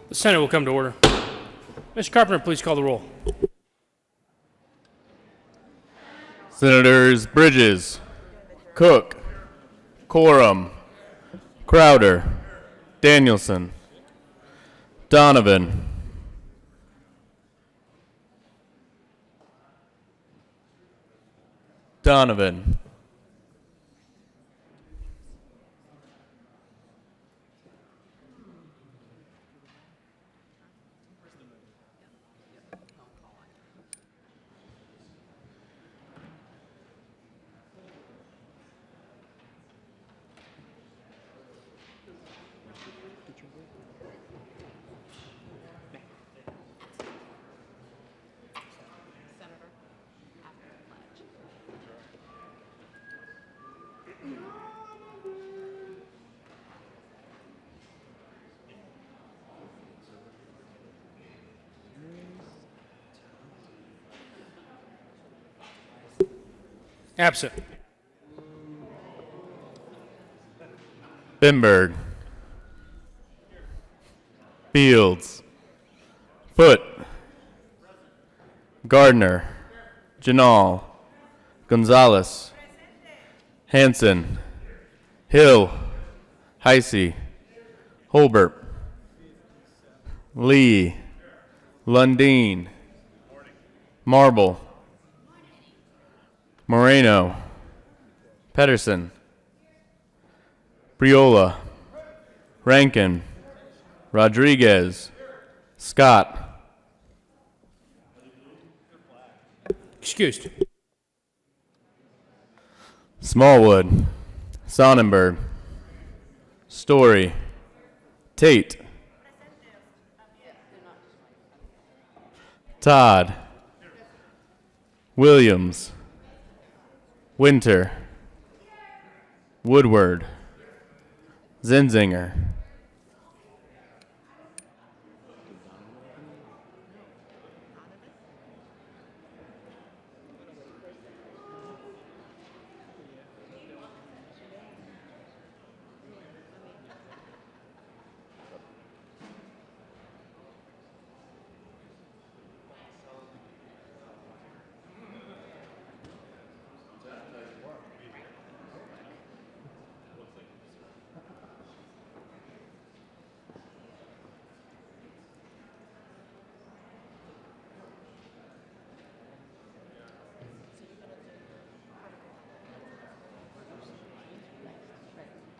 The Senate will come to order. Mr. Carpenter, please call the roll. Senators Bridges, Cook, Coram, Crowder, Danielson, Donovan, Absent. Bimberg, Fields, Foote, Gardner, Janal, Gonzalez, Hanson, Hill, Heisey, Holbert, Lee, Lundeen, Marble, Moreno, Pedersen, Briola, Rankin, Rodriguez, Scott. Excused. Smallwood, Sonnenberg, Story, Tate, Todd, Williams, Winter, Woodward, Zenzinger.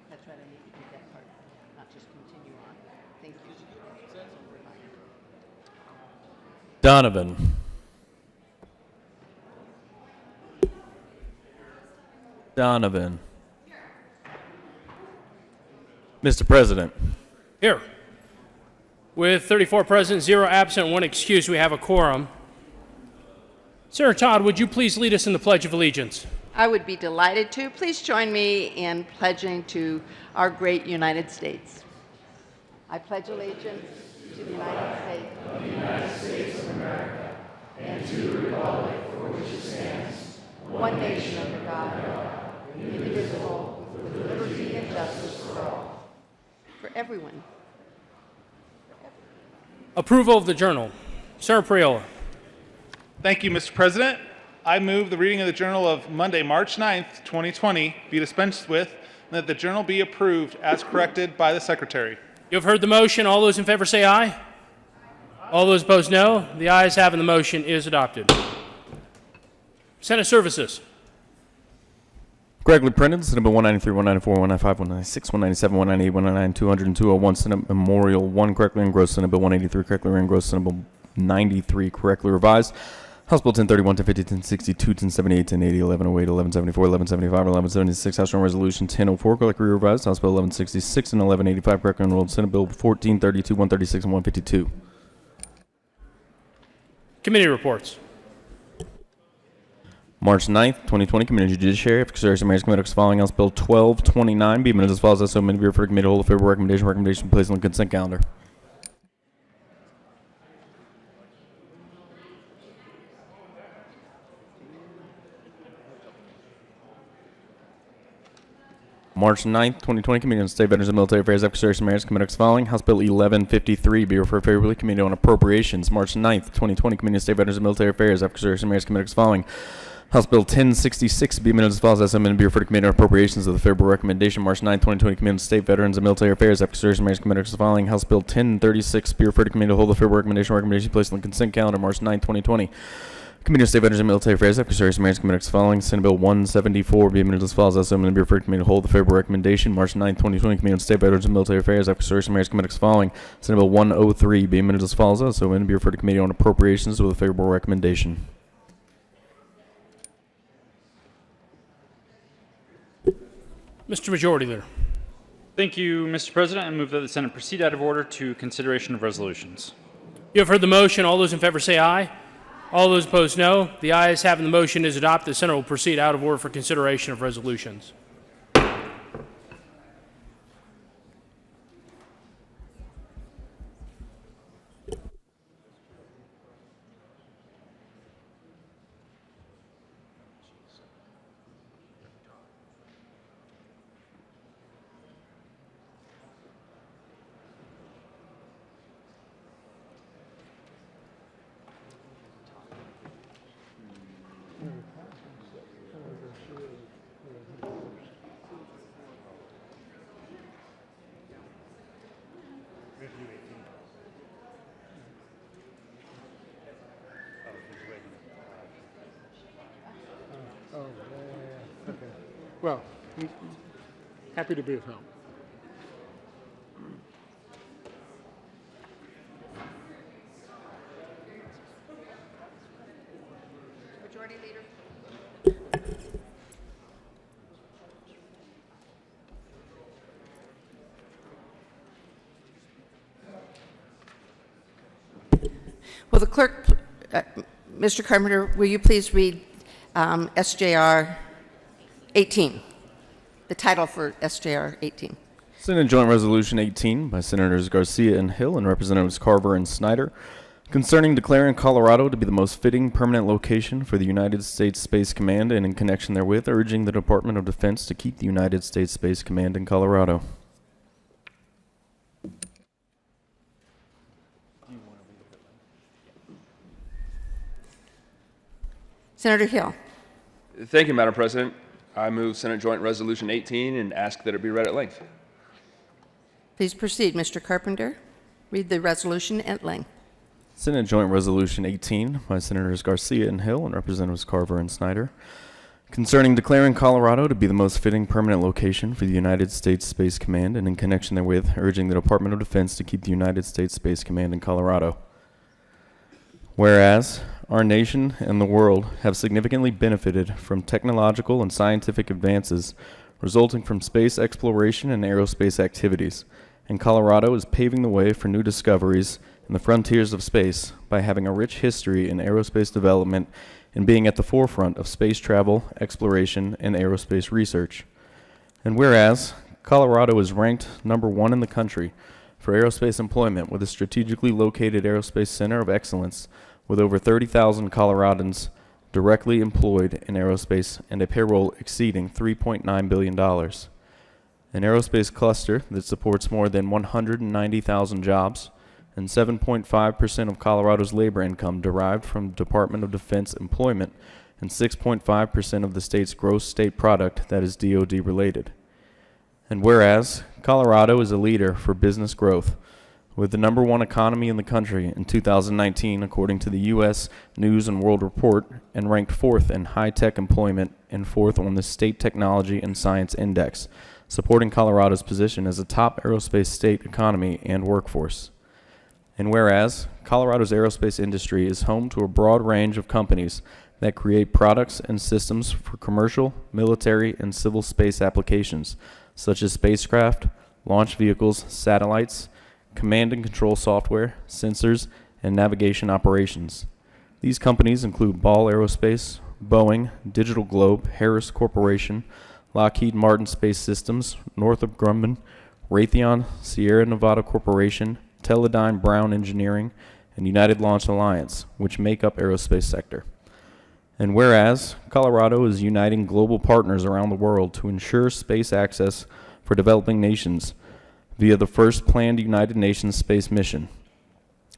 That's right, I need to do that part, not just continue on. Thank you. Donovan, Mr. President. Here. With 34 present, 0 absent, 1 excused, we have a quorum. Senator Todd, would you please lead us in the Pledge of Allegiance? I would be delighted to. Please join me in pledging to our great United States. I pledge allegiance to the United States and to the republic for which it stands, one nation under God, indivisible, with liberty and justice for all. For everyone. Approval of the journal. Senator Priola. Thank you, Mr. President. I move the reading of the Journal of Monday, March 9th, 2020 be dispensed with, and that the journal be approved as corrected by the Secretary. You have heard the motion. All those in favor say aye. All those opposed, no. The ayes have, and the motion is adopted. Senate Services. Correctly printed, Senate Bill 193, 194, 195, 196, 197, 198, 199, 200, and 201, Senate Memorial 1 correctly engrossed, Senate Bill 183 correctly engrossed, Senate Bill 93 correctly revised, House Bill 1031, 1050, 1062, 1078, 1080, 1108, 1174, 1175, 1176, House Joint Resolution 1004 correctly revised, House Bill 1166 and 1185 correctly enrolled, Senate Bill 1432, 136, and 152. Committee reports. March 9th, 2020, Committee on Judiciary, Ethics, Consideration, Mayor's Committee following House Bill 1229, be amended as follows. Also amended for Committee to hold a favorable recommendation placed on the consent calendar. March 9th, 2020, Committee on State Veterans and Military Affairs, Ethics, Service, and Marriage Committee as following. House Bill 1153 be referred favorably. Committee on Appropriations. March 9th, 2020, Committee on State Veterans and Military Affairs, Ethics, Service, and Marriage Committee as following. House Bill 1066 be amended as follows. As amended, be referred to Committee on Appropriations of the favorable recommendation. March 9th, 2020, Committee on State Veterans and Military Affairs, Ethics, Service, and Marriage Committee as following. House Bill 1036 be referred to Committee to hold the favorable recommendation. Recommendation placed on the consent calendar March 9th, 2020. Committee on State Veterans and Military Affairs, Ethics, Service, and Marriage Committee as following. Senate Bill 174 be amended as follows. As amended, be referred to Committee to hold the favorable recommendation. March 9th, 2020, Committee on State Veterans and Military Affairs, Ethics, Service, and Marriage Committee as following. Senate Bill 103 be amended as follows. As amended, be referred to Committee on Appropriations with a favorable recommendation. Mr. Majority Leader. Thank you, Mr. President. I move that the Senate proceed out of order to consideration of resolutions. You have heard the motion. All those in favor say aye. All those opposed, no. The ayes having the motion is adopted. The Senate will proceed out of order for consideration of resolutions. Okay. Well, happy to be of help. Majority Leader. Will the clerk, Mr. Carpenter, will you please read SJR 18, the title for SJR 18? Senate Joint Resolution 18 by Senators Garcia and Hill and Representatives Carver and Snyder concerning declaring Colorado to be the most fitting permanent location for the United States Space Command and in connection therewith urging the Department of Defense to keep the United States Space Command in Colorado. Senator Hill. Thank you, Madam President. I move Senate Joint Resolution 18 and ask that it be read at length. Please proceed, Mr. Carpenter. Read the resolution at length. Senate Joint Resolution 18 by Senators Garcia and Hill and Representatives Carver and Snyder concerning declaring Colorado to be the most fitting permanent location for the United States Space Command and in connection therewith urging the Department of Defense to keep the United States Space Command in Colorado. Whereas our nation and the world have significantly benefited from technological and scientific advances resulting from space exploration and aerospace activities, and Colorado is paving the way for new discoveries in the frontiers of space by having a rich history in aerospace development and being at the forefront of space travel, exploration, and aerospace research. And whereas Colorado is ranked #1 in the country for aerospace employment with a strategically located aerospace center of excellence with over 30,000 Coloradans directly employed in aerospace and a payroll exceeding $3.9 billion. An aerospace cluster that supports more than 190,000 jobs and 7.5% of Colorado's labor income derived from Department of Defense employment and 6.5% of the state's gross state product that is DoD related. And whereas Colorado is a leader for business growth, with the #1 economy in the country in 2019 according to the U.S. News and World Report, and ranked 4th in high-tech employment and 4th on the State Technology and Science Index, supporting Colorado's position as a top aerospace state economy and workforce. And whereas Colorado's aerospace industry is home to a broad range of companies that create products and systems for commercial, military, and civil space applications, such as spacecraft, launch vehicles, satellites, command and control software, sensors, and navigation operations. These companies include Ball Aerospace, Boeing, Digital Globe, Harris Corporation, Lockheed Martin Space Systems, Northrop Grumman, Raytheon, Sierra Nevada Corporation, Teledyne Brown Engineering, and United Launch Alliance, which make up aerospace sector. And whereas Colorado is uniting global partners around the world to ensure space access for developing nations via the first planned United Nations space mission,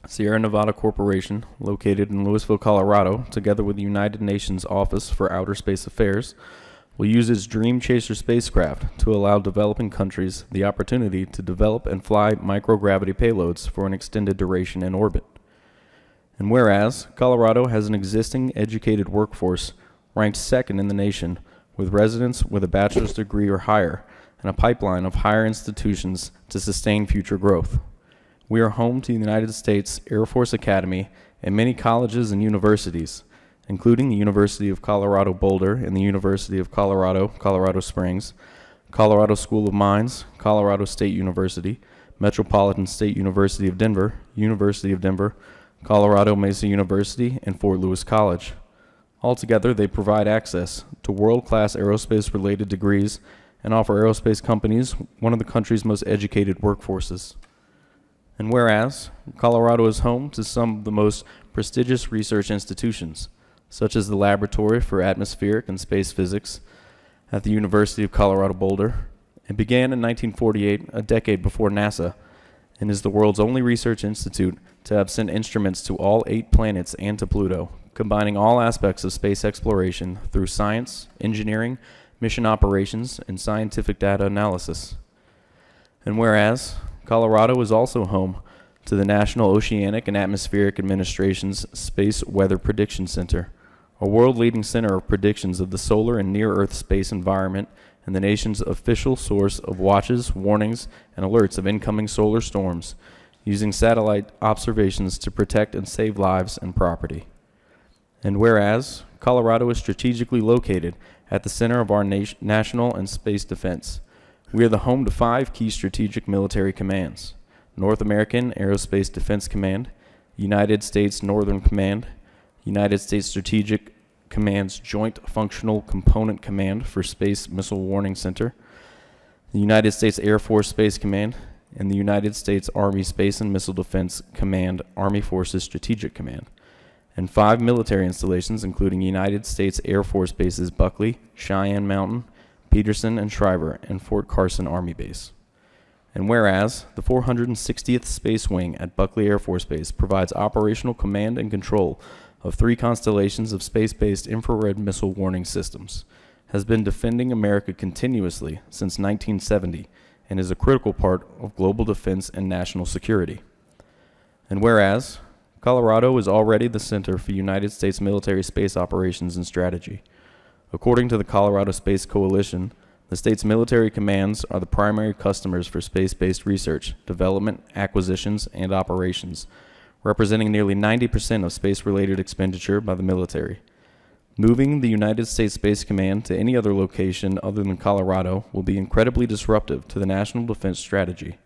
Sierra Nevada Corporation, located in Louisville, Colorado, together with the United Nations Office for Outer Space Affairs, will use its Dream Chaser spacecraft to allow developing countries the opportunity to develop and fly microgravity payloads for an extended duration in orbit. And whereas Colorado has an existing educated workforce ranked second in the nation, with residents with a bachelor's degree or higher, and a pipeline of higher institutions to sustain future growth. We are home to the United States Air Force Academy and many colleges and universities, including the University of Colorado Boulder and the University of Colorado, Colorado Springs, Colorado School of Mines, Colorado State University, Metropolitan State University of Denver, University of Denver, Colorado Mesa University, and Fort Lewis College. Altogether, they provide access to world-class aerospace-related degrees and offer aerospace companies one of the country's most educated workforces. And whereas Colorado is home to some of the most prestigious research institutions, such as the Laboratory for Atmospheric and Space Physics at the University of Colorado Boulder, it began in 1948, a decade before NASA, and is the world's only research institute to have sent instruments to all 8 planets and to Pluto, combining all aspects of space exploration through science, engineering, mission operations, and scientific data analysis. And whereas Colorado is also home to the National Oceanic and Atmospheric Administration's Space Weather Prediction Center, a world-leading center of predictions of the solar and near-Earth space environment and the nation's official source of watches, warnings, and alerts of incoming solar storms, using satellite observations to protect and save lives and property. And whereas Colorado is strategically located at the center of our national and space defense, we are the home to 5 key strategic military commands: North American Aerospace Defense Command, United States Northern Command, United States Strategic Command's Joint Functional Component Command for Space Missile Warning Center, the United States Air Force Space Command, and the United States Army Space and Missile Defense Command Army Forces Strategic Command, and 5 military installations including United States Air Force Bases Buckley, Cheyenne Mountain, Peterson and Shriver, and Fort Carson Army Base. And whereas the 460th Space Wing at Buckley Air Force Base provides operational command and control of 3 constellations of space-based infrared missile warning systems, has been defending America continuously since 1970, and is a critical part of global defense and national security. And whereas Colorado is already the center for United States military space operations and strategy. According to the Colorado Space Coalition, the state's military commands are the primary customers for space-based research, development, acquisitions, and operations, representing nearly 90% of space-related expenditure by the military. Moving the United States Space Command to any other location other than Colorado will be incredibly disruptive to the national defense strategy.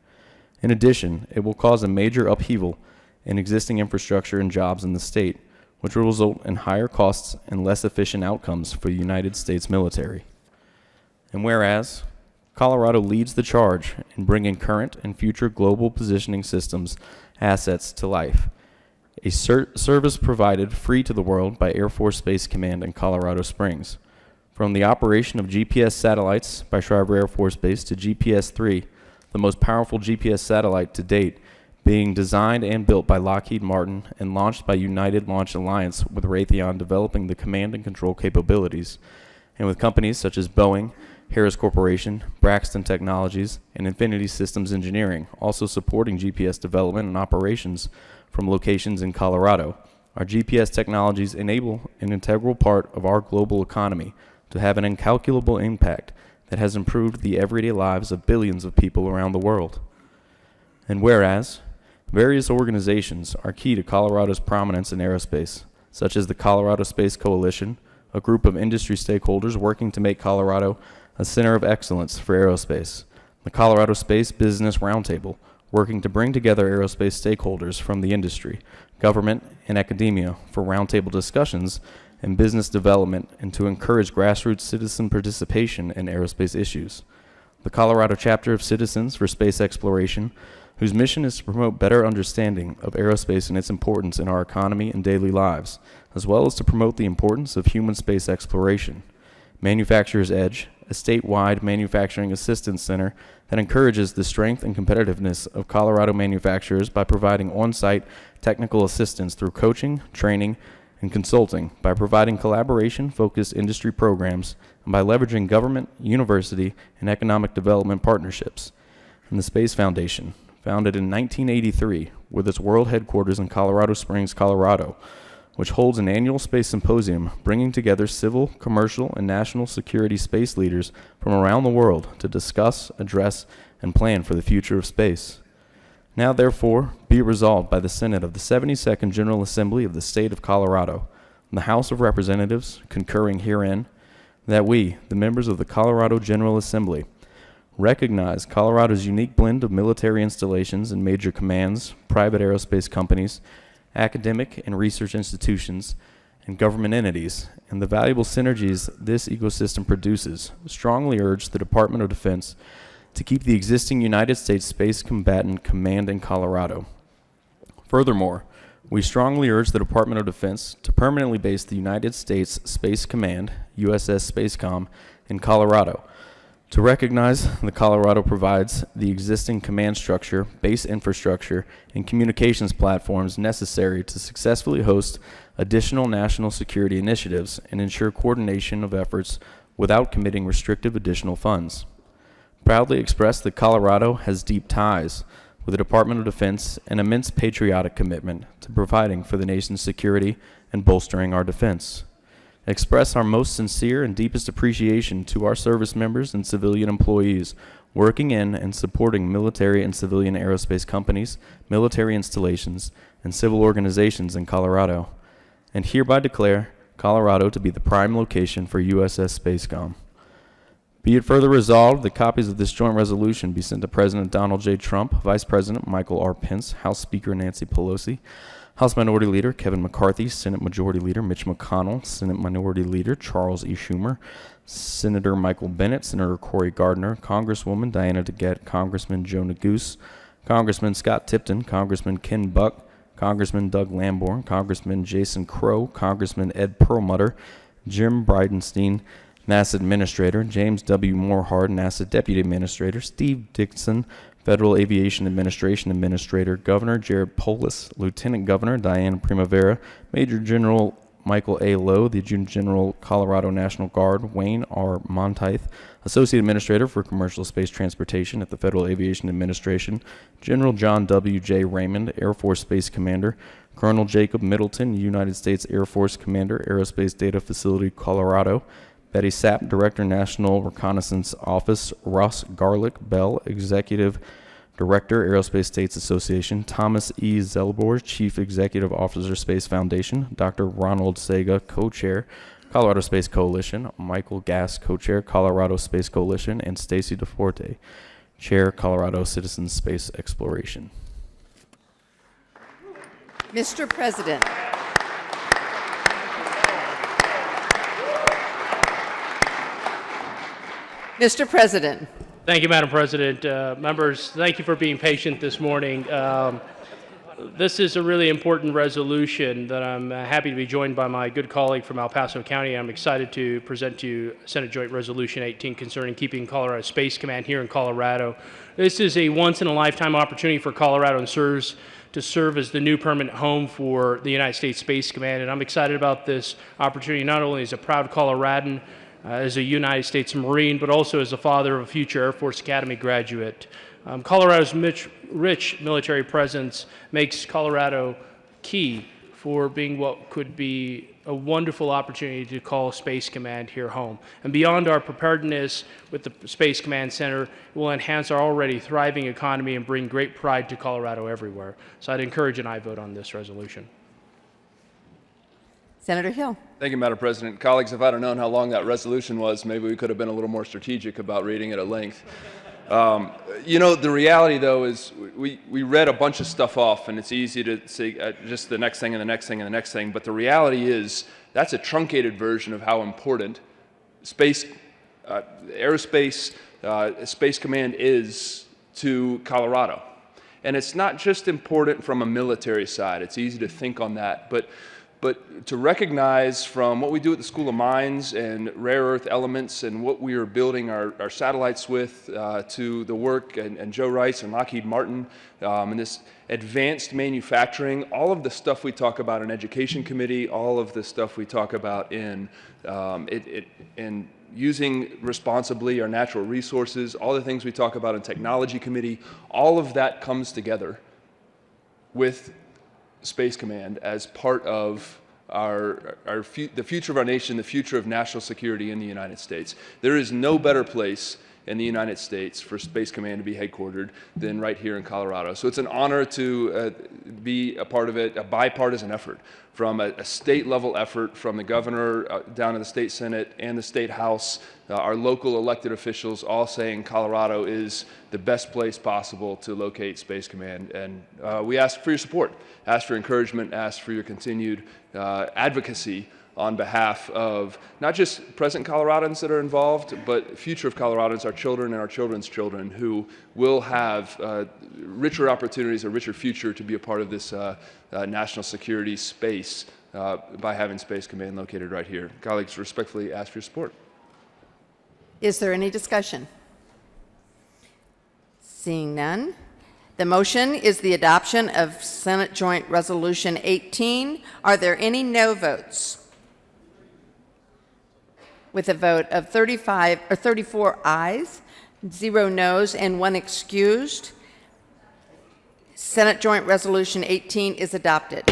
In addition, it will cause a major upheaval in existing infrastructure and jobs in the state, which will result in higher costs and less efficient outcomes for the United States military. And whereas Colorado leads the charge in bringing current and future global positioning systems assets to life, a service provided free to the world by Air Force Space Command in Colorado Springs. From the operation of GPS satellites by Shriver Air Force Base to GPS-3, the most powerful GPS satellite to date, being designed and built by Lockheed Martin and launched by United Launch Alliance, with Raytheon developing the command and control capabilities, and with companies such as Boeing, Harris Corporation, Braxton Technologies, and Infinity Systems Engineering also supporting GPS development and operations from locations in Colorado. Our GPS technologies enable an integral part of our global economy to have an incalculable impact that has improved the everyday lives of billions of people around the world. And whereas various organizations are key to Colorado's prominence in aerospace, such as the Colorado Space Coalition, a group of industry stakeholders working to make Colorado a center of excellence for aerospace, the Colorado Space Business Roundtable, working to bring together aerospace stakeholders from the industry, government, and academia for roundtable discussions and business development, and to encourage grassroots citizen participation in aerospace issues. The Colorado chapter of Citizens for Space Exploration, whose mission is to promote better understanding of aerospace and its importance in our economy and daily lives, as well as to promote the importance of human space exploration. Manufacturer's Edge, a statewide manufacturing assistance center that encourages the strength and competitiveness of Colorado manufacturers by providing on-site technical assistance through coaching, training, and consulting, by providing collaboration-focused industry programs, and by leveraging government, university, and economic development partnerships. And the Space Foundation, founded in 1983 with its world headquarters in Colorado Springs, Colorado, which holds an annual space symposium bringing together civil, commercial, and national security space leaders from around the world to discuss, address, and plan for the future of space. Now, therefore, be it resolved by the Senate of the 72nd General Assembly of the State of Colorado, and the House of Representatives concurring herein, that we, the members of the Colorado General Assembly, recognize Colorado's unique blend of military installations and major commands, private aerospace companies, academic and research institutions, and government entities, and the valuable synergies this ecosystem produces, strongly urge the Department of Defense to keep the existing United States Space Combatant Command in Colorado. Furthermore, we strongly urge the Department of Defense to permanently base the United States Space Command, USS Spacecom, in Colorado. To recognize that Colorado provides the existing command structure, base infrastructure, and communications platforms necessary to successfully host additional national security initiatives and ensure coordination of efforts without committing restrictive additional funds. Proudly express that Colorado has deep ties with the Department of Defense and immense patriotic commitment to providing for the nation's security and bolstering our defense. Express our most sincere and deepest appreciation to our service members and civilian employees working in and supporting military and civilian aerospace companies, military installations, and civil organizations in Colorado, and hereby declare Colorado to be the prime location for USS Spacecom. Be it further resolved that copies of this joint resolution be sent to President Donald J. Trump, Vice President Michael R. Pence, House Speaker Nancy Pelosi, House Minority Leader Kevin McCarthy, Senate Majority Leader Mitch McConnell, Senate Minority Leader Charles E. Schumer, Senator Michael Bennet, Senator Cory Gardner, Congresswoman Diana DeGette, Congressman Joe Neguse, Congressman Scott Tipton, Congressman Ken Buck, Congressman Doug Lamborn, Congressman Jason Crow, Congressman Ed Perlmutter, Jim Bridenstine, NASA Administrator, James W. Morehard, NASA Deputy Administrator, Steve Dixon, Federal Aviation Administration Administrator, Governor Jared Polis, Lieutenant Governor Diane Primavera, Major General Michael A. Lowe, the Adjutant General, Colorado National Guard, Wayne R. Monteith, Associate Administrator for Commercial Space Transportation at the Federal Aviation Administration, General John W. J. Raymond, Air Force Space Commander, Colonel Jacob Middleton, United States Air Force Commander, Aerospace Data Facility, Colorado, Betty Sapp, Director, National Reconnaissance Office, Ross Garlick Bell, Executive Director, Aerospace States Association, Thomas E. Zelborg, Chief Executive Officer, Space Foundation, Dr. Ronald Sega, Co-Chair, Colorado Space Coalition, Michael Gass, Co-Chair, Colorado Space Coalition, and Stacy DeForte, Chair, Colorado Citizen Space Exploration. Mr. President. Mr. President. Thank you, Madam President. Members, thank you for being patient this morning. This is a really important resolution that I'm happy to be joined by my good colleague from El Paso County. I'm excited to present to you Senate Joint Resolution 18 concerning keeping Colorado Space Command here in Colorado. This is a once-in-a-lifetime opportunity for Colorado and to serve as the new permanent home for the United States Space Command, and I'm excited about this opportunity not only as a proud Coloradan, as a United States Marine, but also as the father of a future Air Force Academy graduate. Colorado's rich military presence makes Colorado key for being what could be a wonderful opportunity to call Space Command here home. And beyond our preparedness with the Space Command Center, it will enhance our already thriving economy and bring great pride to Colorado everywhere. So I'd encourage an aye vote on this resolution. Senator Hill. Thank you, Madam President. Colleagues, if I'd have known how long that resolution was, maybe we could have been a little more strategic about reading it at length. You know, the reality, though, is we read a bunch of stuff off, and it's easy to say just the next thing and the next thing and the next thing, but the reality is that's a truncated version of how important space, aerospace, Space Command is to Colorado. And it's not just important from a military side. It's easy to think on that, but to recognize from what we do at the School of Mines and rare earth elements and what we are building our satellites with, to the work and Joe Rice and Lockheed Martin and this advanced manufacturing, all of the stuff we talk about in Education Committee, all of the stuff we talk about in using responsibly our natural resources, all the things we talk about in Technology Committee, all of that comes together with Space Command as part of the future of our nation, the future of national security in the United States. There is no better place in the United States for Space Command to be headquartered than right here in Colorado. So it's an honor to be a part of it, a bipartisan effort, from a state level effort from the governor down to the state Senate and the state House, our local elected officials all saying Colorado is the best place possible to locate Space Command. And we ask for your support, ask for encouragement, ask for your continued advocacy on behalf of not just present Coloradans that are involved, but future of Coloradans, our children and our children's children, who will have richer opportunities, a richer future to be a part of this national security space by having Space Command located right here. Colleagues, respectfully ask for your support. Is there any discussion? Seeing none. The motion is the adoption of Senate Joint Resolution 18. Are there any no votes? With a vote of 34 ayes, 0 noes, and 1 excused, Senate Joint Resolution 18 is adopted.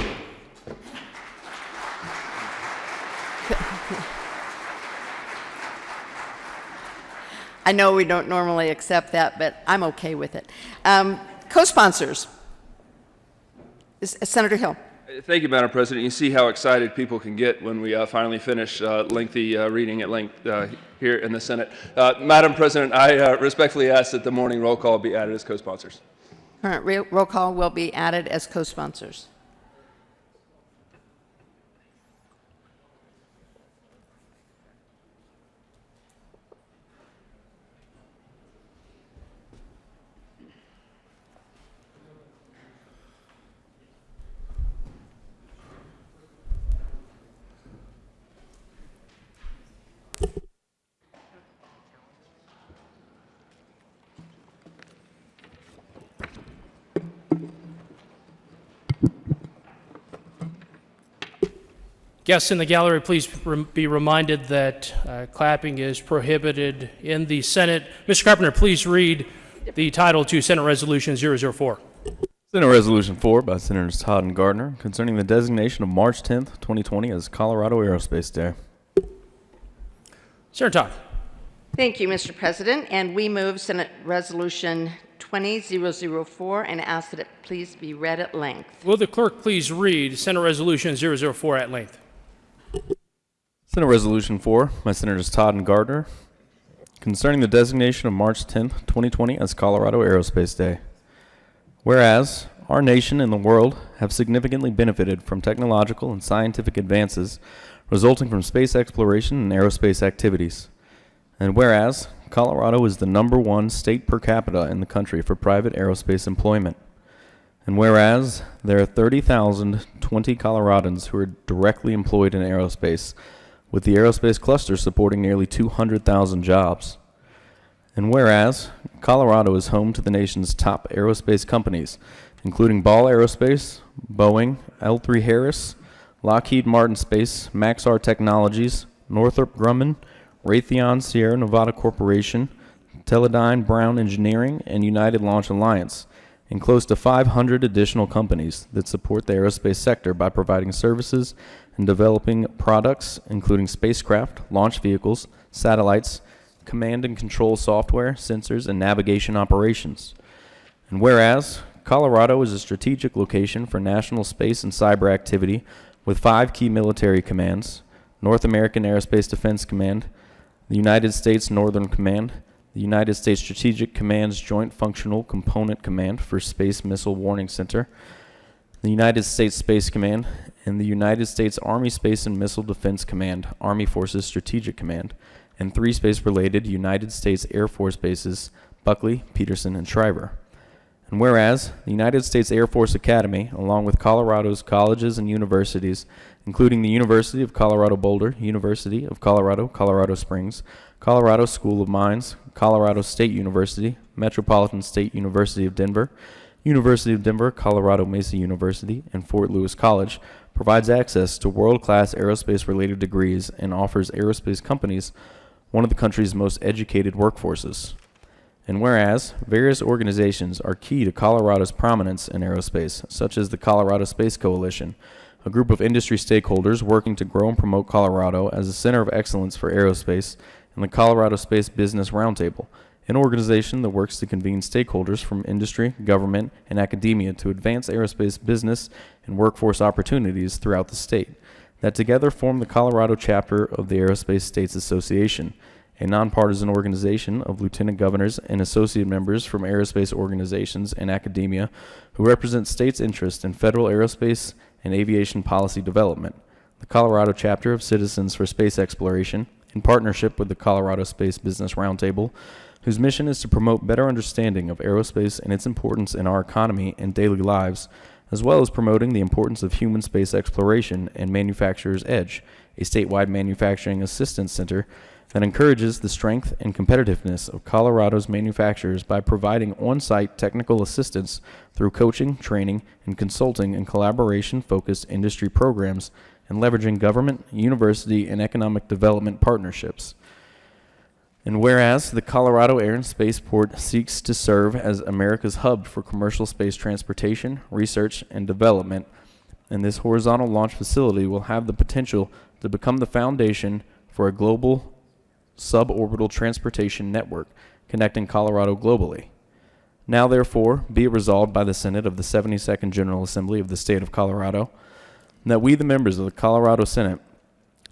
I know we don't normally accept that, but I'm okay with it. Co-sponsors. Senator Hill. Thank you, Madam President. You see how excited people can get when we finally finish lengthy reading at length here in the Senate. Madam President, I respectfully ask that the morning roll call be added as co-sponsors. Current roll call will be added as co-sponsors. Guests in the gallery, please be reminded that clapping is prohibited in the Senate. Mr. Carpenter, please read the title to Senate Resolution 004. Senate Resolution 4 by Senators Todd and Gardner concerning the designation of March 10th, 2020 as Colorado Aerospace Day. Senator Todd. Thank you, Mr. President. And we move Senate Resolution 20004 and ask that it please be read at length. Will the clerk please read Senate Resolution 004 at length? Senate Resolution 4 by Senators Todd and Gardner concerning the designation of March 10th, 2020 as Colorado Aerospace Day. Whereas our nation and the world have significantly benefited from technological and scientific advances resulting from space exploration and aerospace activities. And whereas Colorado is the #1 state per capita in the country for private aerospace employment. And whereas there are 30,020 Coloradans who are directly employed in aerospace, with the aerospace cluster supporting nearly 200,000 jobs. And whereas Colorado is home to the nation's top aerospace companies, including Ball Aerospace, Boeing, L3 Harris, Lockheed Martin Space, Maxar Technologies, Northrop Grumman, Raytheon Sierra Nevada Corporation, Teledyne Brown Engineering, and United Launch Alliance, and close to 500 additional companies that support the aerospace sector by providing services and developing products, including spacecraft, launch vehicles, satellites, command and control software, sensors, and navigation operations. And whereas Colorado is a strategic location for national space and cyber activity with 5 key military commands: North American Aerospace Defense Command, the United States Northern Command, the United States Strategic Command's Joint Functional Component Command for Space Missile Warning Center, the United States Space Command, and the United States Army Space and Missile Defense Command, Army Forces Strategic Command, and 3 space-related United States Air Force bases, Buckley, Peterson, and Schreiber. And whereas the United States Air Force Academy, along with Colorado's colleges and universities, including the University of Colorado Boulder, University of Colorado, Colorado Springs, Colorado School of Mines, Colorado State University, Metropolitan State University of Denver, University of Denver, Colorado Mesa University, and Fort Lewis College, provides access to world-class aerospace-related degrees and offers aerospace companies one of the country's most educated workforces. And whereas various organizations are key to Colorado's prominence in aerospace, such as the Colorado Space Coalition, a group of industry stakeholders working to grow and promote Colorado as a center of excellence for aerospace, and the Colorado Space Business Roundtable, an organization that works to convene stakeholders from industry, government, and academia to advance aerospace business and workforce opportunities throughout the state, that together form the Colorado chapter of the Aerospace States Association, a nonpartisan organization of lieutenant governors and associate members from aerospace organizations and academia who represent states' interest in federal aerospace and aviation policy development. The Colorado chapter of Citizens for Space Exploration, in partnership with the Colorado Space Business Roundtable, whose mission is to promote better understanding of aerospace and its importance in our economy and daily lives, as well as promoting the importance of human space exploration and Manufacturer's Edge, a statewide manufacturing assistance center that encourages the strength and competitiveness of Colorado's manufacturers by providing on-site technical assistance through coaching, training, and consulting and collaboration-focused industry programs, and leveraging government, university, and economic development partnerships. And whereas the Colorado Air and Spaceport seeks to serve as America's hub for commercial space transportation, research, and development, and this horizontal launch facility will have the potential to become the foundation for a global suborbital transportation network connecting Colorado globally. Now, therefore, be it resolved by the Senate of the 72nd General Assembly of the State of Colorado that we, the members of the Colorado Senate,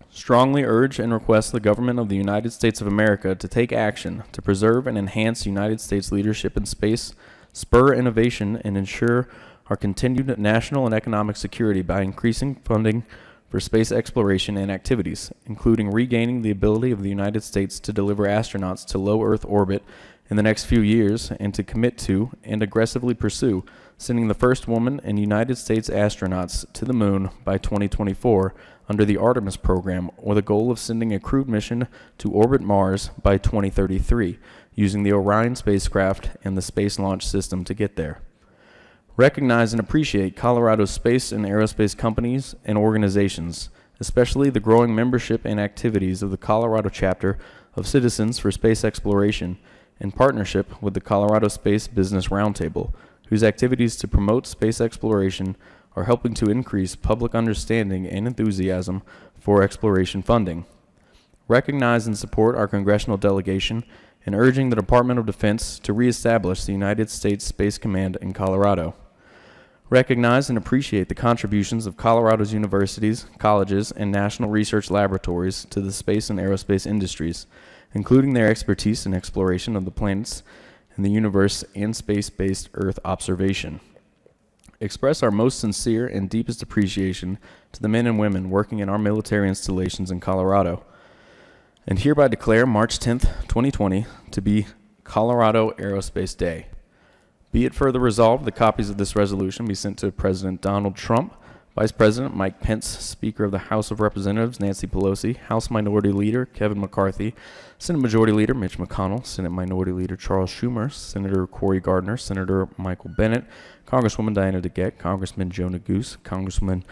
strongly urge and request the government of the United States of America to take action to preserve and enhance United States leadership in space, spur innovation, and ensure our continued national and economic security by increasing funding for space exploration and activities, including regaining the ability of the United States to deliver astronauts to low Earth orbit in the next few years, and to commit to and aggressively pursue sending the first woman and United States astronauts to the moon by 2024 under the Artemis program, with a goal of sending a crewed mission to orbit Mars by 2033, using the Orion spacecraft and the Space Launch System to get there. Recognize and appreciate Colorado's space and aerospace companies and organizations, especially the growing membership and activities of the Colorado chapter of Citizens for Space Exploration, in partnership with the Colorado Space Business Roundtable, whose activities to promote space exploration are helping to increase public understanding and enthusiasm for exploration funding. Recognize and support our congressional delegation in urging the Department of Defense to reestablish the United States Space Command in Colorado. Recognize and appreciate the contributions of Colorado's universities, colleges, and national research laboratories to the space and aerospace industries, including their expertise in exploration of the planets and the universe and space-based Earth observation. Express our most sincere and deepest appreciation to the men and women working in our military installations in Colorado, and hereby declare March 10th, 2020 to be Colorado Aerospace Day. Be it further resolved that copies of this resolution be sent to President Donald Trump, Vice President Mike Pence, Speaker of the House of Representatives Nancy Pelosi, House Minority Leader Kevin McCarthy, Senate Majority Leader Mitch McConnell, Senate Minority Leader Charles Schumer, Senator Cory Gardner, Senator Michael Bennet, Congresswoman Diana DeGette, Congressman Joe Neguse, Congressman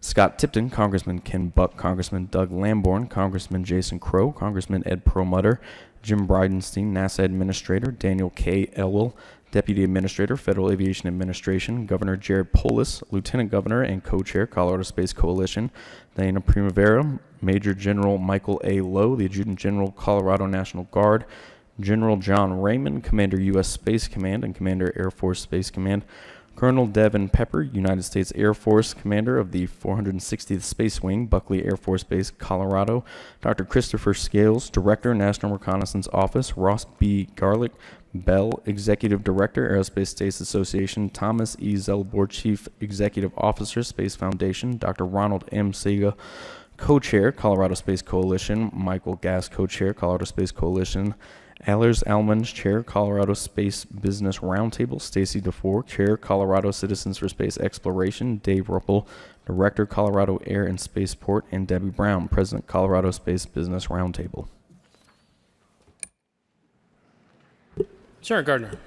Scott Tipton, Congressman Ken Buck, Congressman Doug Lamborn, Congressman Jason Crow, Congressman Ed Perlmutter, Jim Bridenstine, NASA Administrator Daniel K. Elwell, Deputy Administrator, Federal Aviation Administration, Governor Jared Polis, Lieutenant Governor and Co-Chair, Colorado Space Coalition, Diana Primavera, Major General Michael A. Lowe, the Adjutant General, Colorado National Guard, General John Raymond, Commander U.S. Space Command and Commander Air Force Space Command, Colonel Devin Pepper, United States Air Force Commander of the 460th Space Wing, Buckley Air Force Base, Colorado, Dr. Christopher Scales, Director, National Reconnaissance Office, Ross B. Garlick, Bell, Executive Director, Aerospace States Association, Thomas E. Zellborn, Chief Executive Officer, Space Foundation, Dr. Ronald M. Sega, Co-Chair, Colorado Space Coalition, Michael Gass, Co-Chair, Colorado Space Coalition, Ehlers Almond, Chair, Colorado Space Business Roundtable. Stacy DeFore, Chair, Colorado Citizens for Space Exploration. Dave Ruppel, Director, Colorado Air and Spaceport. And Debbie Brown, President, Colorado Space Business Roundtable. Senator Gardner.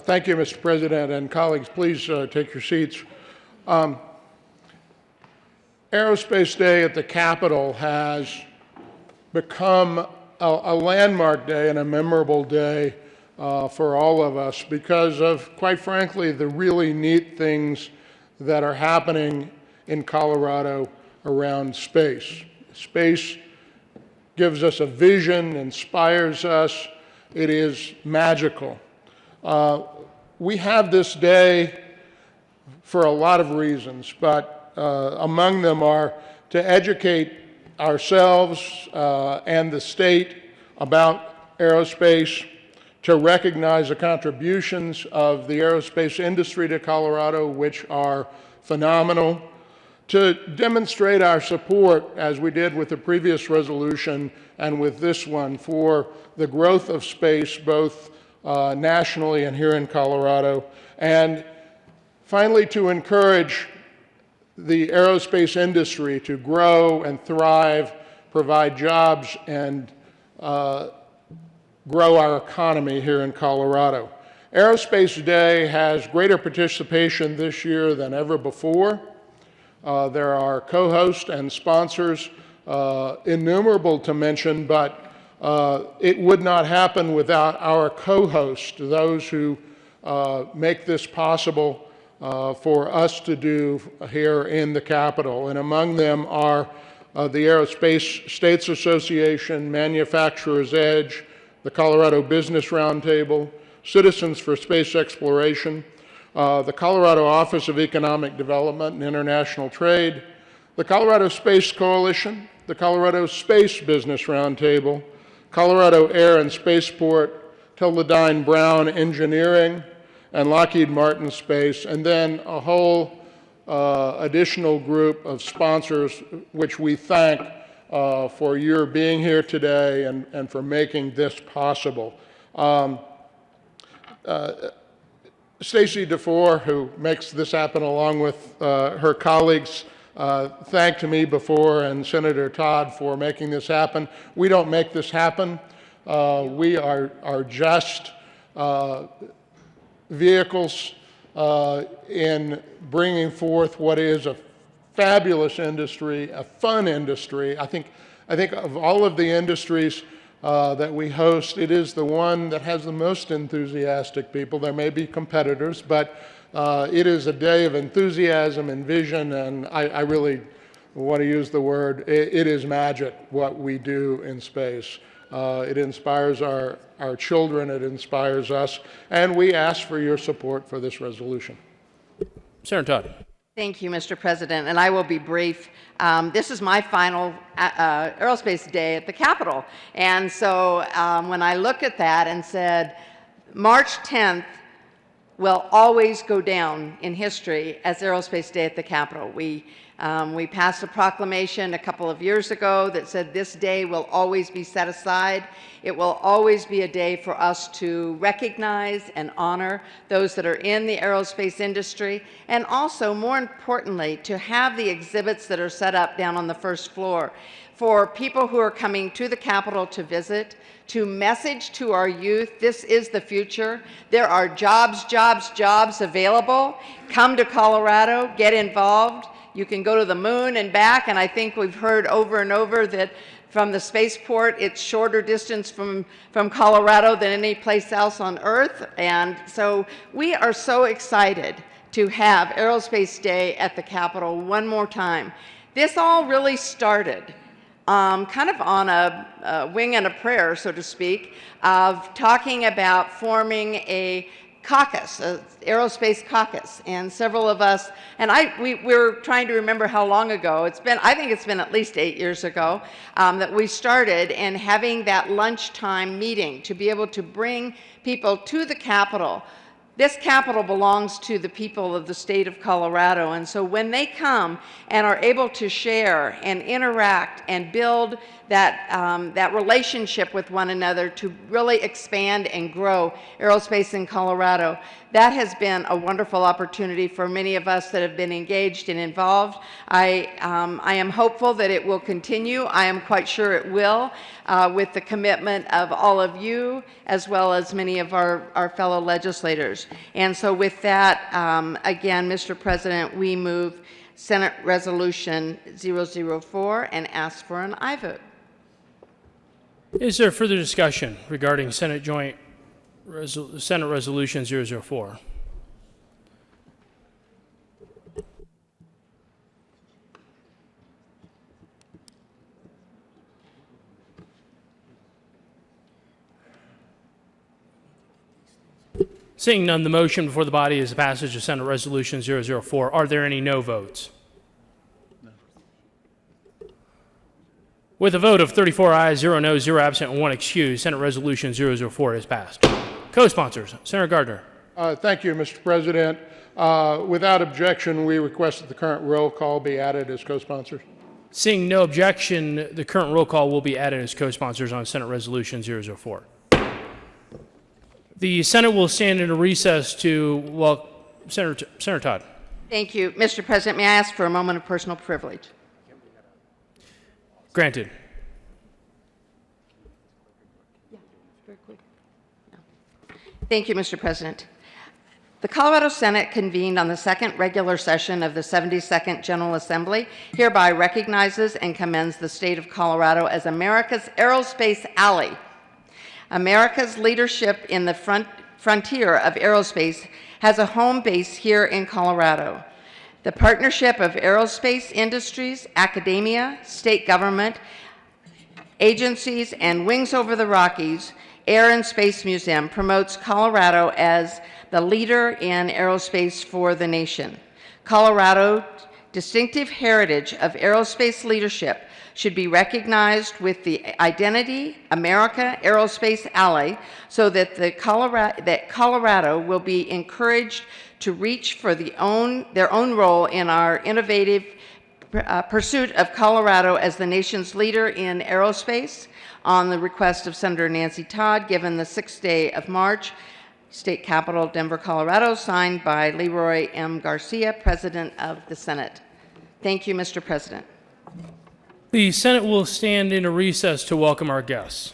Thank you, Mr. President, and colleagues, please take your seats. Aerospace Day at the Capitol has become a landmark day and a memorable day for all of us because of, quite frankly, the really neat things that are happening in Colorado around space. Space gives us a vision, inspires us. It is magical. We have this day for a lot of reasons, but among them are to educate ourselves and the state about aerospace, to recognize the contributions of the aerospace industry to Colorado, which are phenomenal, to demonstrate our support, as we did with the previous resolution and with this one, for the growth of space both nationally and here in Colorado, and finally to encourage the aerospace industry to grow and thrive, provide jobs, and grow our economy here in Colorado. Aerospace Day has greater participation this year than ever before. There are co-hosts and sponsors, innumerable to mention, but it would not happen without our co-hosts, those who make this possible for us to do here in the Capitol. And among them are the Aerospace States Association, Manufacturers Edge, the Colorado Business Roundtable, Citizens for Space Exploration, the Colorado Office of Economic Development and International Trade, the Colorado Space Coalition, the Colorado Space Business Roundtable, Colorado Air and Spaceport, Teledyne Brown Engineering, and Lockheed Martin Space, and then a whole additional group of sponsors, which we thank for your being here today and for making this possible. Stacy DeFore, who makes this happen along with her colleagues, thanked me before, and Senator Todd for making this happen. We don't make this happen. We are just vehicles in bringing forth what is a fabulous industry, a fun industry. I think of all of the industries that we host, it is the one that has the most enthusiastic people. There may be competitors, but it is a day of enthusiasm and vision, and I really want to use the word, it is magic what we do in space. It inspires our children, it inspires us, and we ask for your support for this resolution. Senator Todd. Thank you, Mr. President, and I will be brief. This is my final Aerospace Day at the Capitol, and so when I looked at that and said, March 10th will always go down in history as Aerospace Day at the Capitol. We passed a proclamation a couple of years ago that said this day will always be set aside. It will always be a day for us to recognize and honor those that are in the aerospace industry, and also, more importantly, to have the exhibits that are set up down on the first floor for people who are coming to the Capitol to visit, to message to our youth, this is the future. There are jobs available. Come to Colorado, get involved. You can go to the moon and back, and I think we've heard over and over that from the spaceport, it's shorter distance from Colorado than any place else on Earth. And so we are so excited to have Aerospace Day at the Capitol one more time. This all really started kind of on a wing and a prayer, so to speak, of talking about forming a caucus, an aerospace caucus, and several of us, and we're trying to remember how long ago. I think it's been at least 8 years ago that we started, and having that lunchtime meeting to be able to bring people to the Capitol this capital belongs to the people of the state of Colorado. And so when they come and are able to share and interact and build that relationship with one another to really expand and grow aerospace in Colorado, that has been a wonderful opportunity for many of us that have been engaged and involved. I am hopeful that it will continue. I am quite sure it will, with the commitment of all of you, as well as many of our fellow legislators. And so with that, again, Mr. President, we move Senate Resolution 004 and ask for an aye vote. Is there further discussion regarding Senate Resolution 004? Seeing none, the motion before the body is the passage of Senate Resolution 004. Are there any no votes? With a vote of 34 ayes, 0 noes, 0 absent, and 1 excused, Senate Resolution 004 is passed. Co-sponsors, Senator Gardner. Thank you, Mr. President. Without objection, we request that the current roll call be added as co-sponsors. Seeing no objection, the current roll call will be added as co-sponsors on Senate Resolution 004. The Senate will stand in a recess to, well, Senator Todd. Thank you. Mr. President, may I ask for a moment of personal privilege? Granted. Thank you, Mr. President. The Colorado Senate convened on the second regular session of the 72nd General Assembly, hereby recognizes and commends the state of Colorado as America's aerospace ally. America's leadership in the frontier of aerospace has a home base here in Colorado. The partnership of aerospace industries, academia, state government, agencies, and Wings Over the Rockies Air and Space Museum promotes Colorado as the leader in aerospace for the nation. Colorado's distinctive heritage of aerospace leadership should be recognized with the identity America Aerospace Ally, so that Colorado will be encouraged to reach for their own role in our innovative pursuit of Colorado as the nation's leader in aerospace. On the request of Senator Nancy Todd, given the 6th day of March, State Capitol, Denver, Colorado, signed by Leroy M. Garcia, President of the Senate. Thank you, Mr. President. The Senate will stand in a recess to welcome our guests.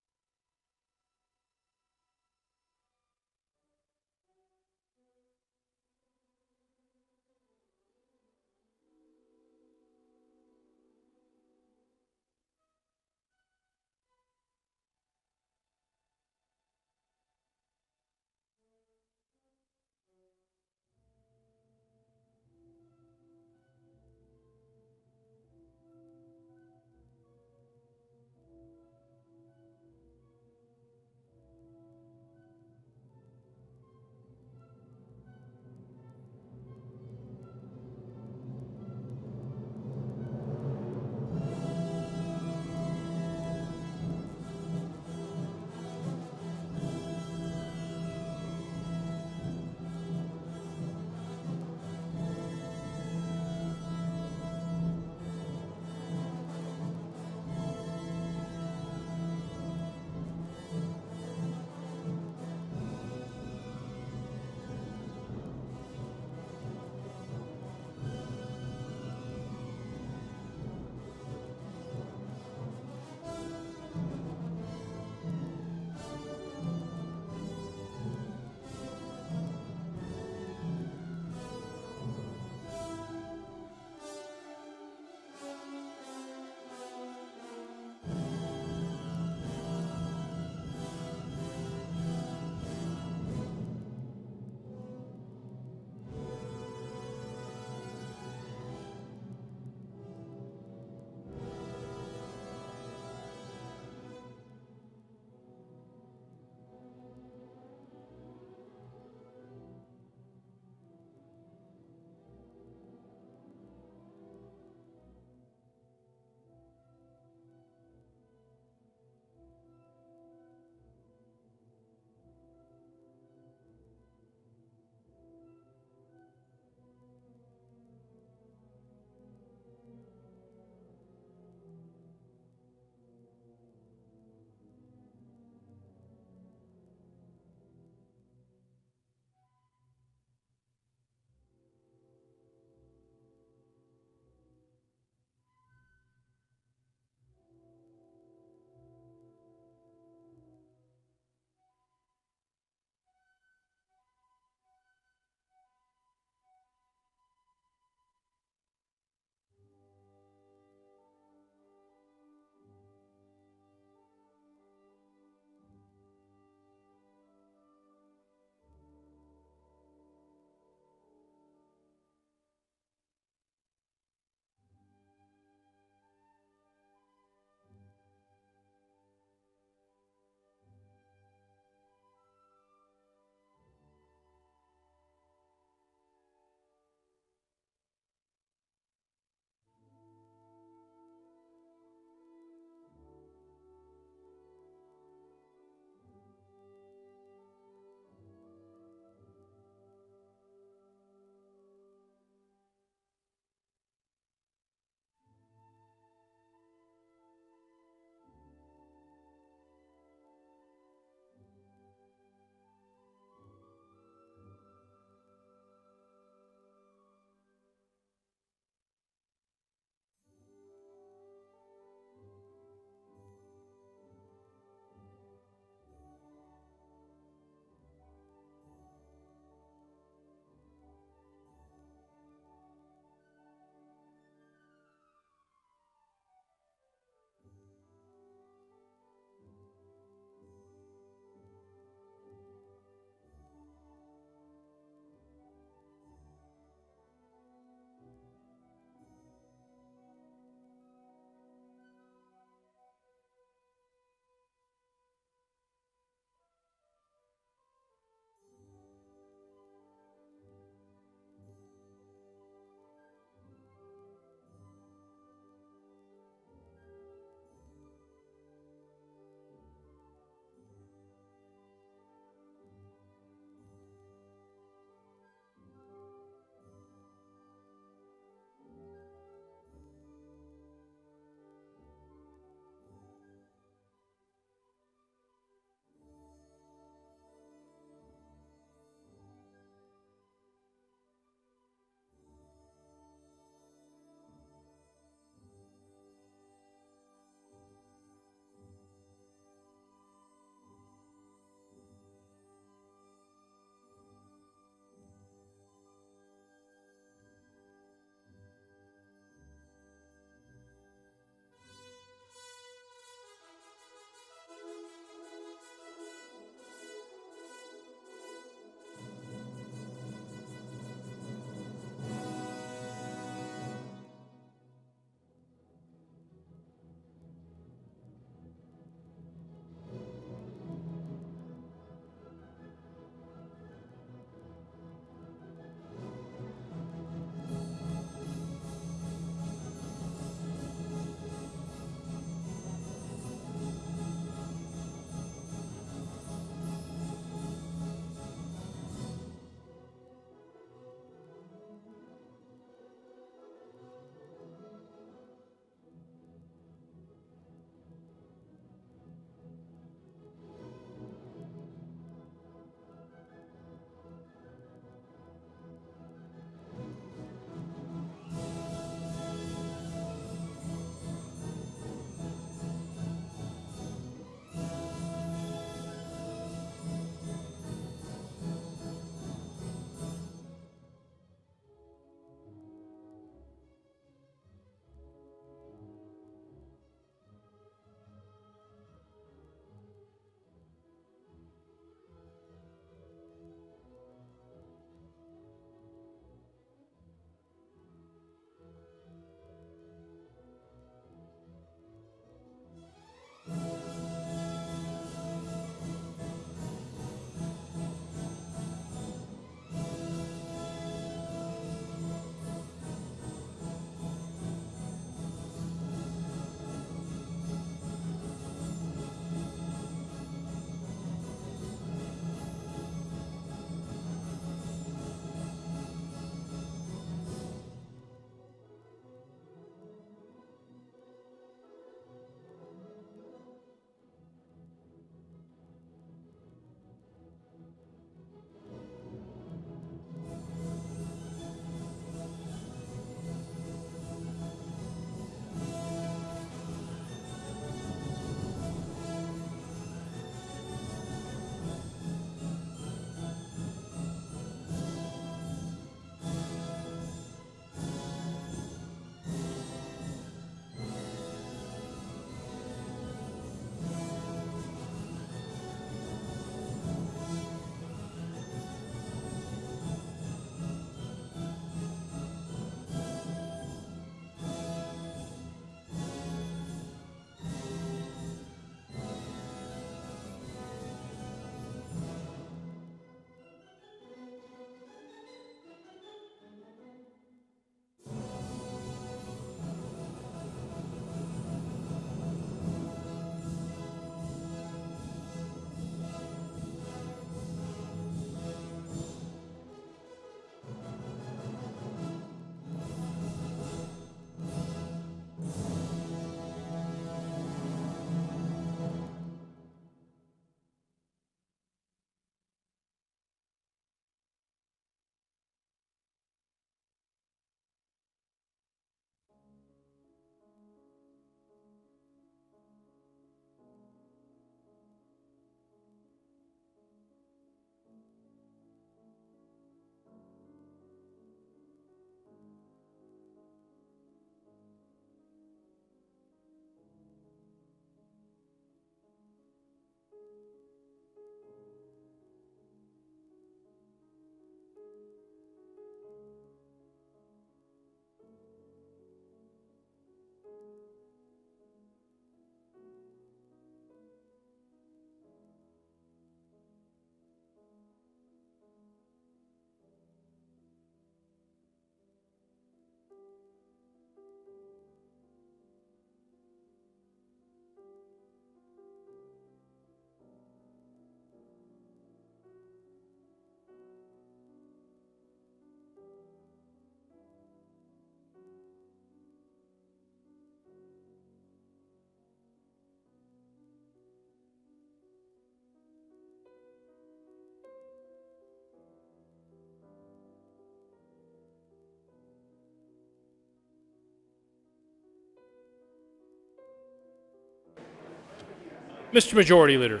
Mr. Majority Leader.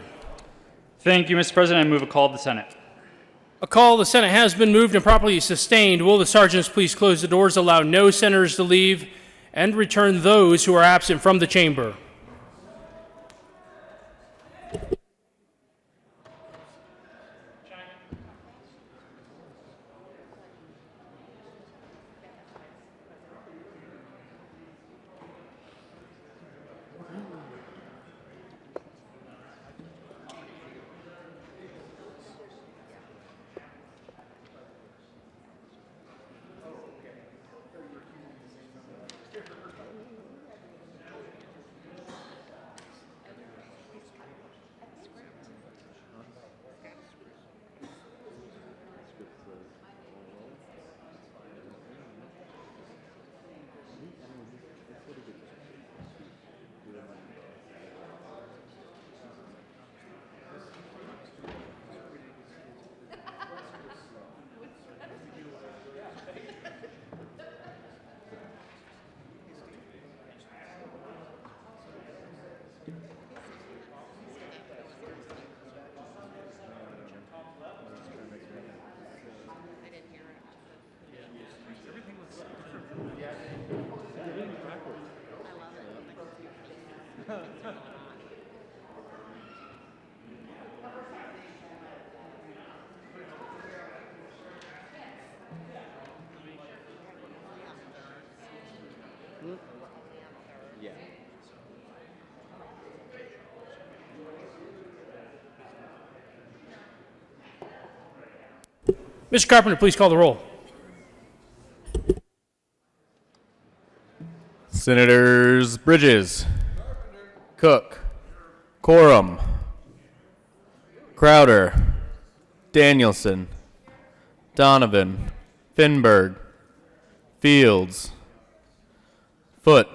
Thank you, Mr. President. I move a call of the Senate. A call of the Senate has been moved and properly sustained. Will the sergeants please close the doors, allow no senators to leave, and return those who are absent from the chamber? Mr. Carpenter, please call the roll. Senators Bridges, Cook, Quorum, Crowder, Danielson, Donovan, Finberg, Fields, Foote,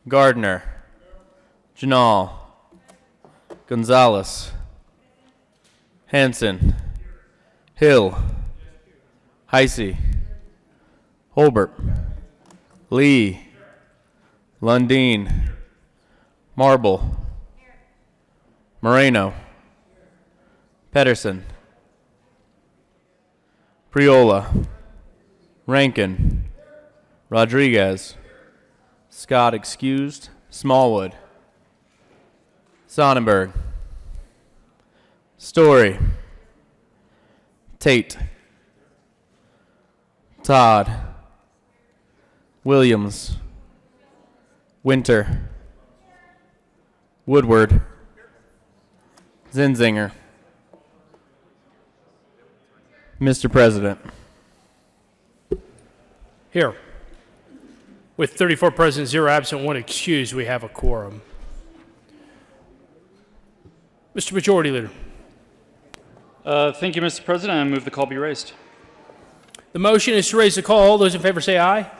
Gardner, Janal, Gonzalez, Hanson, Hill, Heisey, Holbert, Lee, Lundeen, Marble, Moreno, Pedersen, Priola, Rankin, Rodriguez, Scott excused, Smallwood, Sonnenberg, Story, Tate, Todd, Williams, Winter, Woodward, Zinzinger. Mr. President. Here. With 34 present, 0 absent, 1 excused, we have a quorum. Mr. Majority Leader. Thank you, Mr. President. I move the call be raised. The motion is to raise the call. All those in favor say aye.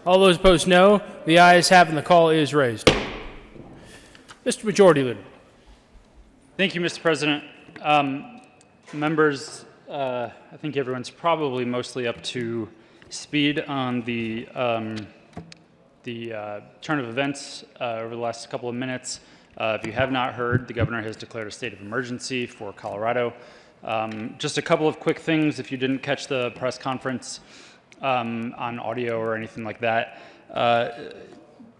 All those opposed, no. The ayes have, and the call is raised. Mr. Majority Leader. Thank you, Mr. President. Members, I think everyone's probably mostly up to speed on the turn of events over the last couple of minutes. If you have not heard, the governor has declared a state of emergency for Colorado. Just a couple of quick things if you didn't catch the press conference on audio or anything like that.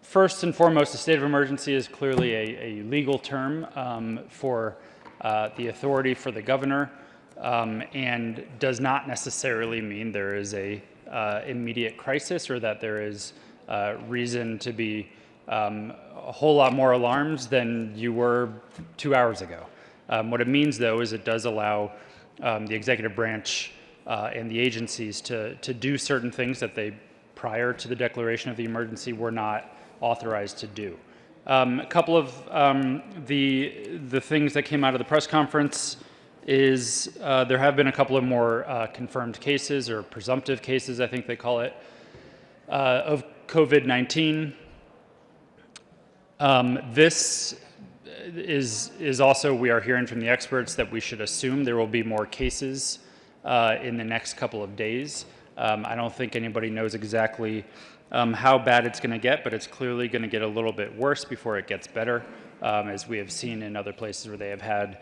First and foremost, the state of emergency is clearly a legal term for the authority for the governor and does not necessarily mean there is a immediate crisis or that there is reason to be a whole lot more alarmed than you were 2 hours ago. What it means, though, is it does allow the executive branch and the agencies to do certain things that they, prior to the declaration of the emergency, were not authorized to do. A couple of the things that came out of the press conference is there have been a couple of more confirmed cases, or presumptive cases, I think they call it, of COVID-19. This is also, we are hearing from the experts that we should assume there will be more cases in the next couple of days. I don't think anybody knows exactly how bad it's going to get, but it's clearly going to get a little bit worse before it gets better. as we have seen in other places where they have had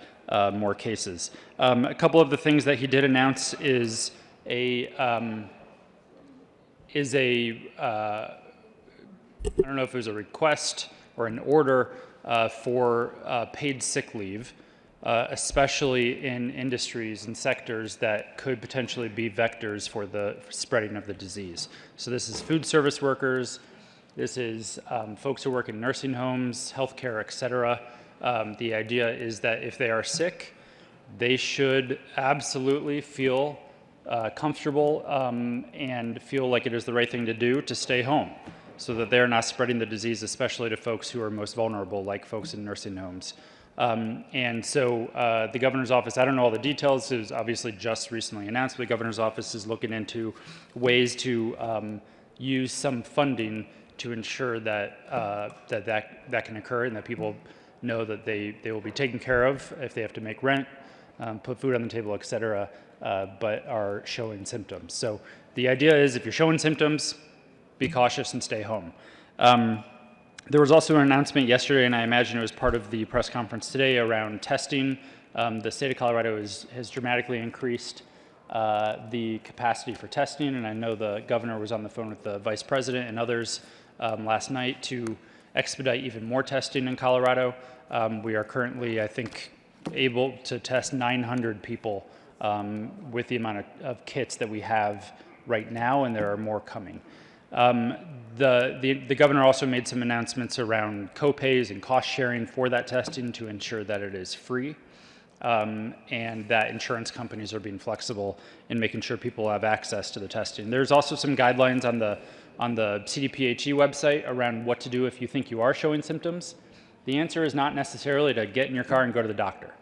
more cases. A couple of the things that he did announce is I don't know if it was a request or an order for paid sick leave, especially in industries and sectors that could potentially be vectors for the spreading of the disease. So this is food service workers, this is folks who work in nursing homes, healthcare, et cetera. The idea is that if they are sick, they should absolutely feel comfortable and feel like it is the right thing to do to stay home so that they're not spreading the disease, especially to folks who are most vulnerable, like folks in nursing homes. And so the governor's office, I don't know all the details, it was obviously just recently announced, but the governor's office is looking into ways to use some funding to ensure that that can occur and that people know that they will be taken care of if they have to make rent, put food on the table, et cetera, but are showing symptoms. So the idea is if you're showing symptoms, be cautious and stay home. There was also an announcement yesterday, and I imagine it was part of the press conference today, around testing. The state of Colorado has dramatically increased the capacity for testing, and I know the governor was on the phone with the vice president and others last night to expedite even more testing in Colorado. We are currently, I think, able to test 900 people with the amount of kits that we have right now, and there are more coming. The governor also made some announcements around copays and cost sharing for that testing to ensure that it is free, and that insurance companies are being flexible in making sure people have access to the testing. There's also some guidelines on the CDPHE website around what to do if you think you are showing symptoms. The answer is not necessarily to get in your car and go to the doctor.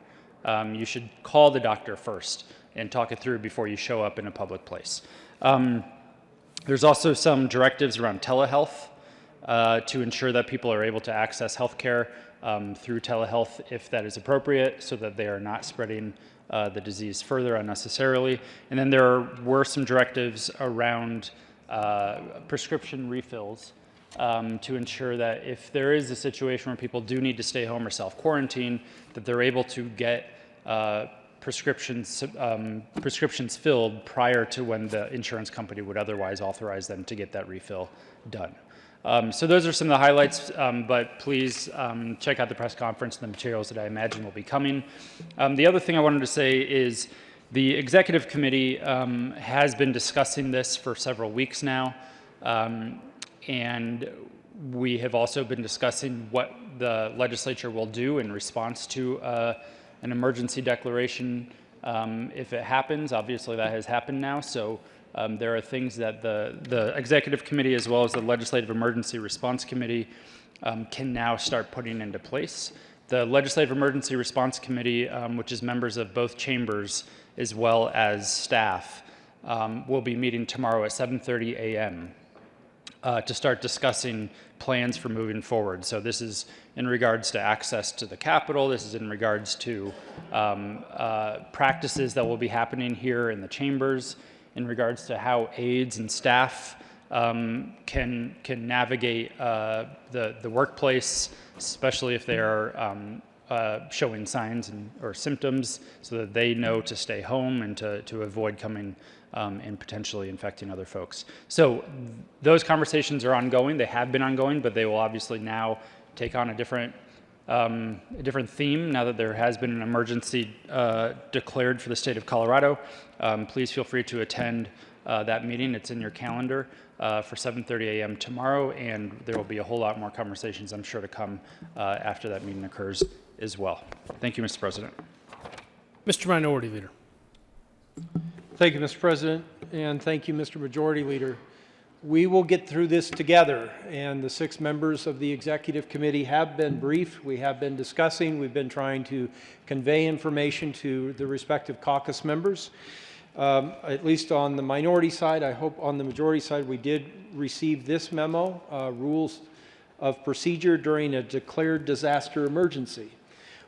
You should call the doctor first and talk it through before you show up in a public place. There's also some directives around telehealth to ensure that people are able to access healthcare through telehealth if that is appropriate, so that they are not spreading the disease further unnecessarily. And then there were some directives around prescription refills to ensure that if there is a situation where people do need to stay home or self-quarantine, that they're able to get prescriptions filled prior to when the insurance company would otherwise authorize them to get that refill done. So those are some of the highlights, but please check out the press conference and the materials that I imagine will be coming. The other thing I wanted to say is the executive committee has been discussing this for several weeks now, and we have also been discussing what the legislature will do in response to an emergency declaration if it happens. Obviously that has happened now, so there are things that the executive committee as well as the legislative emergency response committee can now start putting into place. The legislative emergency response committee, which is members of both chambers as well as staff, will be meeting tomorrow at 7:30 a.m. To start discussing plans for moving forward. So this is in regards to access to the Capitol. This is in regards to practices that will be happening here in the chambers, in regards to how aides and staff can navigate the workplace, especially if they are showing signs or symptoms, so that they know to stay home and to avoid coming and potentially infecting other folks. So those conversations are ongoing. They have been ongoing, but they will obviously now take on a different theme now that there has been an emergency declared for the state of Colorado. Please feel free to attend that meeting. It's in your calendar for 7:30 a.m. tomorrow, and there will be a whole lot more conversations, I'm sure, to come after that meeting occurs as well. Thank you, Mr. President. Mr. Minority Leader. Thank you, Mr. President, and thank you, Mr. Majority Leader. We will get through this together, and the 6 members of the Executive Committee have been briefed. We have been discussing. We've been trying to convey information to the respective caucus members. At least on the minority side, I hope on the majority side, we did receive this memo, rules of procedure during a declared disaster emergency.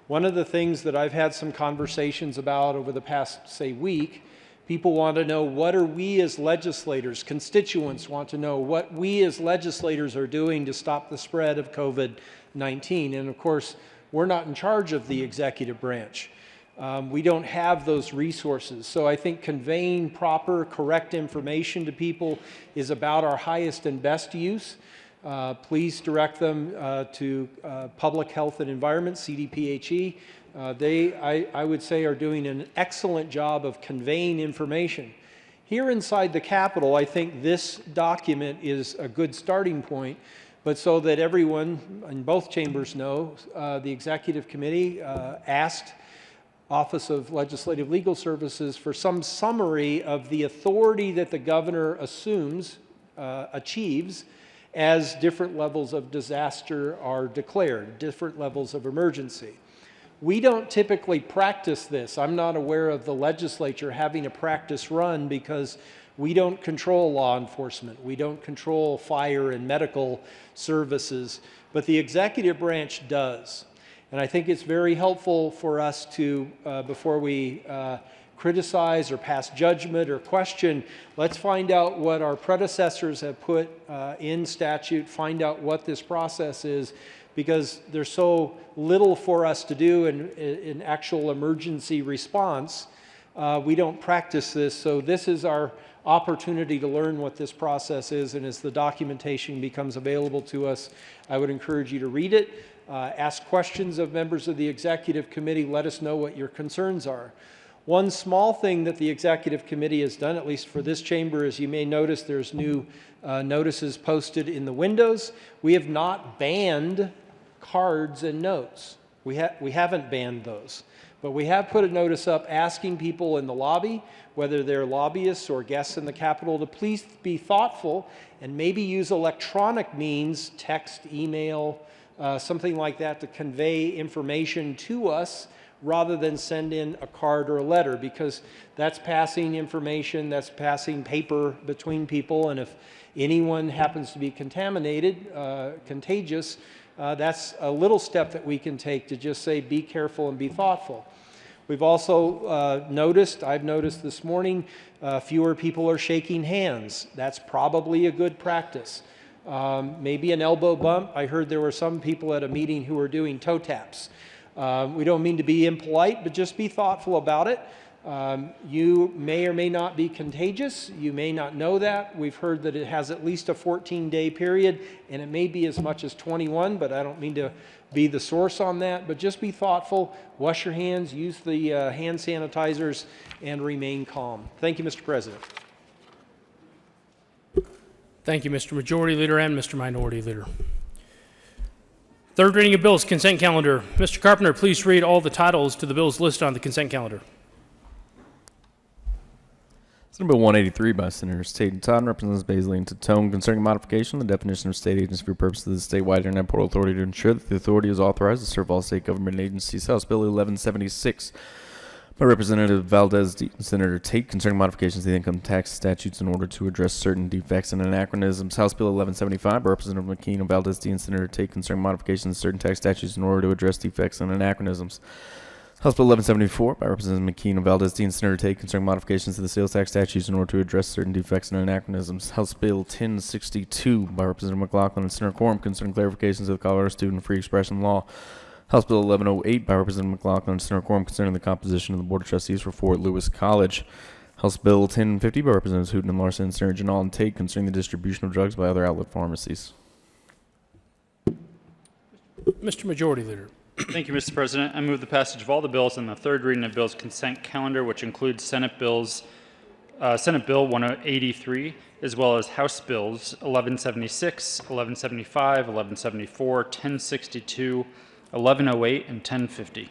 One of the things that I've had some conversations about over the past, say, week, people want to know, what are we as legislators, constituents want to know what we as legislators are doing to stop the spread of COVID-19. And of course, We're not in charge of the executive branch. We don't have those resources. So I think conveying proper, correct information to people is about our highest and best use. Please direct them to Public Health and Environment, CDPHE. I would say, are doing an excellent job of conveying information. Here inside the Capitol, I think this document is a good starting point, but so that everyone in both chambers know, the Executive Committee asked Office of Legislative Legal Services for some summary of the authority that the governor assumes, achieves, as different levels of disaster are declared, different levels of emergency. We don't typically practice this. I'm not aware of the legislature having a practice run because we don't control law enforcement. We don't control fire and medical services, but the executive branch does. And I think it's very helpful for us to, before we criticize or pass judgment or question, let's find out what our predecessors have put in statute, find out what this process is, because there's so little for us to do in actual emergency response. We don't practice this, so this is our opportunity to learn what this process is, and as the documentation becomes available to us, I would encourage you to read it, ask questions of members of the Executive Committee, let us know what your concerns are. One small thing that the Executive Committee has done, at least for this chamber, is you may notice there's new notices posted in the windows. We have not banned cards and notes. We haven't banned those. But we have put a notice up asking people in the lobby, whether they're lobbyists or guests in the Capitol, to please be thoughtful and maybe use electronic means, text, email, something like that, to convey information to us rather than send in a card or a letter, because that's passing information, that's passing paper between people, and if anyone happens to be contaminated, contagious, that's a little step that we can take to just say, be careful and be thoughtful. We've also noticed, I've noticed this morning, fewer people are shaking hands. That's probably a good practice. Maybe an elbow bump. I heard there were some people at a meeting who were doing toe taps. We don't mean to be impolite, but just be thoughtful about it. You may or may not be contagious. You may not know that. We've heard that it has at least a 14-day period, and it may be as much as 21, but I don't mean to be the source on that. But just be thoughtful, wash your hands, use the hand sanitizers, and remain calm. Thank you, Mr. President. Thank you, Mr. Majority Leader and Mr. Minority Leader. Third reading of bills, consent calendar. Mr. Carpenter, please read all the titles to the bills listed on the consent calendar. Senate Bill 183 by Senators Tate and Todd, Representatives Baisley and Tatone, concerning modification of the definition of state agency for purposes of the statewide Internet Portal Authority to ensure that the authority is authorized to serve all state government agencies. House Bill 1176 by Representative Valdez D. and Senator Tate, concerning modifications to the income tax statutes in order to address certain defects and anachronisms. House Bill 1175 by Representative McKean and Valdez D. and Senator Tate, concerning modifications to certain tax statutes in order to address defects and anachronisms. House Bill 1174 by Representative McKean and Valdez D. and Senator Tate, concerning modifications to the sales tax statutes in order to address certain defects and anachronisms. House Bill 1062 by Representative McLaughlin and Senator Quorum, concerning clarifications of the Colorado Student Free Expression Law. House Bill 1108 by Representative McLaughlin and Senator Quorum, concerning the composition of the Board of Trustees for Fort Lewis College. House Bill 1050 by Representatives Hooten and Larson and Senator Janal and Tate, concerning the distribution of drugs by other outlet pharmacies. Mr. Majority Leader. Thank you, Mr. President. I move the passage of all the bills in the third reading of bills consent calendar, which includes Senate Bill 183, as well as House Bills 1176, 1175, 1174, 1062, 1108, and 1050.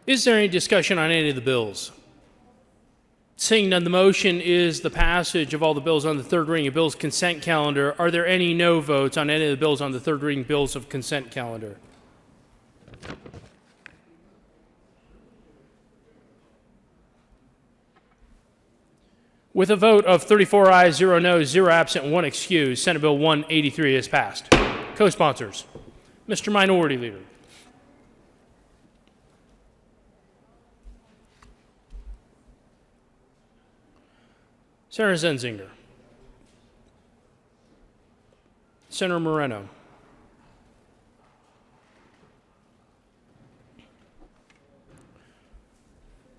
Is there any discussion on any of the bills? Seeing none, the motion is the passage of all the bills on the third reading of bills consent calendar. Are there any no votes on any of the bills on the third reading bills of consent calendar? With a vote of 34 ayes, 0 noes, 0 absent, 1 excused, Senate Bill 183 is passed. Co-sponsors. Mr. Minority Leader. Senator Zenzinger. Senator Moreno.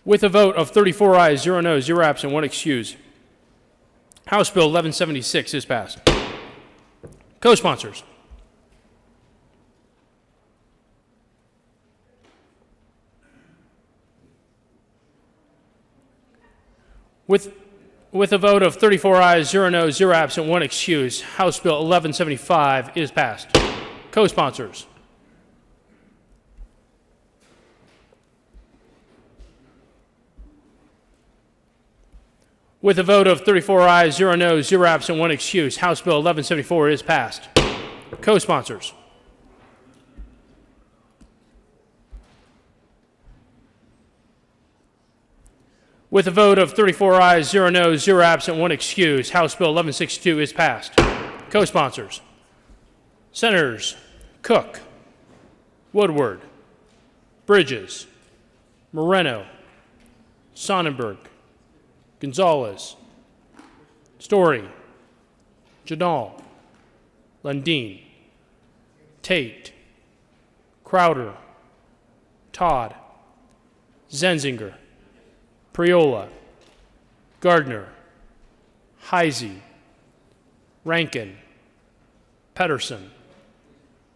With a vote of 34 ayes, 0 noes, 0 absent, 1 excused, House Bill 1176 is passed. Co-sponsors. With a vote of 34 ayes, 0 noes, 0 absent, 1 excused, House Bill 1175 is passed. Co-sponsors. With a vote of 34 ayes, 0 noes, 0 absent, 1 excused, House Bill 1174 is passed. Co-sponsors. With a vote of 34 ayes, 0 noes, 0 absent, 1 excused, House Bill 1162 is passed. Co-sponsors. Senators Cook, Woodward, Bridges, Moreno, Sonnenberg, Gonzalez, Story, Jadal, Lundin, Tate, Crowder, Todd, Zenzinger, Priola, Gardner, Heisey, Rankin, Pedersen,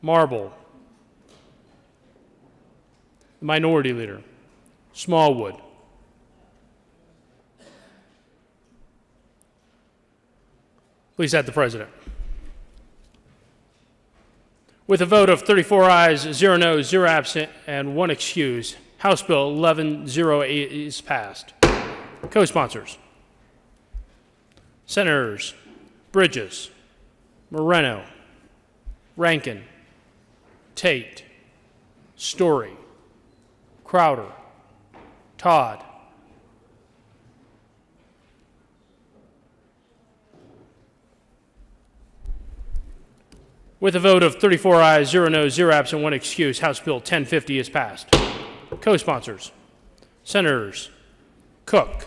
Marble, Minority Leader, Smallwood. Please add the President. With a vote of 34 ayes, 0 noes, 0 absent, and 1 excused, House Bill 1108 is passed. Co-sponsors. Senators Bridges, Moreno, Rankin, Tate, Story, Crowder, Todd, with a vote of 34 ayes, 0 noes, 0 absent, 1 excused, House Bill 1050 is passed. Co-sponsors. Senators Cook,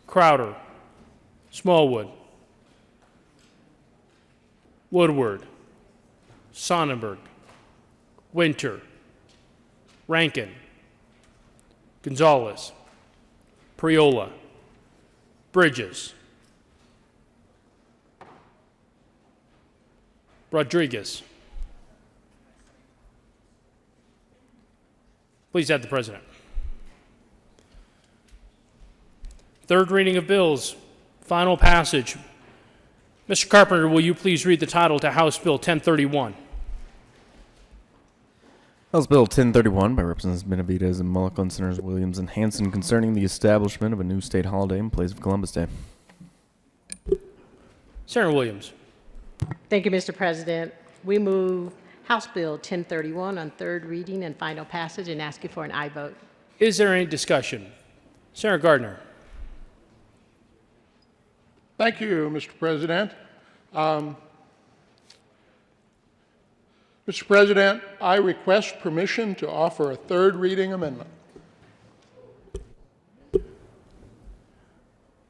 Crowder, Smallwood, Woodward, Sonnenberg, Winter, Rankin, Gonzalez, Priola, Bridges, Rodriguez. Please add the President. Third reading of bills, final passage. Mr. Carpenter, will you please read the title to House Bill 1031? House Bill 1031 by Representatives Benavidez and Mulligan, Senators Williams and Hanson, concerning the establishment of a new state holiday in place of Columbus Day. Senator Williams. Thank you, Mr. President. We move House Bill 1031 on third reading and final passage and ask you for an aye vote. Is there any discussion? Senator Gardner. Thank you, Mr. President. Mr. President, I request permission to offer a third reading amendment.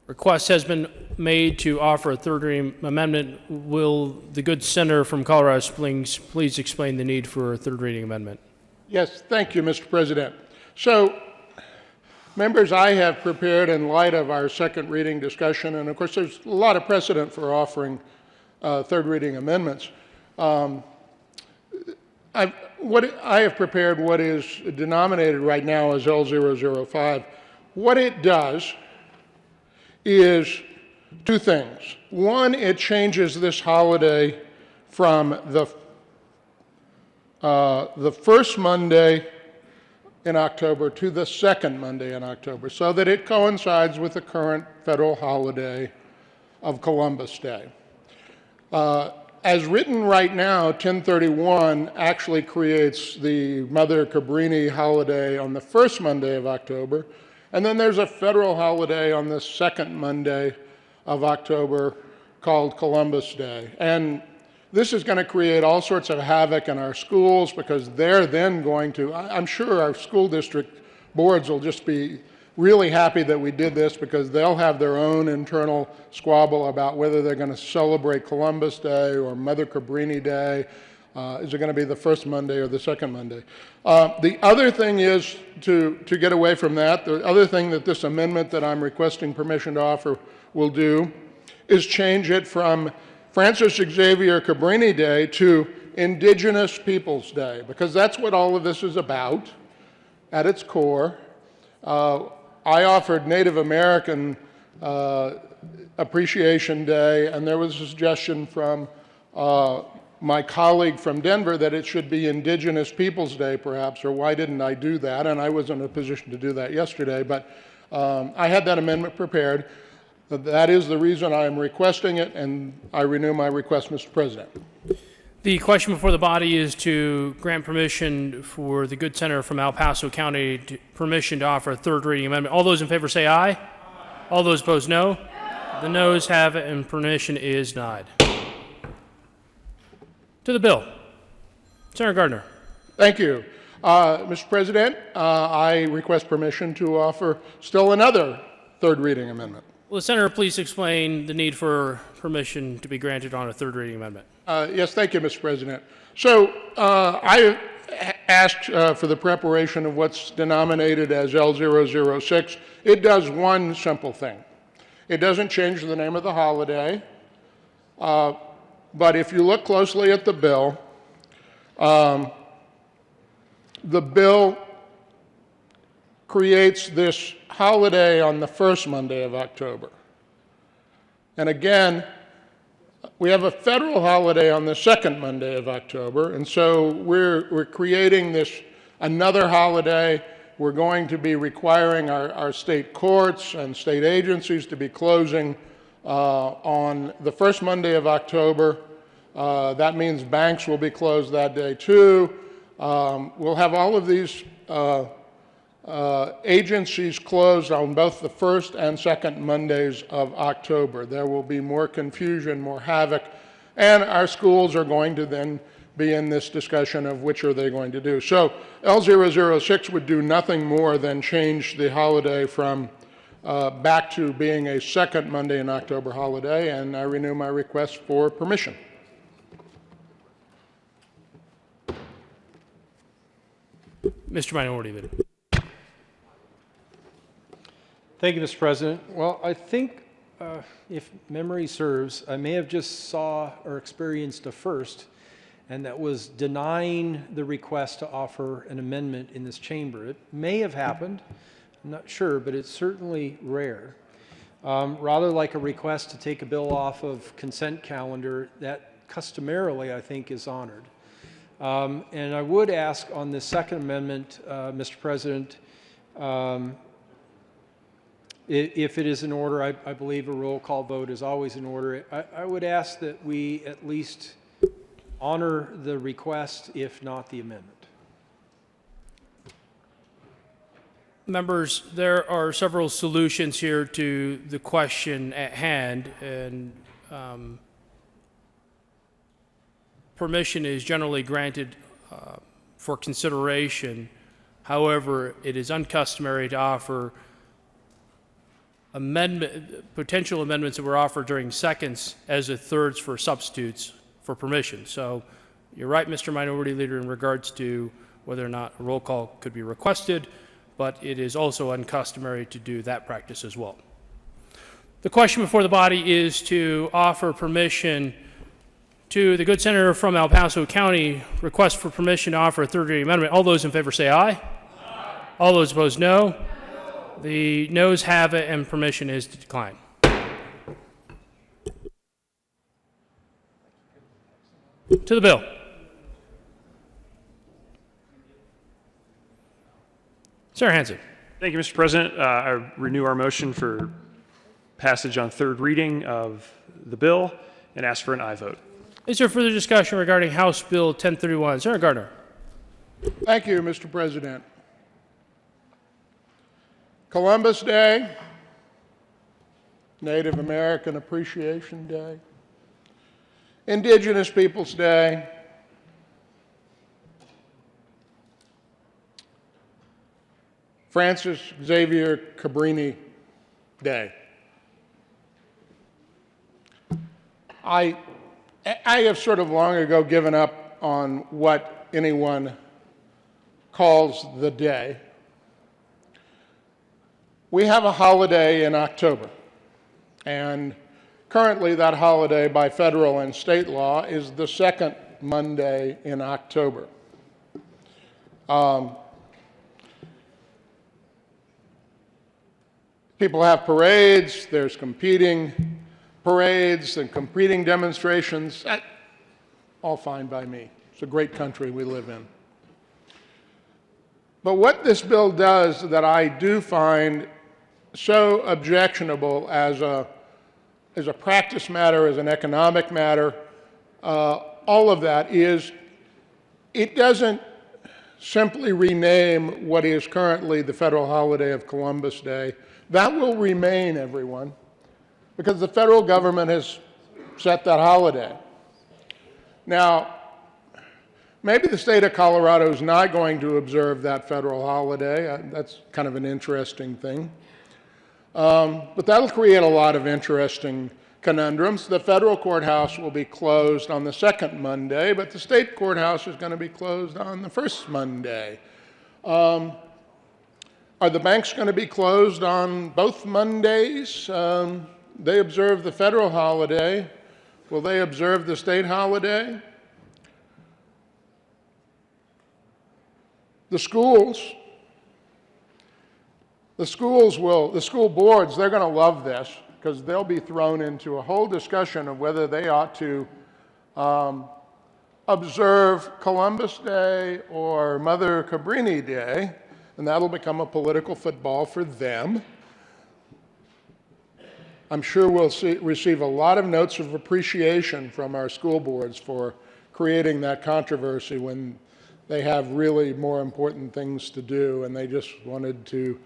Request has been made to offer a third reading amendment. Will the good senator from Colorado Springs please explain the need for a third reading amendment? Yes, thank you, Mr. President. So, members, I have prepared in light of our second reading discussion, and of course there's a lot of precedent for offering third reading amendments. I have prepared what is denominated right now as L005. What it does is two things. One, it changes this holiday from the first Monday in October to the second Monday in October, so that it coincides with the current federal holiday of Columbus Day. As written right now, 1031 actually creates the Mother Cabrini holiday on the first Monday of October, and then there's a federal holiday on the second Monday of October called Columbus Day. And this is going to create all sorts of havoc in our schools, because they're then going to, I'm sure our school district boards will just be really happy that we did this, because they'll have their own internal squabble about whether they're going to celebrate Columbus Day or Mother Cabrini Day. Is it going to be the first Monday or the second Monday? The other thing is, to get away from that, the other thing that this amendment that I'm requesting permission to offer will do is change it from Francis Xavier Cabrini Day to Indigenous Peoples Day, because that's what all of this is about at its core. I offered Native American Appreciation Day, and there was a suggestion from my colleague from Denver that it should be Indigenous Peoples Day, perhaps, or why didn't I do that? And I was in a position to do that yesterday, but I had that amendment prepared. That is the reason I am requesting it, and I renew my request, Mr. President. The question before the body is to grant permission for the good senator from El Paso County permission to offer a third reading amendment. All those in favor say aye. All those opposed, no. The noes have it, and permission is denied. To the bill. Senator Gardner. Thank you. Mr. President, I request permission to offer still another third reading amendment. Will the senator please explain the need for permission to be granted on a third reading amendment? Yes, thank you, Mr. President. So I asked for the preparation of what's denominated as L006. It does one simple thing. It doesn't change the name of the holiday, but if you look closely at the bill creates this holiday on the first Monday of October. And again, we have a federal holiday on the second Monday of October, and so we're creating this another holiday. We're going to be requiring our state courts and state agencies to be closing on the first Monday of October. That means banks will be closed that day too. We'll have all of these agencies closed on both the first and second Mondays of October. There will be more confusion, more havoc, and our schools are going to then be in this discussion of which are they going to do. So L006 would do nothing more than change the holiday from back to being a second Monday in October holiday, and I renew my request for permission. Mr. Minority Leader. Thank you, Mr. President. Well, I think if memory serves, I may have just saw or experienced a first, and that was denying the request to offer an amendment in this chamber. It may have happened, I'm not sure, but it's certainly rare. Rather like a request to take a bill off of consent calendar, that customarily, I think, is honored. And I would ask on the second amendment, Mr. President, if it is in order, I believe a roll call vote is always in order. I would ask that we at least honor the request, if not the amendment. Members, there are several solutions here to the question at hand, and permission is generally granted for consideration. However, it is uncustomary to offer potential amendments that were offered during seconds as a thirds for substitutes for permission. So you're right, Mr. Minority Leader, in regards to whether or not a roll call could be requested, but it is also uncustomary to do that practice as well. The question before the body is to offer permission to the good senator from El Paso County request for permission to offer a third reading amendment. All those in favor say aye. Aye. All those opposed, no. The noes have it, and permission is declined. To the bill. Senator Hansen. Thank you, Mr. President. I renew our motion for passage on third reading of the bill and ask for an aye vote. Is there further discussion regarding House Bill 1031? Senator Gardner. Thank you, Mr. President. Columbus Day, Native American Appreciation Day, Indigenous Peoples Day, Francis Xavier Cabrini Day. I have sort of long ago given up on what anyone calls the day. We have a holiday in October, and currently that holiday by federal and state law is the second Monday in October. People have parades, there's competing parades and competing demonstrations. All fine by me. It's a great country we live in. But what this bill does that I do find so objectionable as a practice matter, as an economic matter, all of that is it doesn't simply rename what is currently the federal holiday of Columbus Day. That will remain, everyone, because the federal government has set that holiday. Now, maybe the state of Colorado is not going to observe that federal holiday. That's kind of an interesting thing. But that'll create a lot of interesting conundrums. The federal courthouse will be closed on the second Monday, but the state courthouse is going to be closed on the first Monday. Are the banks going to be closed on both Mondays? They observe the federal holiday. Will they observe the state holiday? The school boards, they're going to love this because they'll be thrown into a whole discussion of whether they ought to observe Columbus Day or Mother Cabrini Day, and that'll become a political football for them. I'm sure we'll receive a lot of notes of appreciation from our school boards for creating that controversy when they have really more important things to do and they just wanted to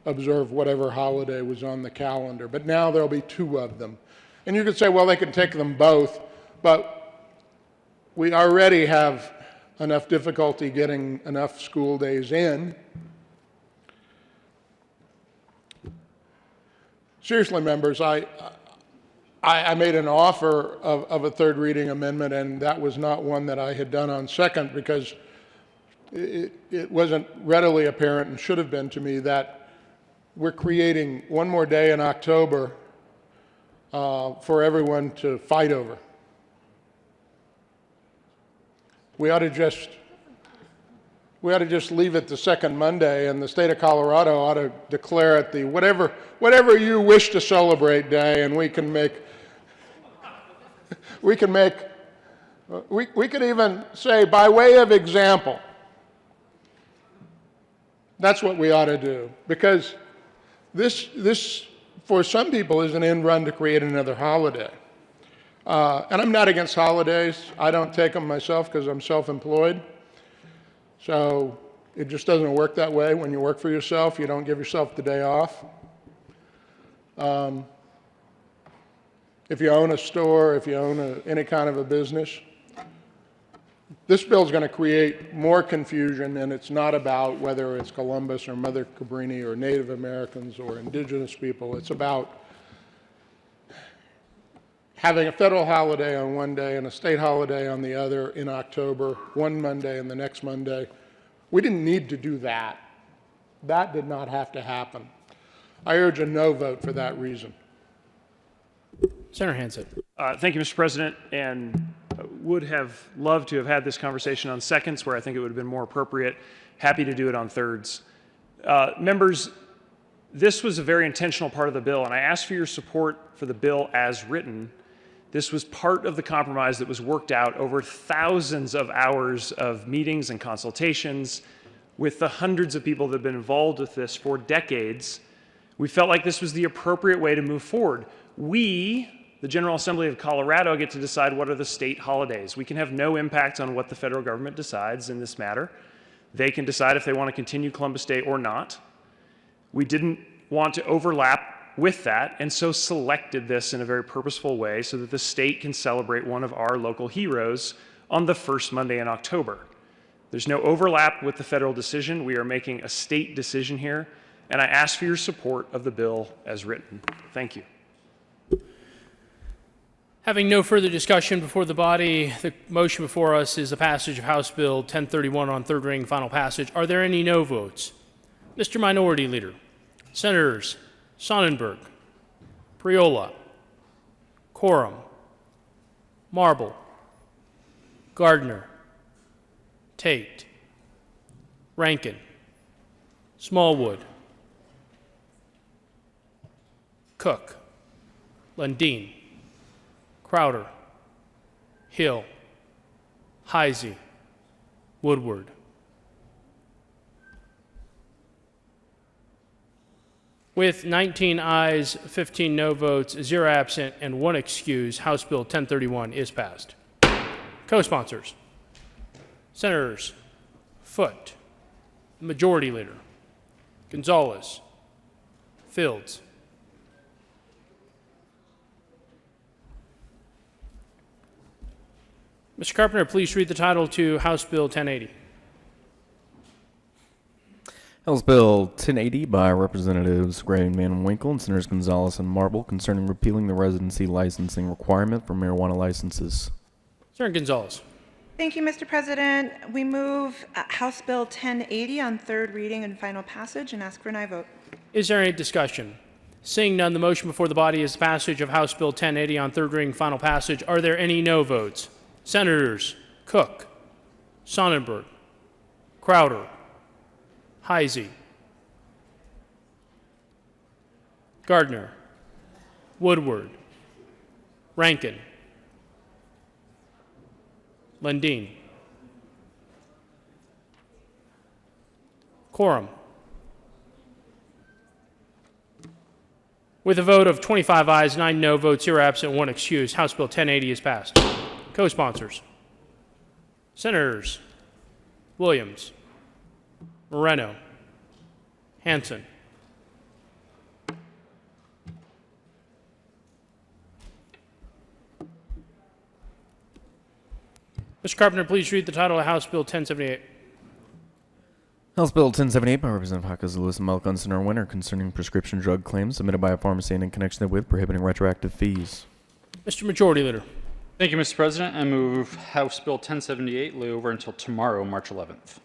observe whatever holiday was on the calendar. But now there'll be two of them. And you could say, well, they can take them both, but we already have enough difficulty getting enough school days in. Seriously, members, I made an offer of a third reading amendment, and that was not one that I had done on second because it wasn't readily apparent and should have been to me that we're creating one more day in October for everyone to fight over. We ought to just leave it the second Monday, and the state of Colorado ought to declare it the whatever you wish to celebrate day, and we could even say, by way of example, that's what we ought to do, because this for some people is an end run to create another holiday. And I'm not against holidays. I don't take them myself because I'm self-employed. So it just doesn't work that way. When you work for yourself, you don't give yourself the day off. If you own a store, if you own any kind of a business, this bill is going to create more confusion, and it's not about whether it's Columbus or Mother Cabrini or Native Americans or indigenous people. It's about having a federal holiday on one day and a state holiday on the other in October, one Monday and the next Monday. We didn't need to do that. That did not have to happen. I urge a no vote for that reason. Senator Hansen. Thank you, Mr. President, and would have loved to have had this conversation on seconds where I think it would have been more appropriate. Happy to do it on thirds. Members, this was a very intentional part of the bill, and I ask for your support for the bill as written. This was part of the compromise that was worked out over thousands of hours of meetings and consultations with the hundreds of people that have been involved with this for decades. We felt like this was the appropriate way to move forward. We, the General Assembly of Colorado, get to decide what are the state holidays. We can have no impact on what the federal government decides in this matter. They can decide if they want to continue Columbus Day or not. We didn't want to overlap with that, and so selected this in a very purposeful way so that the state can celebrate one of our local heroes on the first Monday in October. There's no overlap with the federal decision. We are making a state decision here, and I ask for your support of the bill as written. Thank you. Having no further discussion before the body, the motion before us is the passage of House Bill 1031 on third reading, final passage. Are there any no votes? Mr. Minority Leader, Senators Sonnenberg, Priola, Coram, Marble, Gardner, Tate, Rankin, Smallwood, Cook, Lundin, Crowder, Hill, Heisey, Woodward. With 19 ayes, 15 no votes, 0 absent, and 1 excuse, House Bill 1031 is passed. Co-sponsors, Senators Foote, Majority Leader, Gonzalez, Fields. Mr. Carpenter, please read the title to House Bill 1080. House Bill 1080 by Representatives Gray and Van Winkle and Senators Gonzalez and Marble concerning repealing the residency licensing requirement for marijuana licenses. Senator Gonzalez. Thank you, Mr. President. We move House Bill 1080 on third reading and final passage and ask for an aye vote. Is there any discussion? Seeing none, the motion before the body is the passage of House Bill 1080 on third reading, final passage. Are there any no votes? Senators Cook, Sonnenberg, Crowder, Heisey, Gardner, Woodward, Rankin, Lundin, Coram. With a vote of 25 ayes, 9 no votes, 0 absent, 1 excused, House Bill 1080 is passed. Co-sponsors, Senators Williams, Moreno, Hansen. Mr. Carpenter, please read the title of House Bill 1078. House Bill 1078 by Representative Hawkins, Lewis, and Malcolm, Senator Winter concerning prescription drug claims submitted by a pharmacy and in connection therewith prohibiting retroactive fees. Mr. Majority Leader. Thank you, Mr. President. I move House Bill 1078 lay over until tomorrow, March 11th.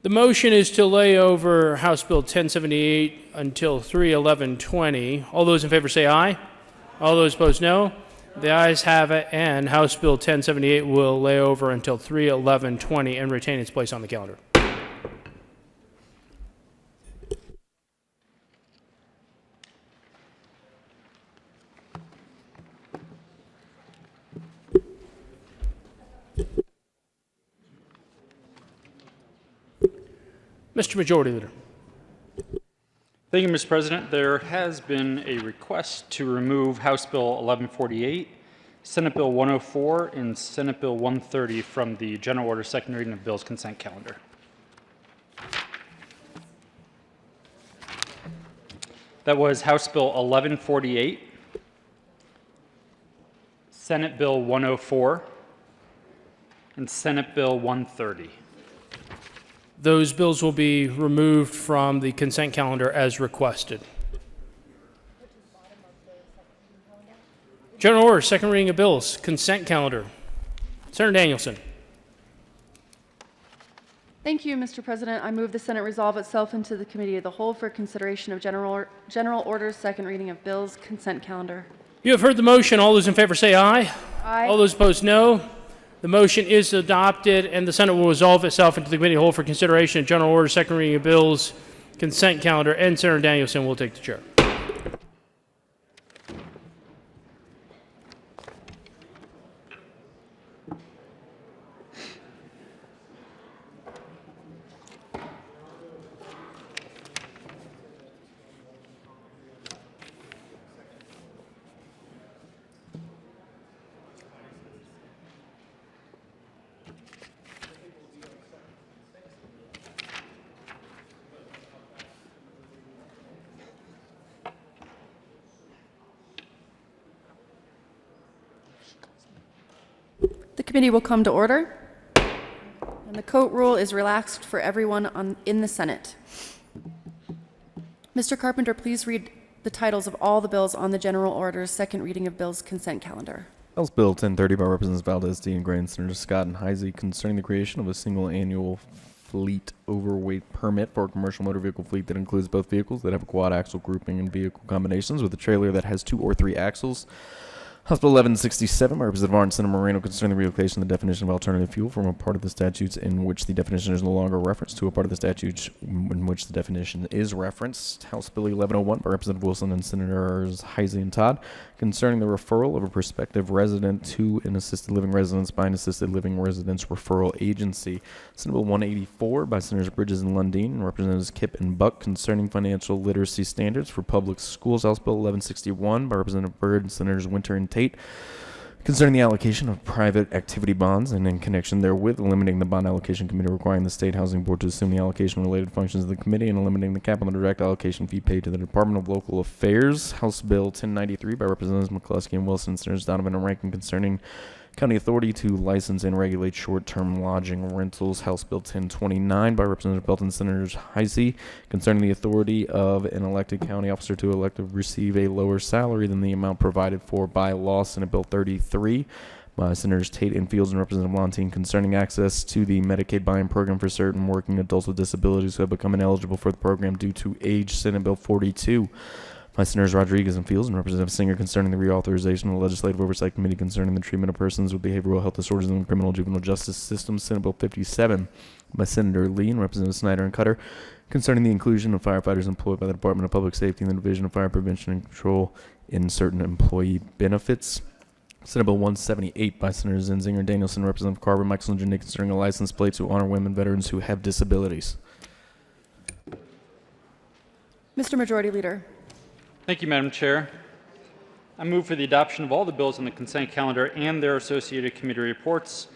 The motion is to lay over House Bill 1078 until 3/11/20. All those in favor say aye. All those opposed, no. The ayes have it, and House Bill 1078 will lay over until 3/11/20 and retain its place on the calendar. Mr. Majority Leader. Thank you, Mr. President. There has been a request to remove House Bill 1148, Senate Bill 104, and Senate Bill 130 from the general order second reading of bills consent calendar. That was House Bill 1148, Senate Bill 104, and Senate Bill 130. Those bills will be removed from the consent calendar as requested. General order, second reading of bills, consent calendar. Senator Danielson. Thank you, Mr. President. I move the Senate resolve itself into the Committee of the Whole for consideration of general orders, second reading of bills, consent calendar. You have heard the motion. All those in favor say aye. Aye. All those opposed, no. The motion is adopted, and the Senate will resolve itself into the Committee of the Whole for consideration of general order, second reading of bills, consent calendar, and Senator Danielson will take the chair. The committee will come to order, and the coat rule is relaxed for everyone in the Senate. Mr. Carpenter, please read the titles of all the bills on the general orders, second reading of bills consent calendar. House Bill 1030 by Representatives Valdez, Dean Gray, and Senators Scott and Heisey concerning the creation of a single annual fleet overweight permit for a commercial motor vehicle fleet that includes both vehicles that have a quad axle grouping and vehicle combinations with a trailer that has 2 or 3 axles. House Bill 1167 by Representative Arndt, Senator Moreno concerning the relocation of the definition of alternative fuel from a part of the statutes in which the definition is no longer referenced to a part of the statutes in which the definition is referenced. House Bill 1101 by Representative Wilson and Senators Heisey and Todd concerning the referral of a prospective resident to an assisted living residence by an assisted living residence referral agency. Senate Bill 184 by Senators Bridges and Lundeen and Representatives Kipp and Buck concerning financial literacy standards for public schools. House Bill 1161 by Representative Byrd and Senators Winter and Tate concerning the allocation of private activity bonds and in connection therewith eliminating the bond allocation committee requiring the state housing board to assume the allocation related functions of the committee and eliminating the cap on the direct allocation fee paid to the Department of Local Affairs. House Bill 1093 by Representatives McCluskey and Wilson, Senators Donovan and Rankin concerning county authority to license and regulate short-term lodging rentals. House Bill 1029 by Representative Belton, Senators Heisey concerning the authority of an elected county officer to elect to receive a lower salary than the amount provided for by law. Senate Bill 33 by Senators Tate and Fields and Representative Lontine concerning access to the Medicaid buy-in program for certain working adults with disabilities who have become ineligible for the program due to age. Senate Bill 42 by Senators Rodriguez and Fields and Representative Singer concerning the reauthorization of the Legislative Oversight Committee concerning the treatment of persons with behavioral health disorders in the criminal juvenile justice system. Senate Bill 57 by Senator Lee and Representative Snyder and Cutter concerning the inclusion of firefighters employed by the Department of Public Safety and the Division of Fire Prevention and Control in certain employee benefits. Senate Bill 178 by Senators Zenzinger and Danielson, Representative Carver, Michael and Jenny concerning a license plate to honor women veterans who have disabilities. Mr. Majority Leader. Thank you, Madam Chair. I move for the adoption of all the bills on the consent calendar and their associated committee reports,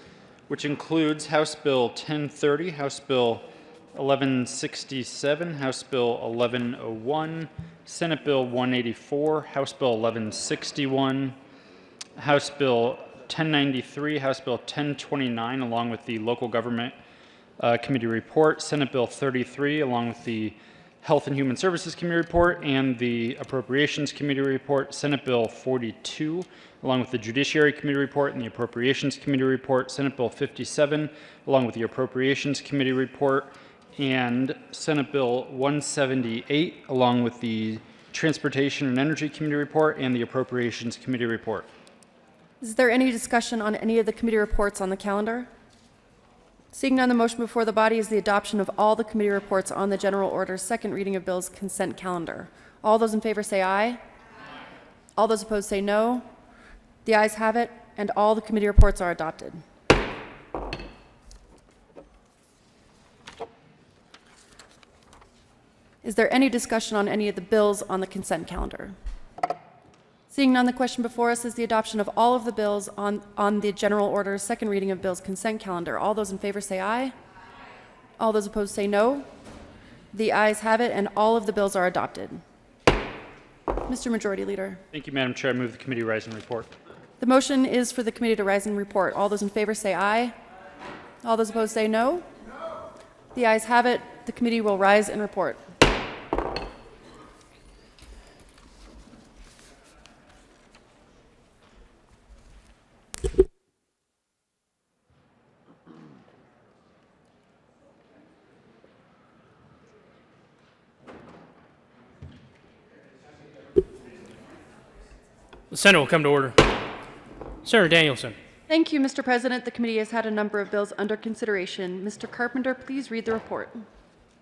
which includes House Bill 1030, House Bill 1167, House Bill 1101, Senate Bill 184, House Bill 1161, House Bill 1093, House Bill 1029, along with the Local Government Committee report, Senate Bill 33, along with the Health and Human Services Committee report and the Appropriations Committee report, Senate Bill 42, along with the Judiciary Committee report and the Appropriations Committee report, Senate Bill 57, along with the Appropriations Committee report, and Senate Bill 178, along with the Transportation and Energy Committee report and the Appropriations Committee report. Is there any discussion on any of the committee reports on the calendar? Seeing none, the motion before the body is the adoption of all the committee reports on the general order, second reading of bills consent calendar. All those in favor say aye. Aye. All those opposed say no. The ayes have it, and all the committee reports are adopted. Is there any discussion on any of the bills on the consent calendar? Seeing none, the question before us is the adoption of all of the bills on the general order, second reading of bills consent calendar. All those in favor say aye. Aye. All those opposed say no. The ayes have it, and all of the bills are adopted. Mr. Majority Leader. Thank you, Madam Chair. I move the committee rise and report. The motion is for the committee to rise and report. All those in favor say aye. All those opposed say no. The ayes have it. The committee will rise and report. The Senate will come to order. Senator Danielson. Thank you, Mr. President. The committee has had a number of bills under consideration. Mr. Carpenter, please read the report.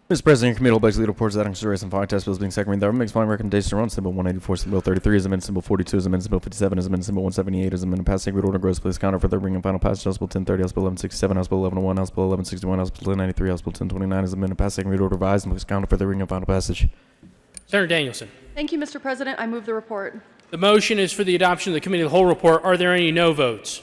Mr. President, your committee will basically reports that in consideration of 5 test bills being second reading. The government makes following recommendations on Senate Bill 184, Senate Bill 33, as amended, Senate Bill 42, as amended, Senate Bill 57, as amended, Senate Bill 178, as amended, passed second read order, gross place counter for third reading and final passage. House Bill 1030, House Bill 1167, House Bill 1101, House Bill 1161, House Bill 1093, House Bill 1029, as amended, passed second read order, revised, and place counter for third reading and final passage. Senator Danielson. Thank you, Mr. President. I move the report. The motion is for the adoption of the committee of the whole report. Are there any no votes?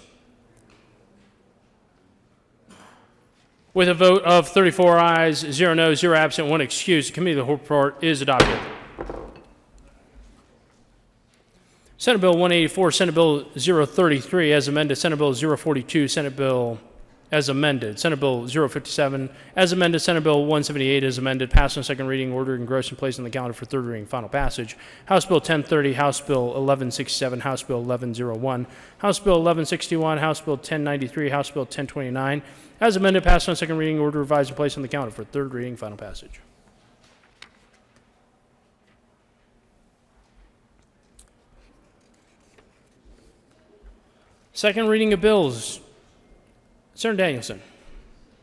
With a vote of 34 ayes, 0 noes, 0 absent, 1 excused, the committee of the whole report is adopted. Senate Bill 184, Senate Bill 033, as amended, Senate Bill 042, Senate Bill as amended. Senate Bill 057 as amended. Senate Bill 178 as amended. Passed on second reading, ordered, engrossed, and placed on the calendar for third reading, final passage. House Bill 1030, House Bill 1167, House Bill 1101, House Bill 1161, House Bill 1093, House Bill 1029 as amended. Passed on second reading, ordered, revised, and placed on the calendar for third reading, final passage. Second reading of bills. Senator Danielson.